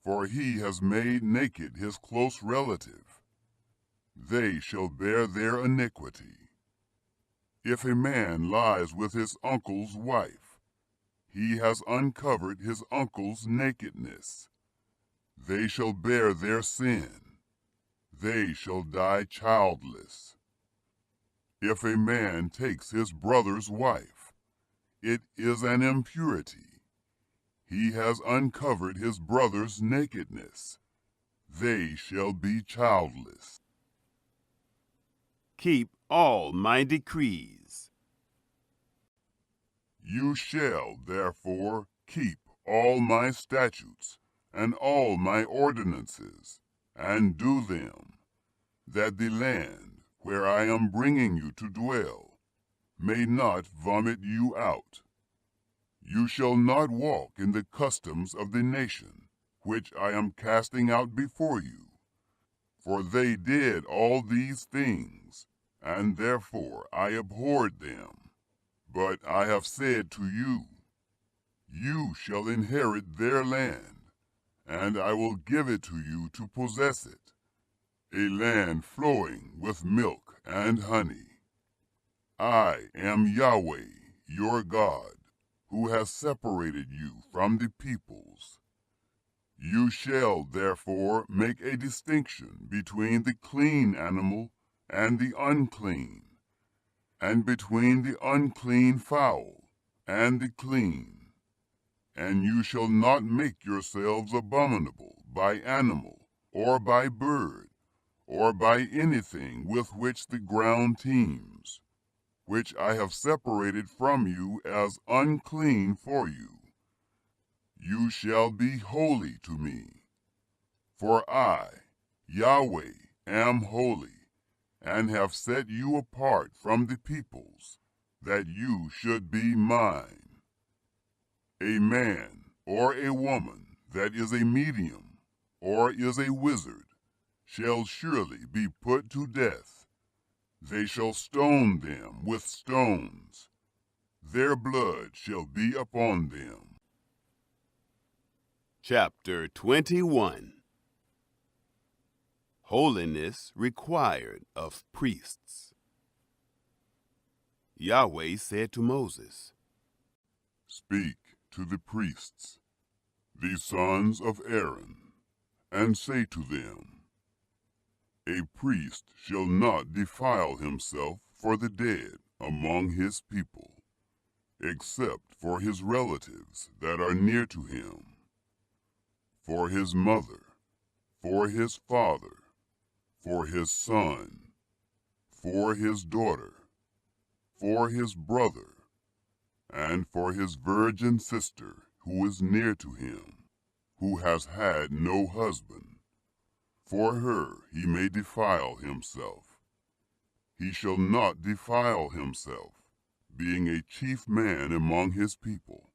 [SPEAKER 2] for he has made naked his close relative. They shall bear their iniquity. If a man lies with his uncle's wife, he has uncovered his uncle's nakedness. They shall bear their sin. They shall die childless. If a man takes his brother's wife, it is an impurity. He has uncovered his brother's nakedness. They shall be childless.
[SPEAKER 1] Keep all my decrees.
[SPEAKER 2] You shall, therefore, keep all my statutes and all my ordinances, and do them, that the land where I am bringing you to dwell may not vomit you out. You shall not walk in the customs of the nation which I am casting out before you, for they did all these things, and therefore I abhorred them. But I have said to you, you shall inherit their land, and I will give it to you to possess it, a land flowing with milk and honey. I am Yahweh, your God, who has separated you from the peoples. You shall therefore make a distinction between the clean animal and the unclean, and between the unclean fowl and the clean. And you shall not make yourselves abominable by animal, or by bird, or by anything with which the ground teems, which I have separated from you as unclean for you. You shall be holy to me. For I, Yahweh, am holy, and have set you apart from the peoples, that you should be mine. A man or a woman that is a medium or is a wizard shall surely be put to death. They shall stone them with stones. Their blood shall be upon them.
[SPEAKER 1] Chapter 21. Holiness required of priests. Yahweh said to Moses,
[SPEAKER 2] Speak to the priests, the sons of Aaron, and say to them, a priest shall not defile himself for the dead among his people, except for his relatives that are near to him, for his mother, for his father, for his son, for his daughter, for his brother, and for his virgin sister who is near to him, who has had no husband. For her he may defile himself. He shall not defile himself, being a chief man among his people,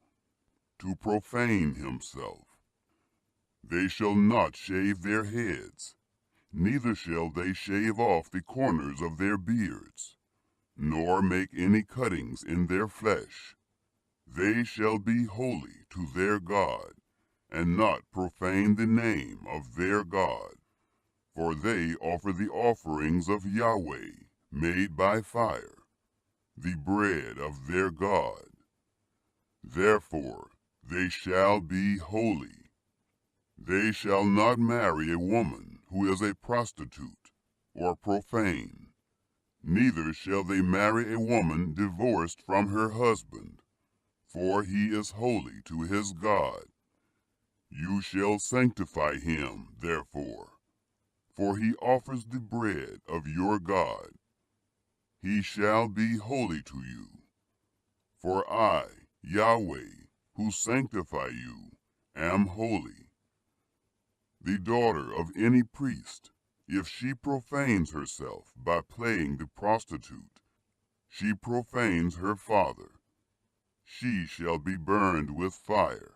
[SPEAKER 2] to profane himself. They shall not shave their heads, neither shall they shave off the corners of their beards, nor make any cuttings in their flesh. They shall be holy to their God, and not profane the name of their God. for they offer the offerings of Yahweh made by fire, the bread of their God. Therefore they shall be holy. They shall not marry a woman who is a prostitute or profane, neither shall they marry a woman divorced from her husband, for he is holy to his God. You shall sanctify him, therefore, for he offers the bread of your God. He shall be holy to you. For I, Yahweh, who sanctify you, am holy. The daughter of any priest, if she profanes herself by playing the prostitute, she profanes her father. She shall be burned with fire.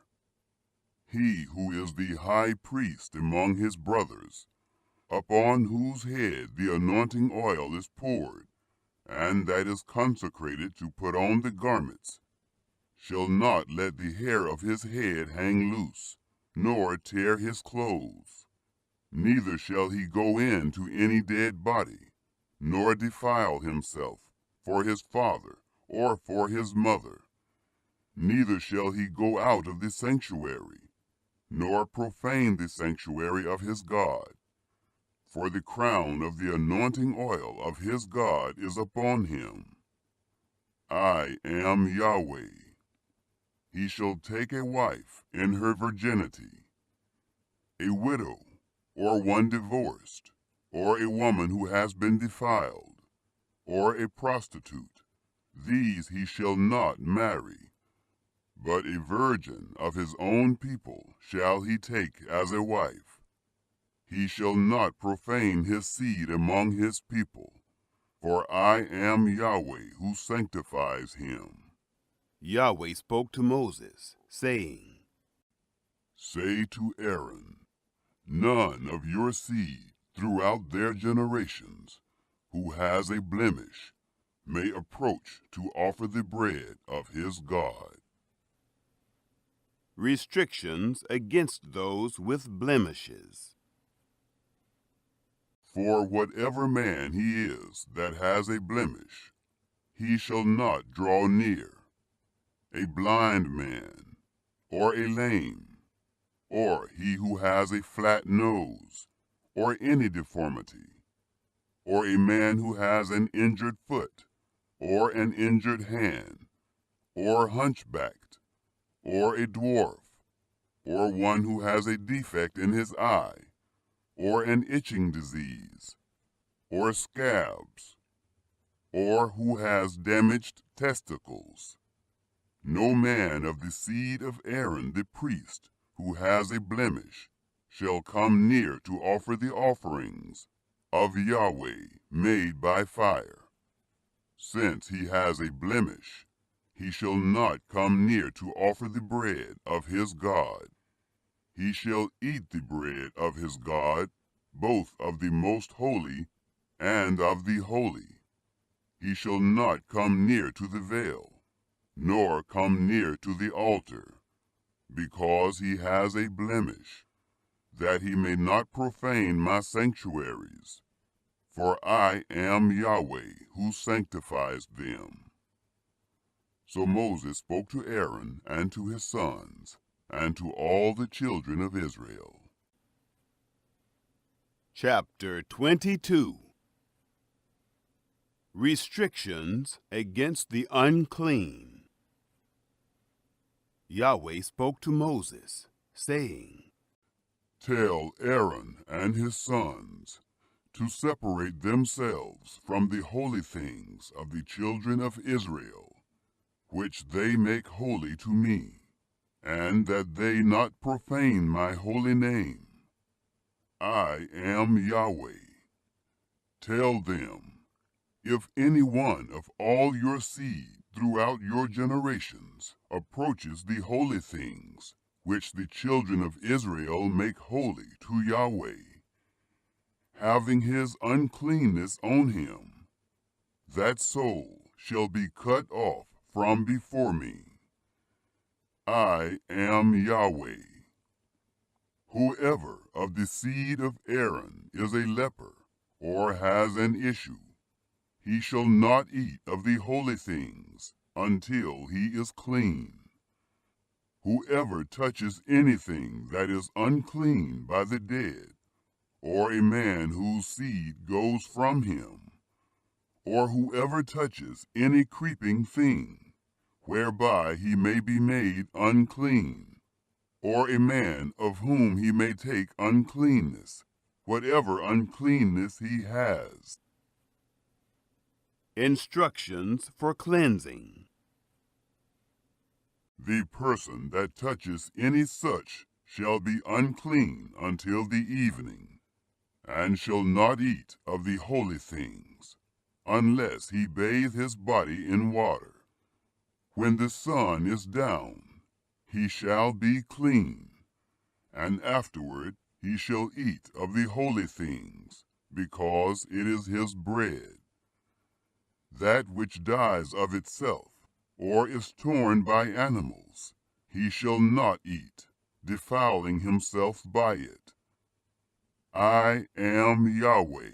[SPEAKER 2] He who is the high priest among his brothers, upon whose head the anointing oil is poured, and that is consecrated to put on the garments, shall not let the hair of his head hang loose, nor tear his clothes. Neither shall he go in to any dead body, nor defile himself for his father or for his mother. Neither shall he go out of the sanctuary, nor profane the sanctuary of his God. For the crown of the anointing oil of his God is upon him. I am Yahweh. He shall take a wife in her virginity, a widow, or one divorced, or a woman who has been defiled, or a prostitute. These he shall not marry, but a virgin of his own people shall he take as a wife. He shall not profane his seed among his people, for I am Yahweh who sanctifies him.
[SPEAKER 1] Yahweh spoke to Moses, saying,
[SPEAKER 2] Say to Aaron, none of your seed throughout their generations, who has a blemish, may approach to offer the bread of his God.
[SPEAKER 1] Restrictions against those with blemishes.
[SPEAKER 2] For whatever man he is that has a blemish, he shall not draw near. A blind man, or a lame, or he who has a flat nose, or any deformity, or a man who has an injured foot, or an injured hand, or hunchbacked, or a dwarf, or one who has a defect in his eye, or an itching disease, or scabs, or who has damaged testicles. No man of the seed of Aaron the priest who has a blemish shall come near to offer the offerings of Yahweh made by fire. Since he has a blemish, he shall not come near to offer the bread of his God. He shall eat the bread of his God, both of the most holy and of the holy. He shall not come near to the veil, nor come near to the altar, because he has a blemish, that he may not profane my sanctuaries. For I am Yahweh who sanctifies them. So Moses spoke to Aaron and to his sons, and to all the children of Israel.
[SPEAKER 1] Chapter 22. Restrictions against the unclean. Yahweh spoke to Moses, saying,
[SPEAKER 2] Tell Aaron and his sons to separate themselves from the holy things of the children of Israel, which they make holy to me, and that they not profane my holy name. I am Yahweh. Tell them, if any one of all your seed throughout your generations approaches the holy things which the children of Israel make holy to Yahweh, having his uncleanness on him, that soul shall be cut off from before me. I am Yahweh. Whoever of the seed of Aaron is a leper, or has an issue, he shall not eat of the holy things until he is clean. Whoever touches anything that is unclean by the dead, or a man whose seed goes from him, or whoever touches any creeping thing, whereby he may be made unclean, or a man of whom he may take uncleanness, whatever uncleanness he has.
[SPEAKER 1] Instructions for cleansing.
[SPEAKER 2] The person that touches any such shall be unclean until the evening, and shall not eat of the holy things, unless he bathe his body in water. When the sun is down, he shall be clean, and afterward he shall eat of the holy things, because it is his bread. That which dies of itself, or is torn by animals, he shall not eat, defiling himself by it. I am Yahweh.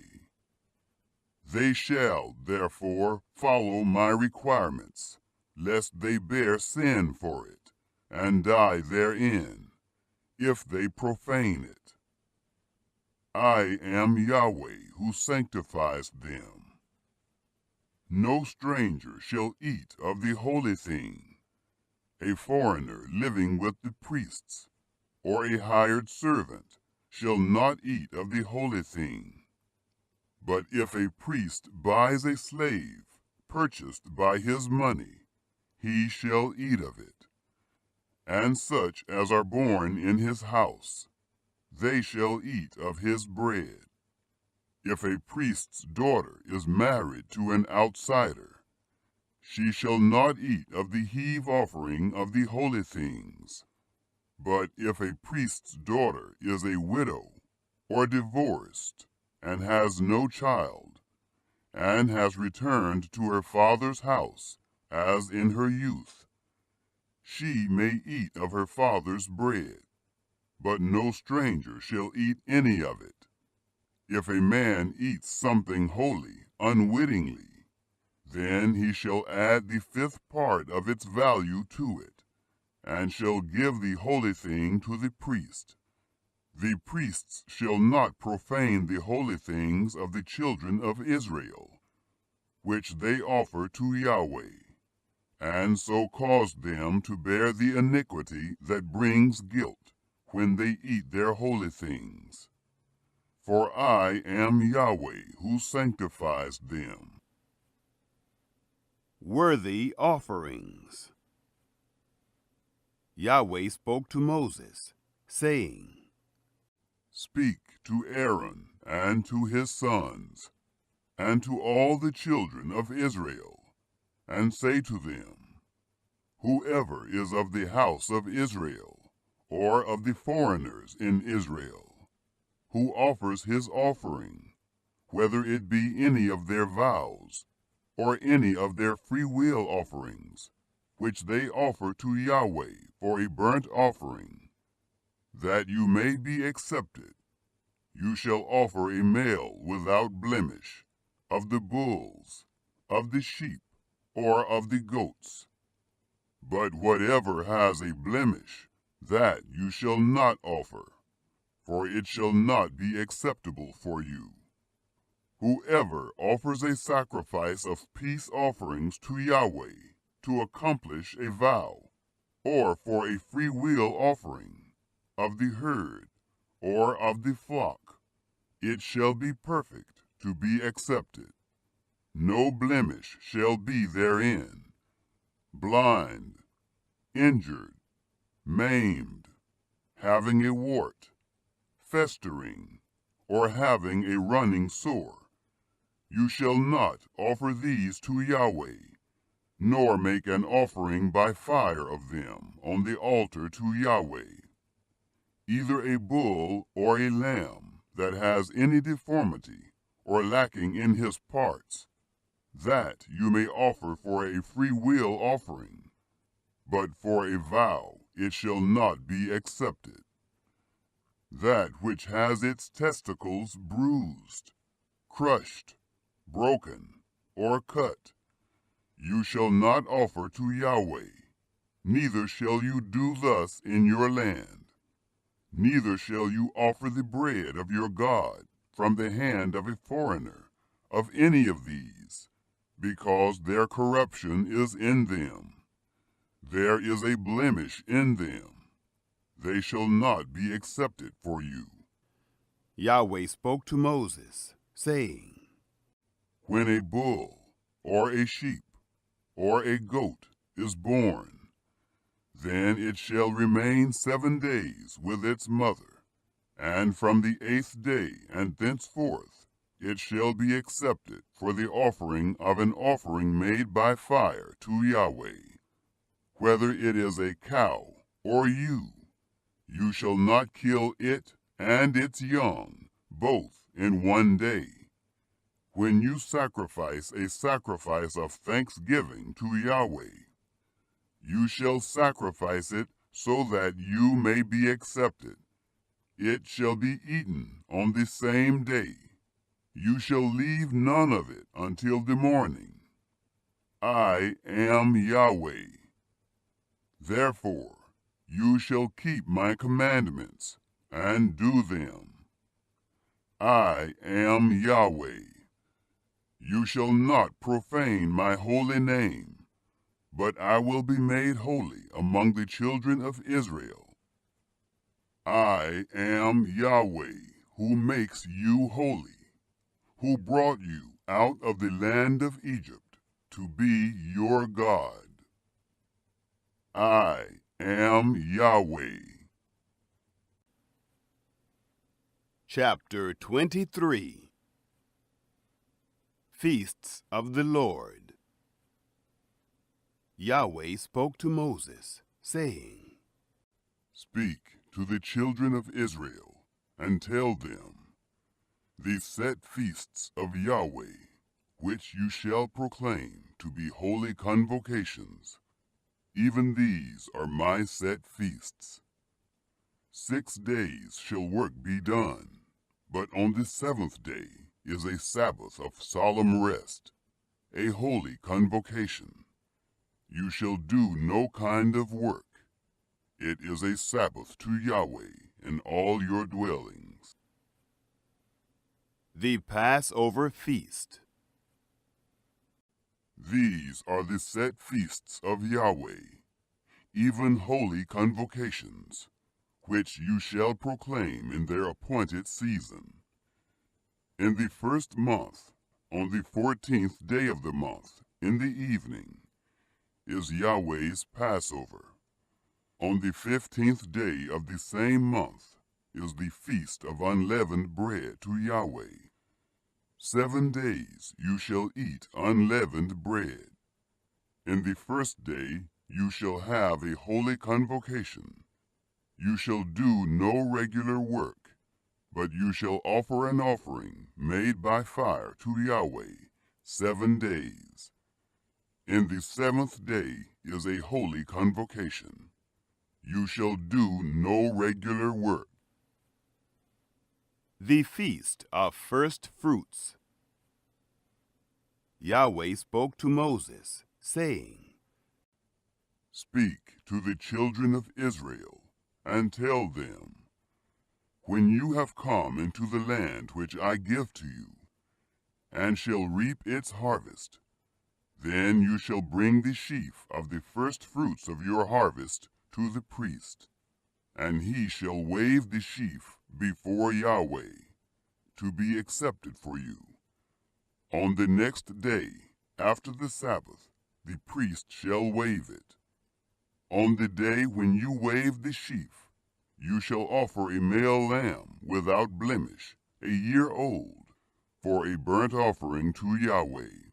[SPEAKER 2] They shall, therefore, follow my requirements, lest they bear sin for it, and die therein, if they profane it. I am Yahweh who sanctifies them. No stranger shall eat of the holy thing, a foreigner living with the priests, or a hired servant shall not eat of the holy thing. But if a priest buys a slave, purchased by his money, he shall eat of it. And such as are born in his house, they shall eat of his bread. If a priest's daughter is married to an outsider, she shall not eat of the heave offering of the holy things. But if a priest's daughter is a widow, or divorced, and has no child, and has returned to her father's house, as in her youth, she may eat of her father's bread, but no stranger shall eat any of it. If a man eats something holy unwittingly, then he shall add the 5th part of its value to it, and shall give the holy thing to the priest. The priests shall not profane the holy things of the children of Israel, which they offer to Yahweh, and so cause them to bear the iniquity that brings guilt when they eat their holy things. For I am Yahweh who sanctifies them.
[SPEAKER 1] Worthy offerings. Yahweh spoke to Moses, saying,
[SPEAKER 2] Speak to Aaron and to his sons, and to all the children of Israel, and say to them, Whoever is of the house of Israel, or of the foreigners in Israel, who offers his offering, whether it be any of their vows, or any of their freewill offerings, which they offer to Yahweh for a burnt offering, that you may be accepted, you shall offer a male without blemish, of the bulls, of the sheep, or of the goats. But whatever has a blemish, that you shall not offer, for it shall not be acceptable for you. Whoever offers a sacrifice of peace offerings to Yahweh to accomplish a vow, or for a freewill offering, of the herd, or of the flock, it shall be perfect to be accepted. No blemish shall be therein. Blind, injured, maimed, having a wart, festering, or having a running sore, you shall not offer these to Yahweh, nor make an offering by fire of them on the altar to Yahweh. Either a bull or a lamb that has any deformity or lacking in his parts, that you may offer for a freewill offering, but for a vow it shall not be accepted. that which has its testicles bruised, crushed, broken, or cut, you shall not offer to Yahweh, neither shall you do thus in your land. Neither shall you offer the bread of your God from the hand of a foreigner, of any of these, because their corruption is in them. There is a blemish in them. They shall not be accepted for you.
[SPEAKER 1] Yahweh spoke to Moses, saying,
[SPEAKER 2] When a bull, or a sheep, or a goat is born, then it shall remain 7 days with its mother, and from the 8th day and thenceforth it shall be accepted for the offering of an offering made by fire to Yahweh. Whether it is a cow or you shall not kill it and its young, both in 1 day. When you sacrifice a sacrifice of thanksgiving to Yahweh, you shall sacrifice it so that you may be accepted. It shall be eaten on the same day. You shall leave none of it until the morning. I am Yahweh. Therefore, you shall keep my commandments and do them. I am Yahweh. You shall not profane my holy name, but I will be made holy among the children of Israel. I am Yahweh, who makes you holy, who brought you out of the land of Egypt to be your God. I am Yahweh.
[SPEAKER 1] Chapter 23. Feasts of the Lord. Yahweh spoke to Moses, saying,
[SPEAKER 2] Speak to the children of Israel, and tell them, the set feasts of Yahweh, which you shall proclaim to be holy convocations, even these are my set feasts. 6 days shall work be done, but on the 7th day is a Sabbath of solemn rest, a holy convocation. You shall do no kind of work. It is a Sabbath to Yahweh in all your dwellings.
[SPEAKER 1] The Passover Feast.
[SPEAKER 2] These are the set feasts of Yahweh, even holy convocations, which you shall proclaim in their appointed season. In the 1st month, on the 14th day of the month, in the evening, is Yahweh's Passover. On the 15th day of the same month is the feast of unleavened bread to Yahweh. 7 days you shall eat unleavened bread. In the 1st day you shall have a holy convocation. You shall do no regular work, but you shall offer an offering made by fire to Yahweh 7 days. In the 7th day is a holy convocation. You shall do no regular work.
[SPEAKER 1] The Feast of First Fruits. Yahweh spoke to Moses, saying,
[SPEAKER 2] Speak to the children of Israel, and tell them, when you have come into the land which I give to you, and shall reap its harvest, then you shall bring the sheaf of the first fruits of your harvest to the priest, and he shall wave the sheaf before Yahweh, to be accepted for you. On the next day, after the Sabbath, the priest shall wave it. On the day when you wave the sheaf, you shall offer a male lamb without blemish, a year old, for a burnt offering to Yahweh.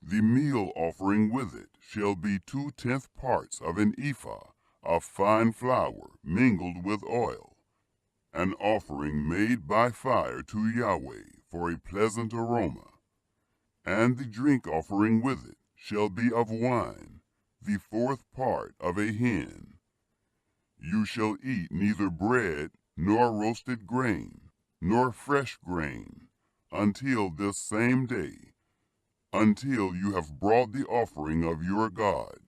[SPEAKER 2] The meal offering with it shall be 2/10 parts of an ephah of fine flour mingled with oil, an offering made by fire to Yahweh for a pleasant aroma. And the drink offering with it shall be of wine, the 4th part of a hin. You shall eat neither bread nor roasted grain, nor fresh grain, until this same day, until you have brought the offering of your God.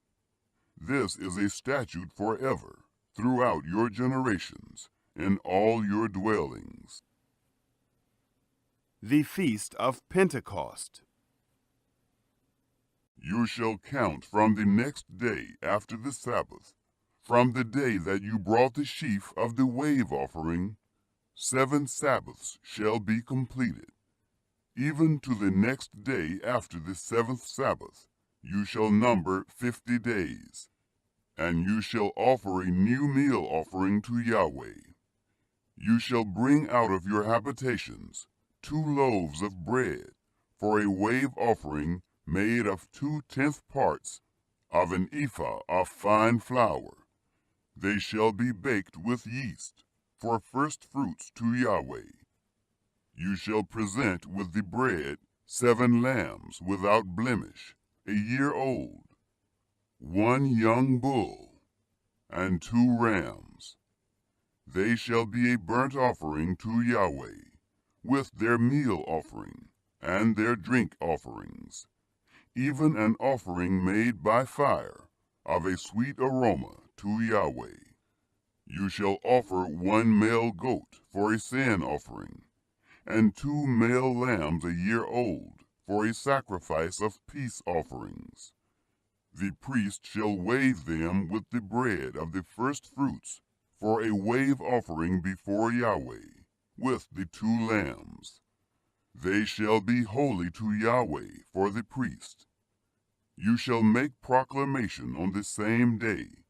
[SPEAKER 2] This is a statute forever, throughout your generations, in all your dwellings.
[SPEAKER 1] The Feast of Pentecost.
[SPEAKER 2] You shall count from the next day after the Sabbath, from the day that you brought the sheaf of the wave offering. 7 Sabbaths shall be completed. Even to the next day after the 7th Sabbath, you shall number 50 days. And you shall offer a new meal offering to Yahweh. You shall bring out of your habitations 2 loaves of bread for a wave offering made of 2/10 parts of an ephah of fine flour. They shall be baked with yeast for first fruits to Yahweh. You shall present with the bread 7 lambs without blemish, a year old, 1 young bull, and 2 rams. They shall be a burnt offering to Yahweh, with their meal offering and their drink offerings, even an offering made by fire of a sweet aroma to Yahweh. You shall offer 1 male goat for a sin offering, and 2 male lambs a year old for a sacrifice of peace offerings. The priest shall wave them with the bread of the first fruits for a wave offering before Yahweh, with the 2 lambs. They shall be holy to Yahweh for the priest. You shall make proclamation on the same day.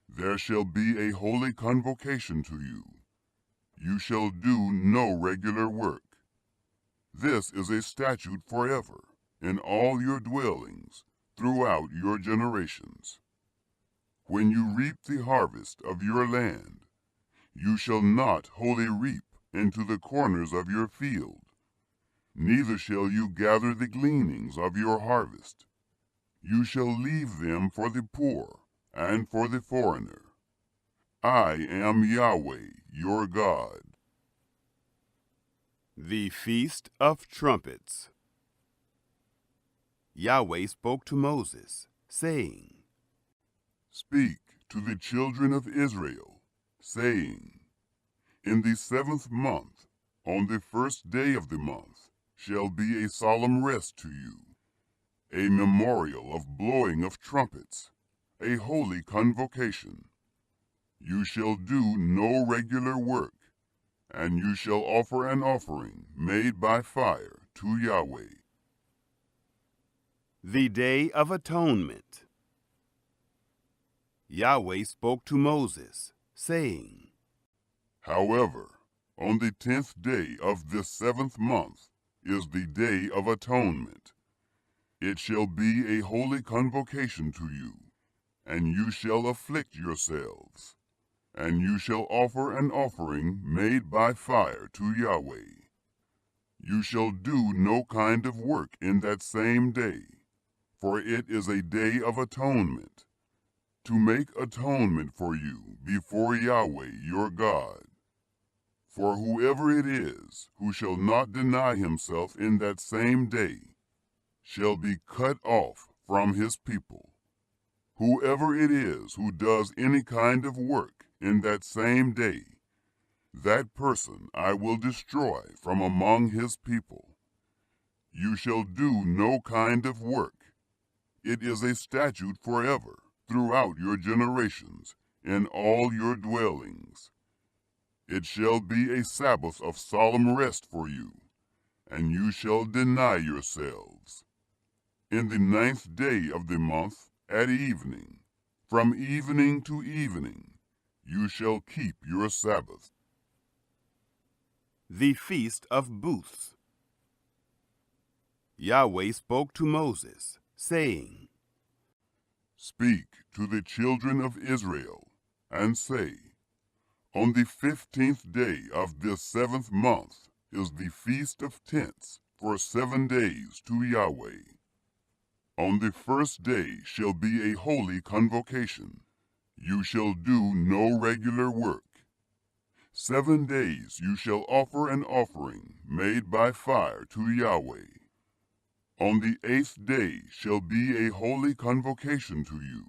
[SPEAKER 2] There shall be a holy convocation to you. You shall do no regular work. This is a statute forever in all your dwellings, throughout your generations. When you reap the harvest of your land, you shall not wholly reap into the corners of your field, neither shall you gather the gleanings of your harvest. You shall leave them for the poor and for the foreigner. I am Yahweh, your God.
[SPEAKER 1] The Feast of Trumpets. Yahweh spoke to Moses, saying,
[SPEAKER 2] Speak to the children of Israel, saying, In the 7th month, on the first day of the month, shall be a solemn rest to you, a memorial of blowing of trumpets, a holy convocation. You shall do no regular work, and you shall offer an offering made by fire to Yahweh.
[SPEAKER 1] The Day of Atonement. Yahweh spoke to Moses, saying,
[SPEAKER 2] However, on the 10th day of this 7th month is the Day of Atonement. It shall be a holy convocation to you, and you shall afflict yourselves, and you shall offer an offering made by fire to Yahweh. You shall do no kind of work in that same day, for it is a day of atonement, to make atonement for you before Yahweh your God. For whoever it is who shall not deny himself in that same day shall be cut off from his people. Whoever it is who does any kind of work in that same day, that person I will destroy from among his people. You shall do no kind of work. It is a statute forever, throughout your generations, in all your dwellings. It shall be a Sabbath of solemn rest for you, and you shall deny yourselves. In the 9th day of the month, at evening, from evening to evening, you shall keep your Sabbath.
[SPEAKER 1] The Feast of Booths. Yahweh spoke to Moses, saying,
[SPEAKER 2] Speak to the children of Israel, and say, On the 15th day of this 7th month is the Feast of Tents for 7 days to Yahweh. On the first day shall be a holy convocation. You shall do no regular work. 7 days you shall offer an offering made by fire to Yahweh. On the 8th day shall be a holy convocation to you,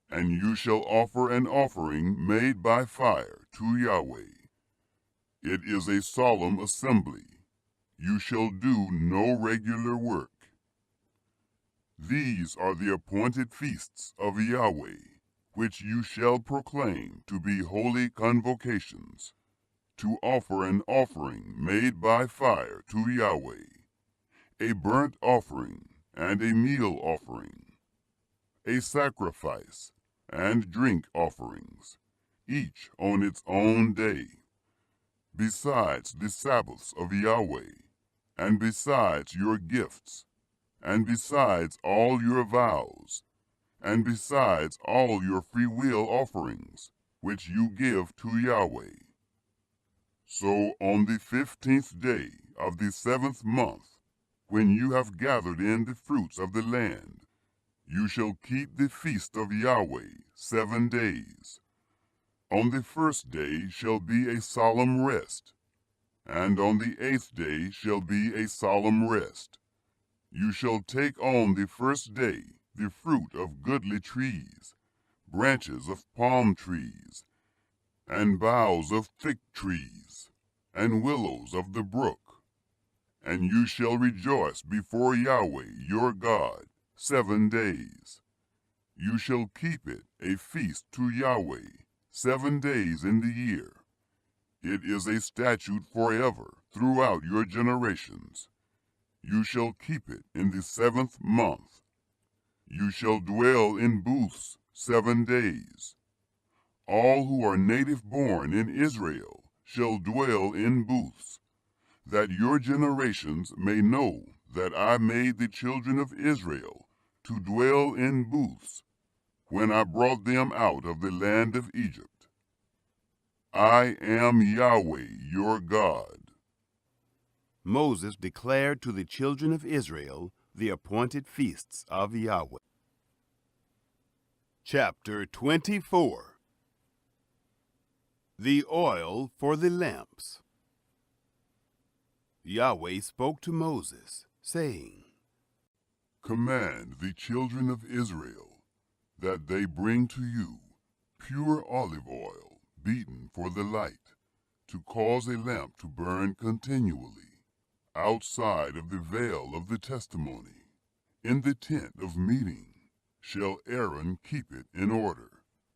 [SPEAKER 2] and you shall offer an offering made by fire to Yahweh. It is a solemn assembly. You shall do no regular work. These are the appointed feasts of Yahweh, which you shall proclaim to be holy convocations, to offer an offering made by fire to Yahweh, a burnt offering and a meal offering, a sacrifice and drink offerings, each on its own day, besides the Sabbaths of Yahweh, and besides your gifts, and besides all your vows, and besides all your freewill offerings, which you give to Yahweh. So on the 15th day of the 7th month, when you have gathered in the fruits of the land, you shall keep the feast of Yahweh 7 days. On the 1st day shall be a solemn rest, and on the 8th day shall be a solemn rest. You shall take on the 1st day the fruit of goodly trees, branches of palm trees, and boughs of thick trees, and willows of the brook. And you shall rejoice before Yahweh your God 7 days. You shall keep it a feast to Yahweh 7 days in the year. It is a statute forever throughout your generations. You shall keep it in the 7th month. You shall dwell in booths 7 days. All who are native born in Israel shall dwell in booths, that your generations may know that I made the children of Israel to dwell in booths when I brought them out of the land of Egypt. I am Yahweh your God.
[SPEAKER 1] Moses declared to the children of Israel the appointed feasts of Yahweh. Chapter 24. The oil for the lamps. Yahweh spoke to Moses, saying,
[SPEAKER 2] Command the children of Israel that they bring to you pure olive oil beaten for the light, to cause a lamp to burn continually, outside of the veil of the testimony. In the tent of meeting shall Aaron keep it in order,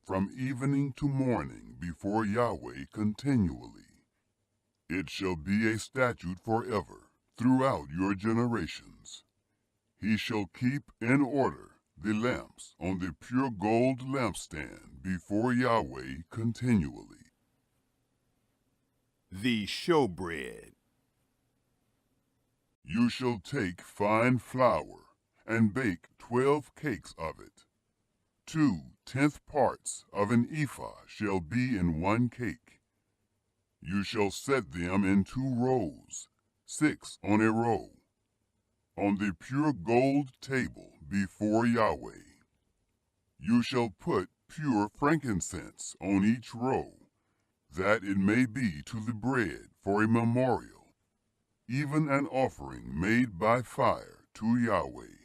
[SPEAKER 2] from evening to morning before Yahweh continually. It shall be a statute forever throughout your generations. He shall keep in order the lamps on the pure gold lampstand before Yahweh continually.
[SPEAKER 1] The showbread.
[SPEAKER 2] You shall take fine flour and bake 12 cakes of it. 2/10 parts of an ephah shall be in 1 cake. You shall set them in 2 rows, 6 on a row, on the pure gold table before Yahweh. You shall put pure frankincense on each row, that it may be to the bread for a memorial, even an offering made by fire to Yahweh.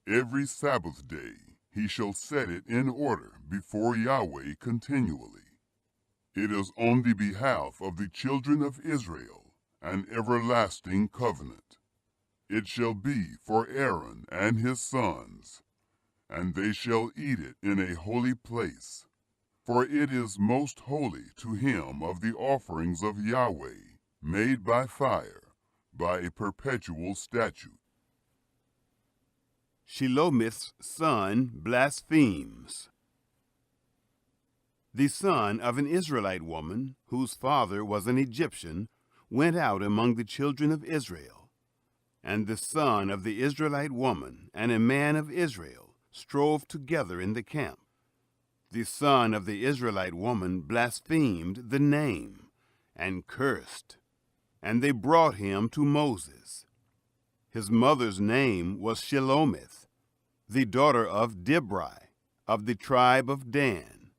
[SPEAKER 2] Every Sabbath day he shall set it in order before Yahweh continually. It is on the behalf of the children of Israel, an everlasting covenant. It shall be for Aaron and his sons, and they shall eat it in a holy place, for it is most holy to him of the offerings of Yahweh, made by fire, by a perpetual statute.
[SPEAKER 1] Shelomith's son blasphemes. The son of an Israelite woman, whose father was an Egyptian, went out among the children of Israel. And the son of the Israelite woman and a man of Israel strove together in the camp. The son of the Israelite woman blasphemed the name and cursed, and they brought him to Moses. His mother's name was Shelomith, the daughter of Dibri, of the tribe of Dan.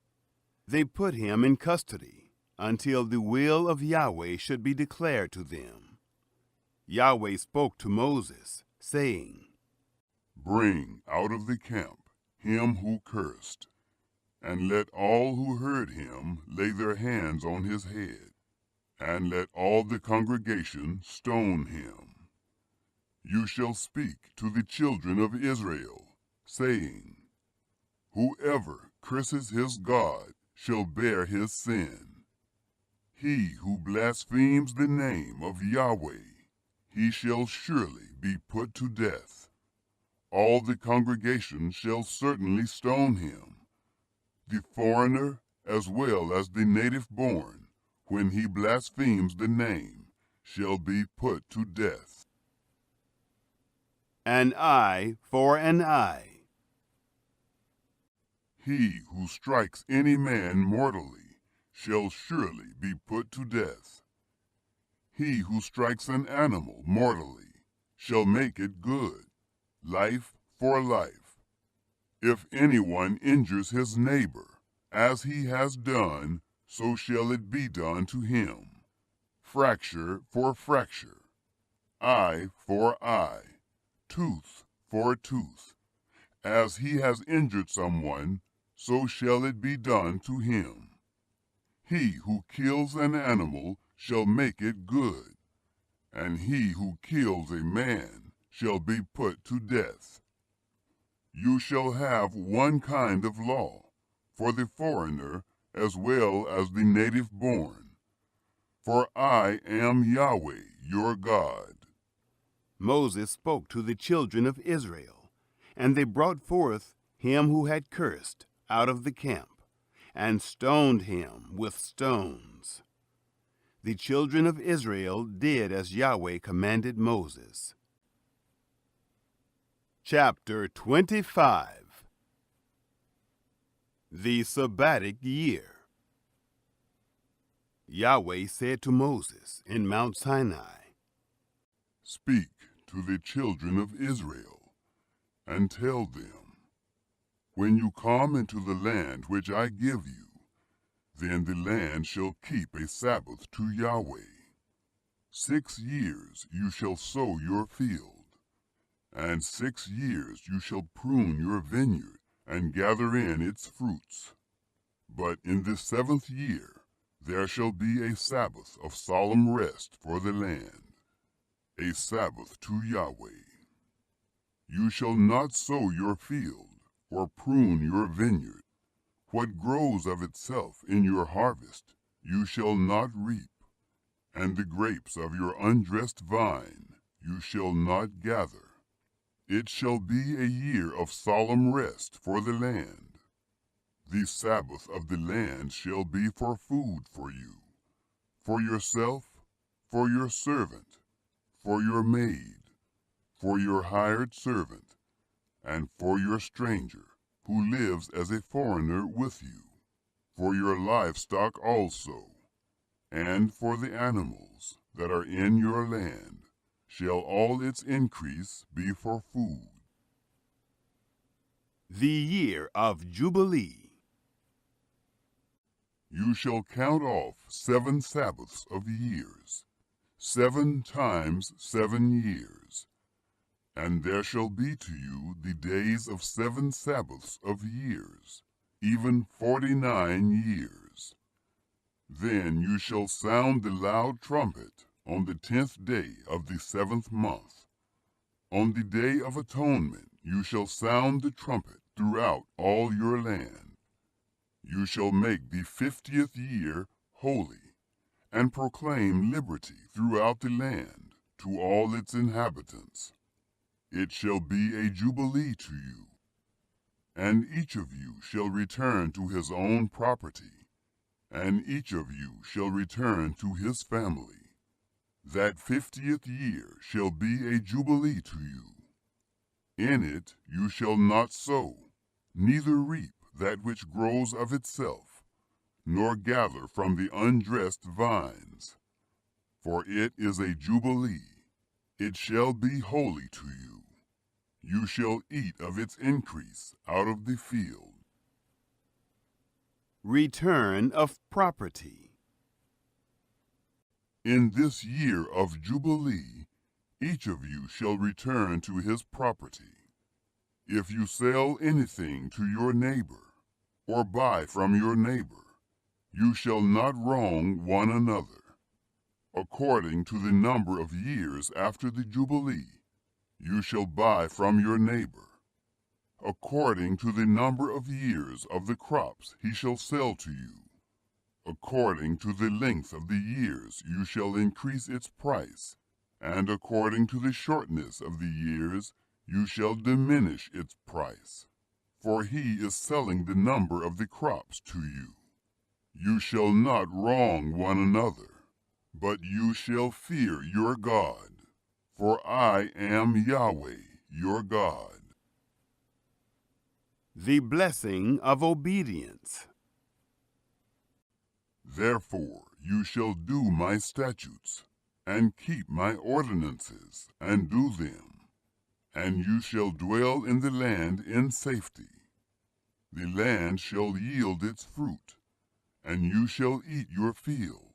[SPEAKER 1] They put him in custody until the will of Yahweh should be declared to them. Yahweh spoke to Moses, saying,
[SPEAKER 2] Bring out of the camp him who cursed, and let all who heard him lay their hands on his head, and let all the congregation stone him. You shall speak to the children of Israel, saying, Whoever curses his God shall bear his sin. He who blasphemes the name of Yahweh, he shall surely be put to death. All the congregation shall certainly stone him, the foreigner as well as the native born, when he blasphemes the name, shall be put to death.
[SPEAKER 1] An eye for an eye.
[SPEAKER 2] He who strikes any man mortally shall surely be put to death. He who strikes an animal mortally shall make it good, life for life. If anyone injures his neighbor, as he has done, so shall it be done to him. Fracture for fracture, eye for eye, tooth for tooth. As he has injured someone, so shall it be done to him. He who kills an animal shall make it good, and he who kills a man shall be put to death. You shall have one kind of law for the foreigner as well as the native born. For I am Yahweh your God.
[SPEAKER 1] Moses spoke to the children of Israel, and they brought forth him who had cursed out of the camp, and stoned him with stones. The children of Israel did as Yahweh commanded Moses. Chapter 25. The Sabbatic Year. Yahweh said to Moses in Mount Sinai,
[SPEAKER 2] Speak to the children of Israel, and tell them, when you come into the land which I give you, then the land shall keep a Sabbath to Yahweh. 6 years you shall sow your field, and 6 years you shall prune your vineyard and gather in its fruits. But in the 7th year there shall be a Sabbath of solemn rest for the land, a Sabbath to Yahweh. You shall not sow your field, or prune your vineyard. What grows of itself in your harvest you shall not reap, and the grapes of your undressed vine you shall not gather. It shall be a year of solemn rest for the land. The Sabbath of the land shall be for food for you, for yourself, for your servant, for your maid, for your hired servant, and for your stranger, who lives as a foreigner with you, for your livestock also, and for the animals that are in your land, shall all its increase be for food.
[SPEAKER 1] The Year of Jubilee.
[SPEAKER 2] You shall count off 7 Sabbaths of years, 7 times 7 years, and there shall be to you the days of 7 Sabbaths of years, even 49 years. Then you shall sound the loud trumpet on the 10th day of the 7th month. On the Day of Atonement you shall sound the trumpet throughout all your land. You shall make the 50th year holy, and proclaim liberty throughout the land to all its inhabitants. It shall be a jubilee to you, and each of you shall return to his own property, and each of you shall return to his family. That 50th year shall be a jubilee to you. In it you shall not sow, neither reap that which grows of itself, nor gather from the undressed vines. For it is a jubilee, it shall be holy to you. You shall eat of its increase out of the field.
[SPEAKER 1] Return of property.
[SPEAKER 2] In this year of Jubilee, each of you shall return to his property. If you sell anything to your neighbor, or buy from your neighbor, you shall not wrong one another. According to the number of years after the Jubilee, you shall buy from your neighbor. According to the number of years of the crops he shall sell to you. According to the length of the years you shall increase its price, and according to the shortness of the years you shall diminish its price. For he is selling the number of the crops to you. You shall not wrong one another, but you shall fear your God, for I am Yahweh your God.
[SPEAKER 1] The blessing of obedience.
[SPEAKER 2] Therefore you shall do my statutes, and keep my ordinances, and do them, and you shall dwell in the land in safety. The land shall yield its fruit, and you shall eat your fill,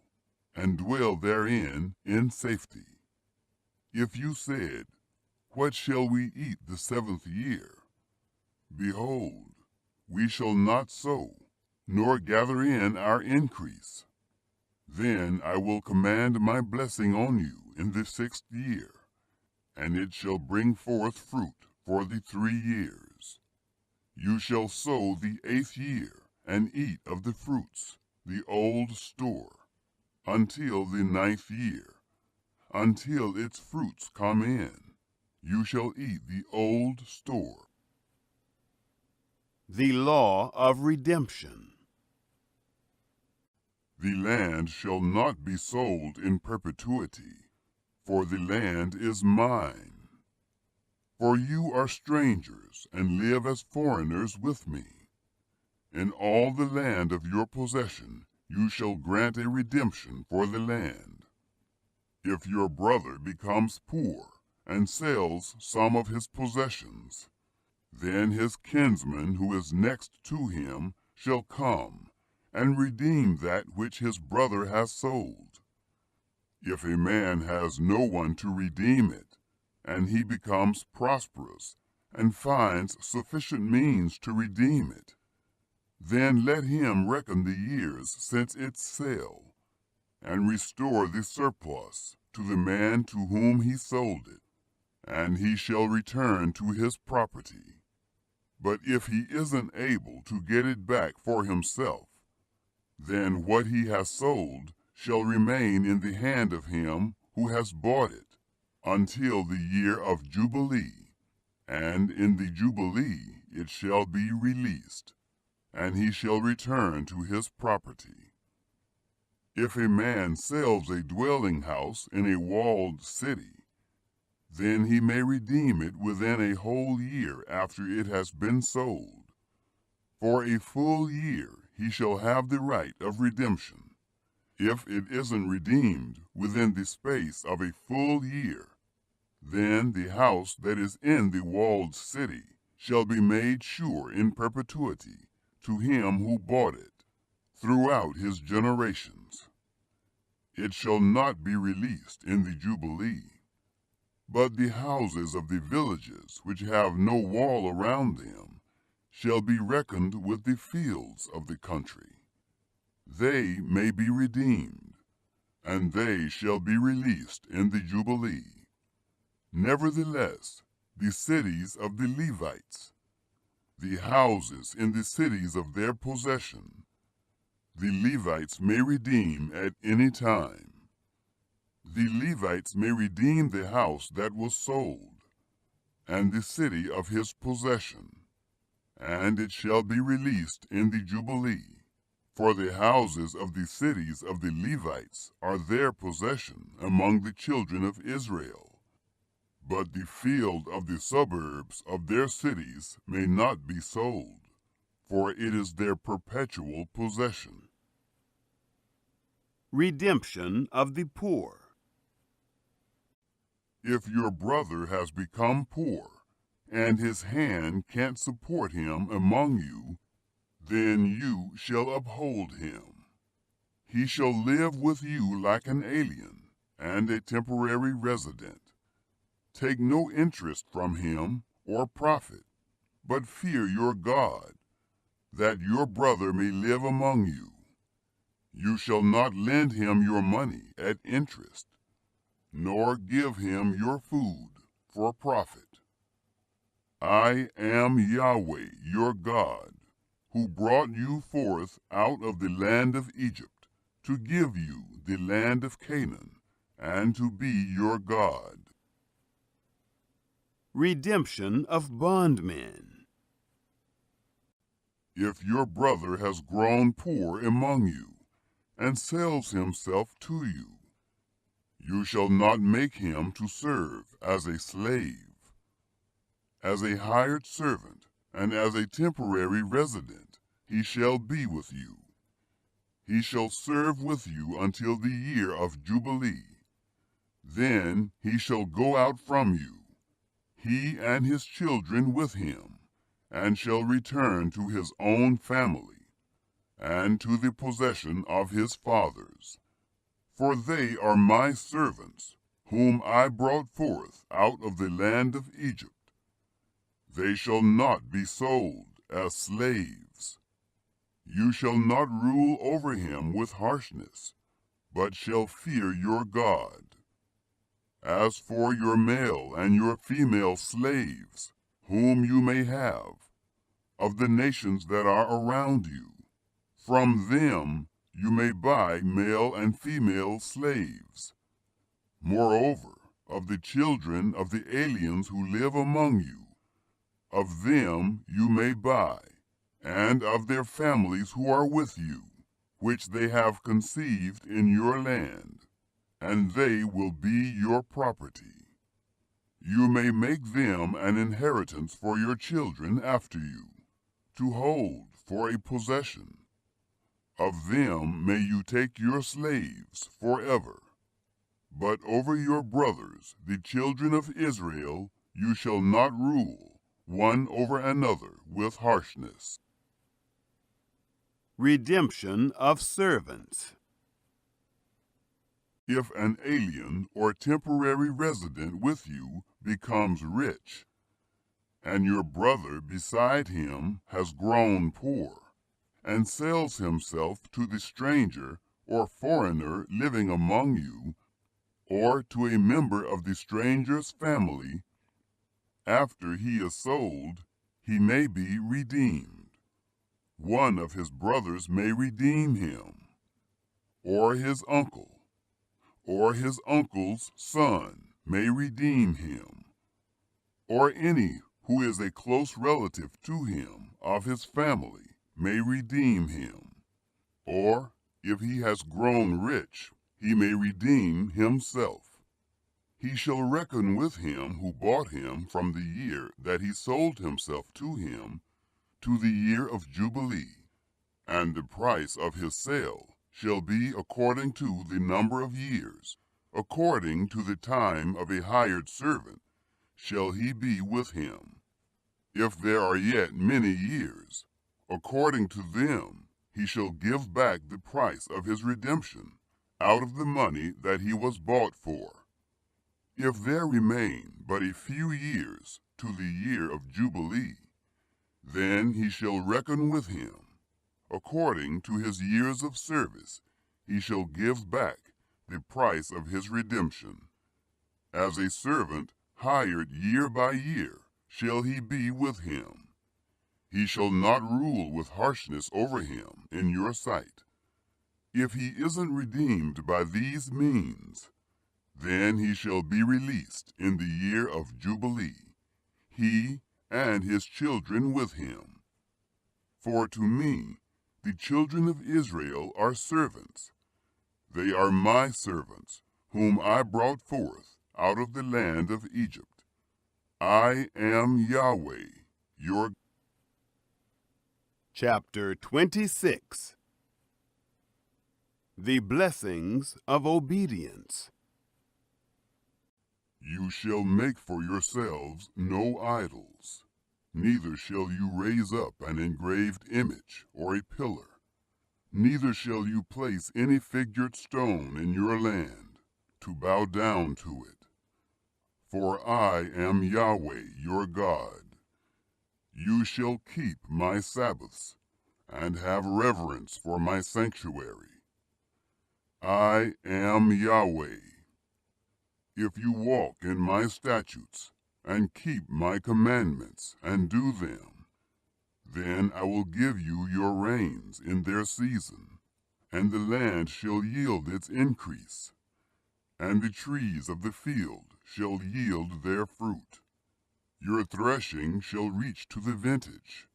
[SPEAKER 2] and dwell therein in safety. If you said, What shall we eat the 7th year? Behold, we shall not sow, nor gather in our increase. Then I will command my blessing on you in the 6th year, and it shall bring forth fruit for the 3 years. You shall sow the 8th year, and eat of the fruits, the old store, until the 9th year. Until its fruits come in, you shall eat the old store.
[SPEAKER 1] The law of redemption.
[SPEAKER 2] The land shall not be sold in perpetuity, for the land is mine. For you are strangers, and live as foreigners with me. In all the land of your possession you shall grant a redemption for the land. If your brother becomes poor, and sells some of his possessions, then his kinsman who is next to him shall come, and redeem that which his brother has sold. If a man has no one to redeem it, and he becomes prosperous, and finds sufficient means to redeem it, then let him reckon the years since its sale, and restore the surplus to the man to whom he sold it, and he shall return to his property. But if he isn't able to get it back for himself, then what he has sold shall remain in the hand of him who has bought it until the year of Jubilee, and in the Jubilee it shall be released, and he shall return to his property. If a man sells a dwelling house in a walled city, then he may redeem it within a whole year after it has been sold. For a full year he shall have the right of redemption. If it isn't redeemed within the space of a full year, then the house that is in the walled city shall be made sure in perpetuity to him who bought it, throughout his generations. It shall not be released in the Jubilee. But the houses of the villages which have no wall around them shall be reckoned with the fields of the country. They may be redeemed, and they shall be released in the Jubilee. Nevertheless, the cities of the Levites, the houses in the cities of their possession, the Levites may redeem at any time. The Levites may redeem the house that was sold, and the city of his possession, and it shall be released in the Jubilee. For the houses of the cities of the Levites are their possession among the children of Israel. But the field of the suburbs of their cities may not be sold, for it is their perpetual possession.
[SPEAKER 1] Redemption of the poor.
[SPEAKER 2] If your brother has become poor, and his hand can't support him among you, then you shall uphold him. He shall live with you like an alien and a temporary resident. Take no interest from him or profit, but fear your God, that your brother may live among you. You shall not lend him your money at interest, nor give him your food for profit. I am Yahweh your God, who brought you forth out of the land of Egypt, to give you the land of Canaan, and to be your God.
[SPEAKER 1] Redemption of bondmen.
[SPEAKER 2] If your brother has grown poor among you, and sells himself to you, you shall not make him to serve as a slave. As a hired servant and as a temporary resident, he shall be with you. He shall serve with you until the year of Jubilee. Then he shall go out from you, he and his children with him, and shall return to his own family, and to the possession of his fathers. For they are my servants, whom I brought forth out of the land of Egypt. They shall not be sold as slaves. You shall not rule over him with harshness, but shall fear your God. As for your male and your female slaves, whom you may have, of the nations that are around you, from them you may buy male and female slaves. Moreover, of the children of the aliens who live among you, of them you may buy, and of their families who are with you, which they have conceived in your land, and they will be your property. You may make them an inheritance for your children after you, to hold for a possession. Of them may you take your slaves forever. But over your brothers, the children of Israel, you shall not rule, one over another with harshness.
[SPEAKER 1] Redemption of servants.
[SPEAKER 2] If an alien or temporary resident with you becomes rich, and your brother beside him has grown poor, and sells himself to the stranger or foreigner living among you, or to a member of the stranger's family, after he is sold, he may be redeemed. One of his brothers may redeem him, or his uncle, or his uncle's son may redeem him, or any who is a close relative to him of his family may redeem him. Or, if he has grown rich, he may redeem himself. He shall reckon with him who bought him from the year that he sold himself to him to the year of Jubilee, and the price of his sale shall be according to the number of years, according to the time of a hired servant shall he be with him. If there are yet many years, according to them he shall give back the price of his redemption out of the money that he was bought for. If there remain but a few years to the year of Jubilee, then he shall reckon with him. According to his years of service, he shall give back the price of his redemption. As a servant hired year by year shall he be with him. He shall not rule with harshness over him in your sight. If he isn't redeemed by these means, then he shall be released in the year of Jubilee, he and his children with him. For to me, the children of Israel are servants. They are my servants, whom I brought forth out of the land of Egypt. I am Yahweh, your...
[SPEAKER 1] Chapter 26. The blessings of obedience.
[SPEAKER 2] You shall make for yourselves no idols, neither shall you raise up an engraved image or a pillar, Neither shall you place any figured stone in your land, to bow down to it. For I am Yahweh your God. You shall keep my Sabbaths, and have reverence for my sanctuary. I am Yahweh. If you walk in my statutes, and keep my commandments, and do them, then I will give you your rains in their season, and the land shall yield its increase, and the trees of the field shall yield their fruit. Your threshing shall reach to the vintage,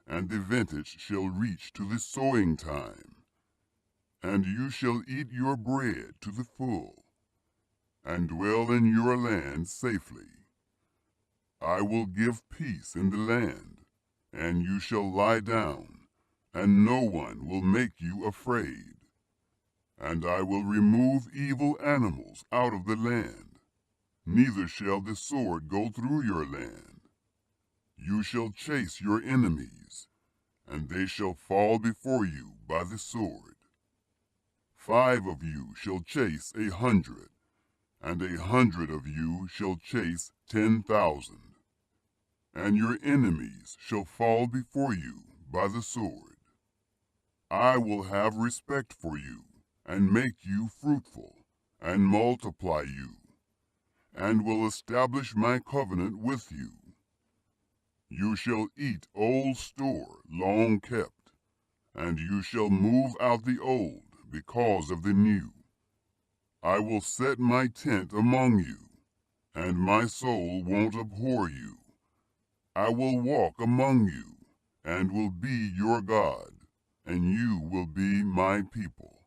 [SPEAKER 2] and the vintage shall reach to the sowing time. And you shall eat your bread to the full, and dwell in your land safely. I will give peace in the land, and you shall lie down, and no one will make you afraid. And I will remove evil animals out of the land, neither shall the sword go through your land. You shall chase your enemies, and they shall fall before you by the sword. 5 of you shall chase 100, and 100 of you shall chase 10,000. And your enemies shall fall before you by the sword. I will have respect for you, and make you fruitful, and multiply you, and will establish my covenant with you. You shall eat old store long kept, and you shall move out the old because of the new. I will set my tent among you, and my soul won't abhor you. I will walk among you, and will be your God, and you will be my people.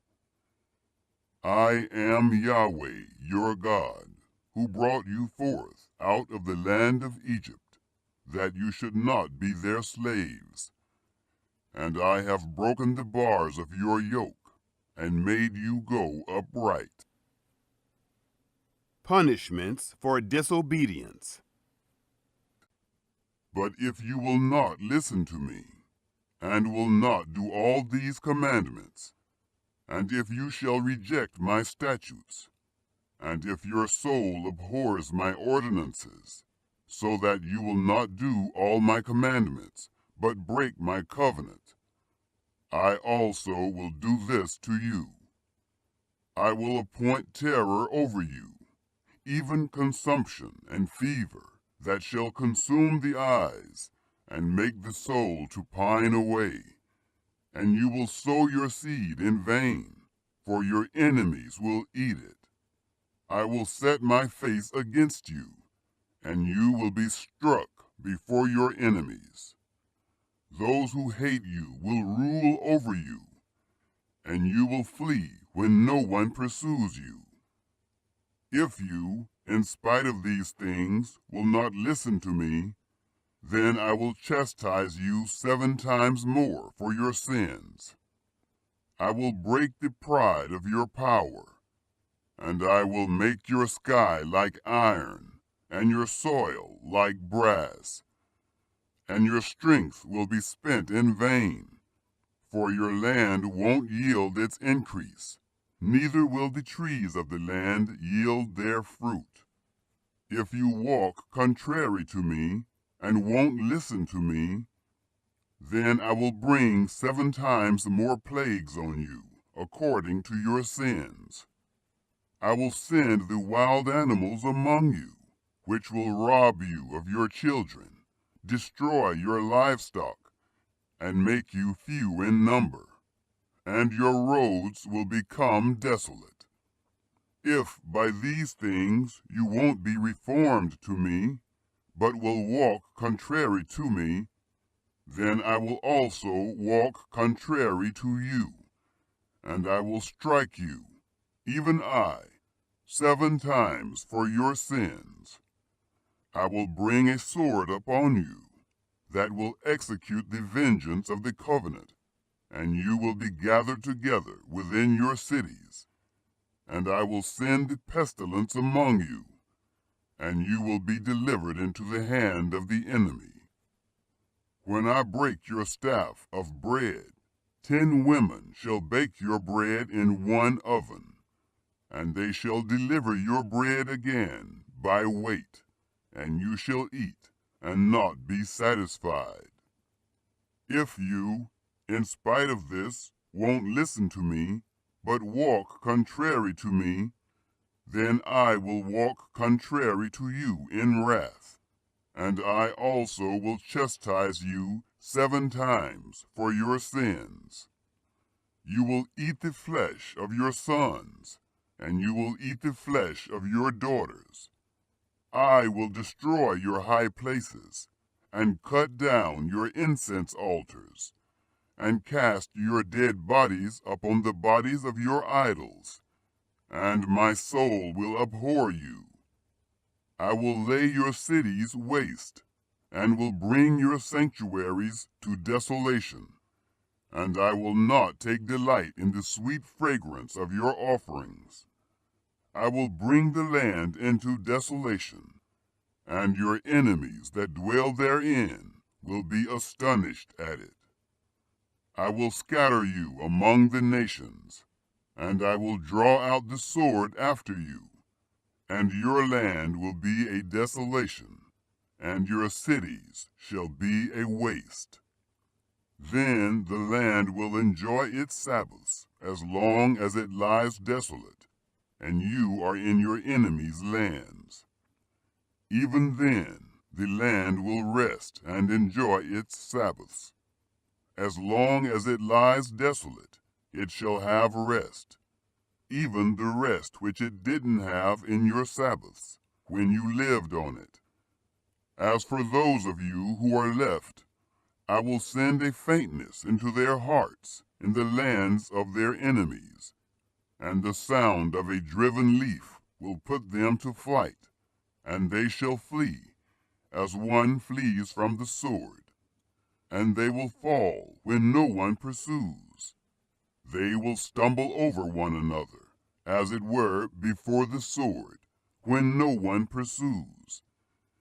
[SPEAKER 2] I am Yahweh your God, who brought you forth out of the land of Egypt, that you should not be their slaves. And I have broken the bars of your yoke, and made you go upright.
[SPEAKER 1] Punishments for disobedience.
[SPEAKER 2] But if you will not listen to me, and will not do all these commandments, and if you shall reject my statutes, and if your soul abhors my ordinances, so that you will not do all my commandments, but break my covenant, I also will do this to you. I will appoint terror over you, even consumption and fever, that shall consume the eyes, and make the soul to pine away. And you will sow your seed in vain, for your enemies will eat it. I will set my face against you, and you will be struck before your enemies. Those who hate you will rule over you, and you will flee when no one pursues you. If you, in spite of these things, will not listen to me, then I will chastise you 7 times more for your sins. I will break the pride of your power, and I will make your sky like iron, and your soil like brass. And your strength will be spent in vain, for your land won't yield its increase, neither will the trees of the land yield their fruit. If you walk contrary to me, and won't listen to me, then I will bring 7 times more plagues on you, according to your sins. I will send the wild animals among you, which will rob you of your children, destroy your livestock, and make you few in number, and your roads will become desolate. If by these things you won't be reformed to me, but will walk contrary to me, then I will also walk contrary to you, and I will strike you, even I, 7 times for your sins. I will bring a sword upon you, that will execute the vengeance of the covenant, and you will be gathered together within your cities. And I will send the pestilence among you, and you will be delivered into the hand of the enemy. When I break your staff of bread, 10 women shall bake your bread in one oven, and they shall deliver your bread again by weight, and you shall eat and not be satisfied. If you, in spite of this, won't listen to me, but walk contrary to me, then I will walk contrary to you in wrath, and I also will chastise you 7 times for your sins. You will eat the flesh of your sons, and you will eat the flesh of your daughters. I will destroy your high places, and cut down your incense altars, and cast your dead bodies upon the bodies of your idols, and my soul will abhor you. I will lay your cities waste, and will bring your sanctuaries to desolation, and I will not take delight in the sweet fragrance of your offerings. I will bring the land into desolation, and your enemies that dwell therein will be astonished at it. I will scatter you among the nations, and I will draw out the sword after you, and your land will be a desolation, and your cities shall be a waste. Then the land will enjoy its Sabbaths as long as it lies desolate, and you are in your enemies' lands. Even then the land will rest and enjoy its Sabbaths. As long as it lies desolate, it shall have rest, even the rest which it didn't have in your Sabbaths, when you lived on it. As for those of you who are left, I will send a faintness into their hearts in the lands of their enemies, and the sound of a driven leaf will put them to flight, and they shall flee, as one flees from the sword. And they will fall when no one pursues. They will stumble over one another, as it were before the sword, when no one pursues.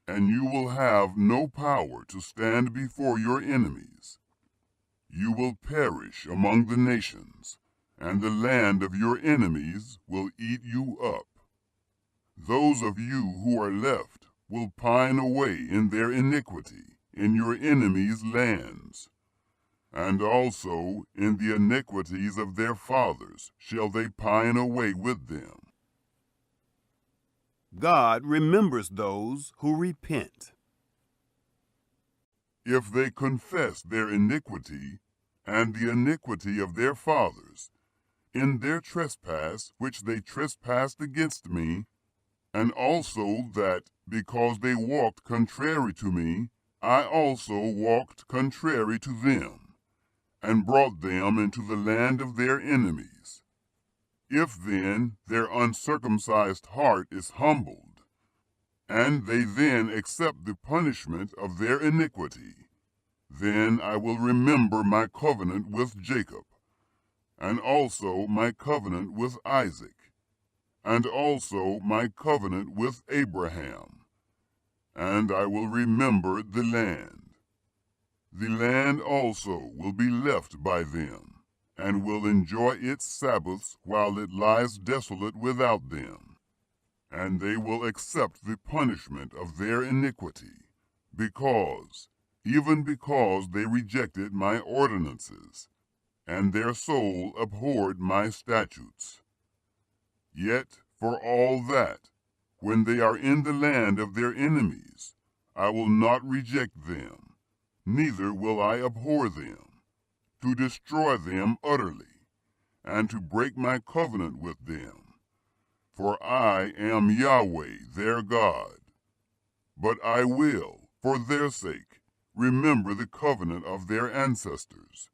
[SPEAKER 2] And you will have no power to stand before your enemies. You will perish among the nations, and the land of your enemies will eat you up. Those of you who are left will pine away in their iniquity in your enemies' lands, and also in the iniquities of their fathers shall they pine away with them.
[SPEAKER 1] God remembers those who repent.
[SPEAKER 2] If they confess their iniquity and the iniquity of their fathers, in their trespass which they trespassed against me, and also that, because they walked contrary to me, I also walked contrary to them, and brought them into the land of their enemies. If then their uncircumcised heart is humbled, and they then accept the punishment of their iniquity, then I will remember my covenant with Jacob, and also my covenant with Isaac, and also my covenant with Abraham. And I will remember the land. The land also will be left by them, and will enjoy its Sabbaths while it lies desolate without them. And they will accept the punishment of their iniquity, even because they rejected my ordinances, and their soul abhorred my statutes. Yet for all that, when they are in the land of their enemies, I will not reject them, neither will I abhor them, to destroy them utterly, and to break my covenant with them. For I am Yahweh their God. But I will, for their sake, remember the covenant of their ancestors,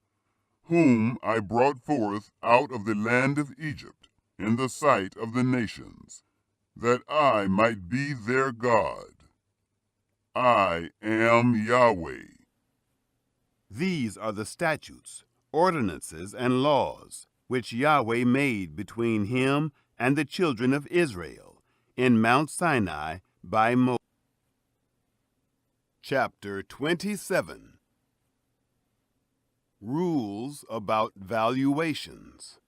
[SPEAKER 2] whom I brought forth out of the land of Egypt in the sight of the nations, that I might be their God. I am Yahweh.
[SPEAKER 1] These are the statutes, ordinances, and laws which Yahweh made between him and the children of Israel in Mount Sinai by Moses. Chapter 27. Rules rules about valuations.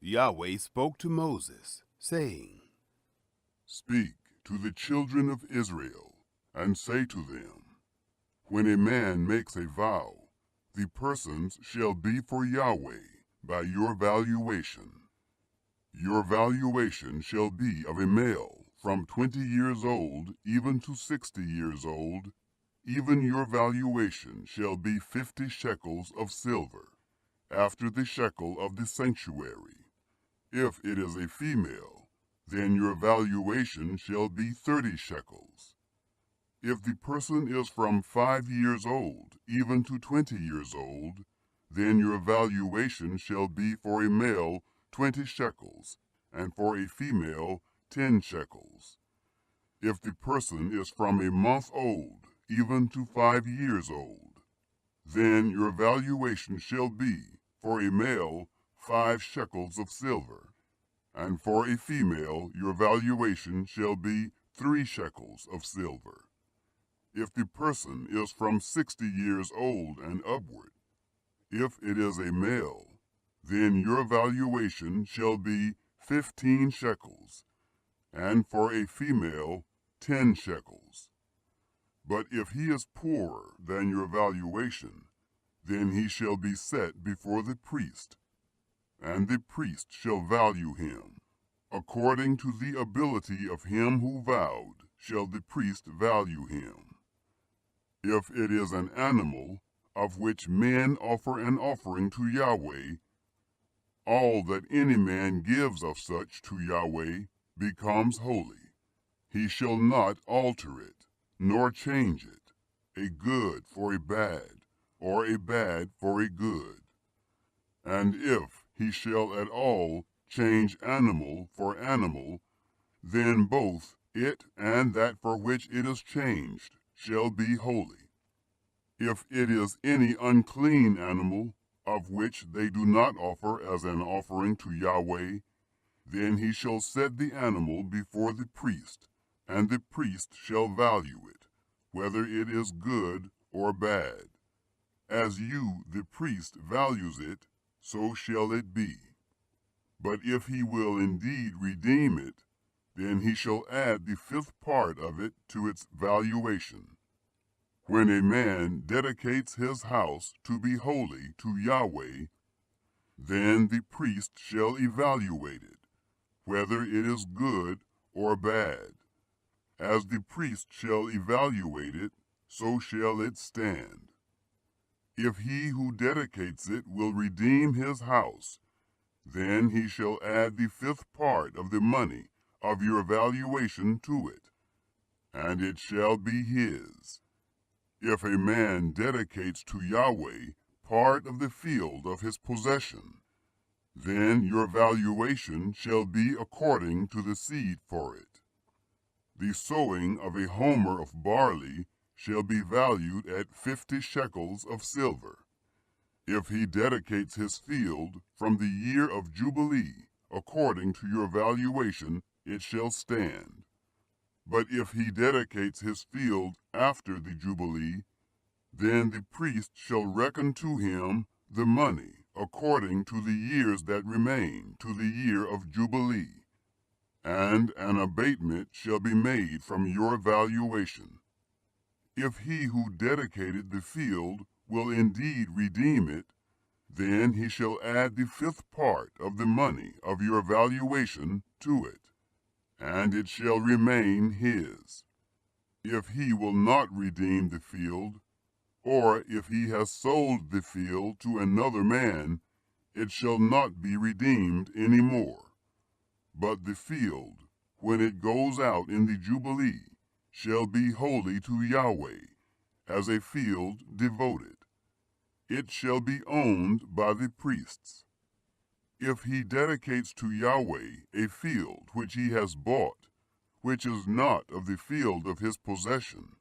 [SPEAKER 1] Yahweh spoke to Moses, saying,
[SPEAKER 2] Speak to the children of Israel, and say to them, when a man makes a vow, the persons shall be for Yahweh by your valuation. Your valuation shall be of a male from 20 years old even to 60 years old. Even your valuation shall be 50 shekels of silver, after the shekel of the sanctuary. If it is a female, then your valuation shall be 30 shekels. If the person is from 5 years old even to 20 years old, then your valuation shall be for a male 20 shekels, and for a female 10 shekels. If the person is from a month old even to 5 years old, then your valuation shall be for a male 5 shekels of silver, and for a female your valuation shall be 3 shekels of silver. If the person is from 60 years old and upward, if it is a male, then your valuation shall be 15 shekels, and for a female 10 shekels. But if he is poorer than your valuation, then he shall be set before the priest, and the priest shall value him. According to the ability of him who vowed shall the priest value him. If it is an animal of which men offer an offering to Yahweh, all that any man gives of such to Yahweh becomes holy. He shall not alter it, nor change it, a good for a bad, or a bad for a good. And if he shall at all change animal for animal, then both it and that for which it is changed shall be holy. If it is any unclean animal, of which they do not offer as an offering to Yahweh, then he shall set the animal before the priest, and the priest shall value it, whether it is good or bad. As you, the priest, values it, so shall it be. But if he will indeed redeem it, then he shall add the 5th part of it to its valuation. When a man dedicates his house to be holy to Yahweh, then the priest shall evaluate it, whether it is good or bad. As the priest shall evaluate it, so shall it stand. If he who dedicates it will redeem his house, then he shall add the 5th part of the money of your valuation to it, and it shall be his. If a man dedicates to Yahweh part of the field of his possession, then your valuation shall be according to the seed for it. The sowing of a homer of barley shall be valued at 50 shekels of silver. If he dedicates his field from the year of Jubilee, according to your valuation, it shall stand. But if he dedicates his field after the Jubilee, then the priest shall reckon to him the money according to the years that remain to the year of Jubilee, and an abatement shall be made from your valuation. If he who dedicated the field will indeed redeem it, then he shall add the 5th part of the money of your valuation to it, and it shall remain his. If he will not redeem the field, or if he has sold the field to another man, it shall not be redeemed any more. But the field, when it goes out in the Jubilee, shall be holy to Yahweh, as a field devoted. It shall be owned by the priests. If he dedicates to Yahweh a field which he has bought, which is not of the field of his possession,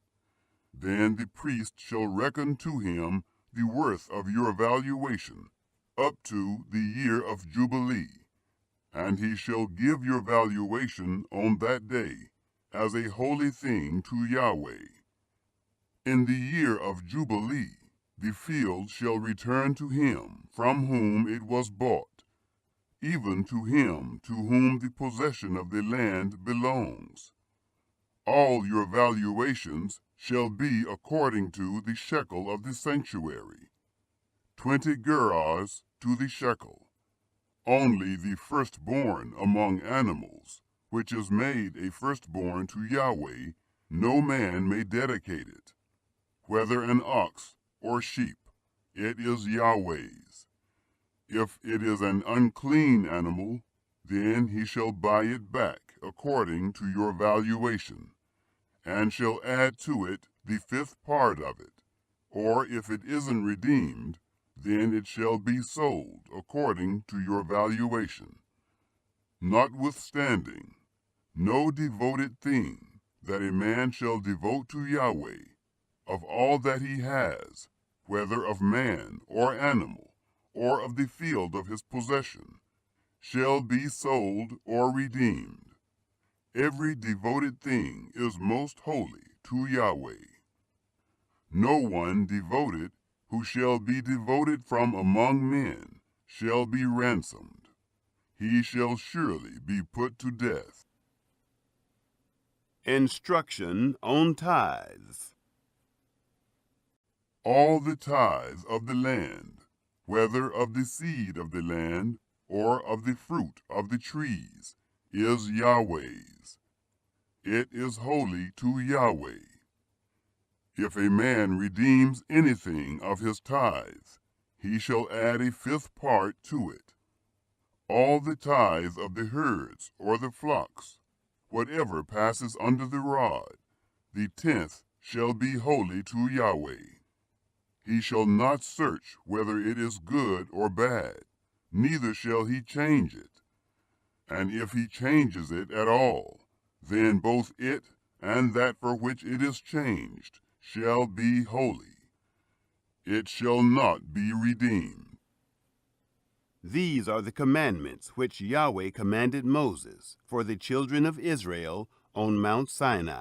[SPEAKER 2] then the priest shall reckon to him the worth of your valuation up to the year of Jubilee, and he shall give your valuation on that day as a holy thing to Yahweh. In the year of Jubilee, the field shall return to him from whom it was bought, even to him to whom the possession of the land belongs. All your valuations shall be according to the shekel of the sanctuary, 20 gerahs to the shekel. Only the firstborn among animals, which is made a firstborn to Yahweh, no man may dedicate it. Whether an ox or sheep, it is Yahweh's. If it is an unclean animal, then he shall buy it back according to your valuation, and shall add to it the 5th part of it. Or if it isn't redeemed, then it shall be sold according to your valuation. Notwithstanding, no devoted thing that a man shall devote to Yahweh, of all that he has, whether of man or animal, or of the field of his possession, shall be sold or redeemed. Every devoted thing is most holy to Yahweh. No one devoted who shall be devoted from among men shall be ransomed. He shall surely be put to death.
[SPEAKER 1] Instruction on tithes.
[SPEAKER 2] All the tithes of the land, whether of the seed of the land or of the fruit of the trees, is Yahweh's. It is holy to Yahweh. If a man redeems anything of his tithes, he shall add a 5th part to it. All the tithes of the herds or the flocks, whatever passes under the rod, the 10th shall be holy to Yahweh. He shall not search whether it is good or bad, neither shall he change it. And if he changes it at all, then both it and that for which it is changed shall be holy. It shall not be redeemed.
[SPEAKER 1] These are the commandments which Yahweh commanded Moses for the children of Israel on Mount Sinai.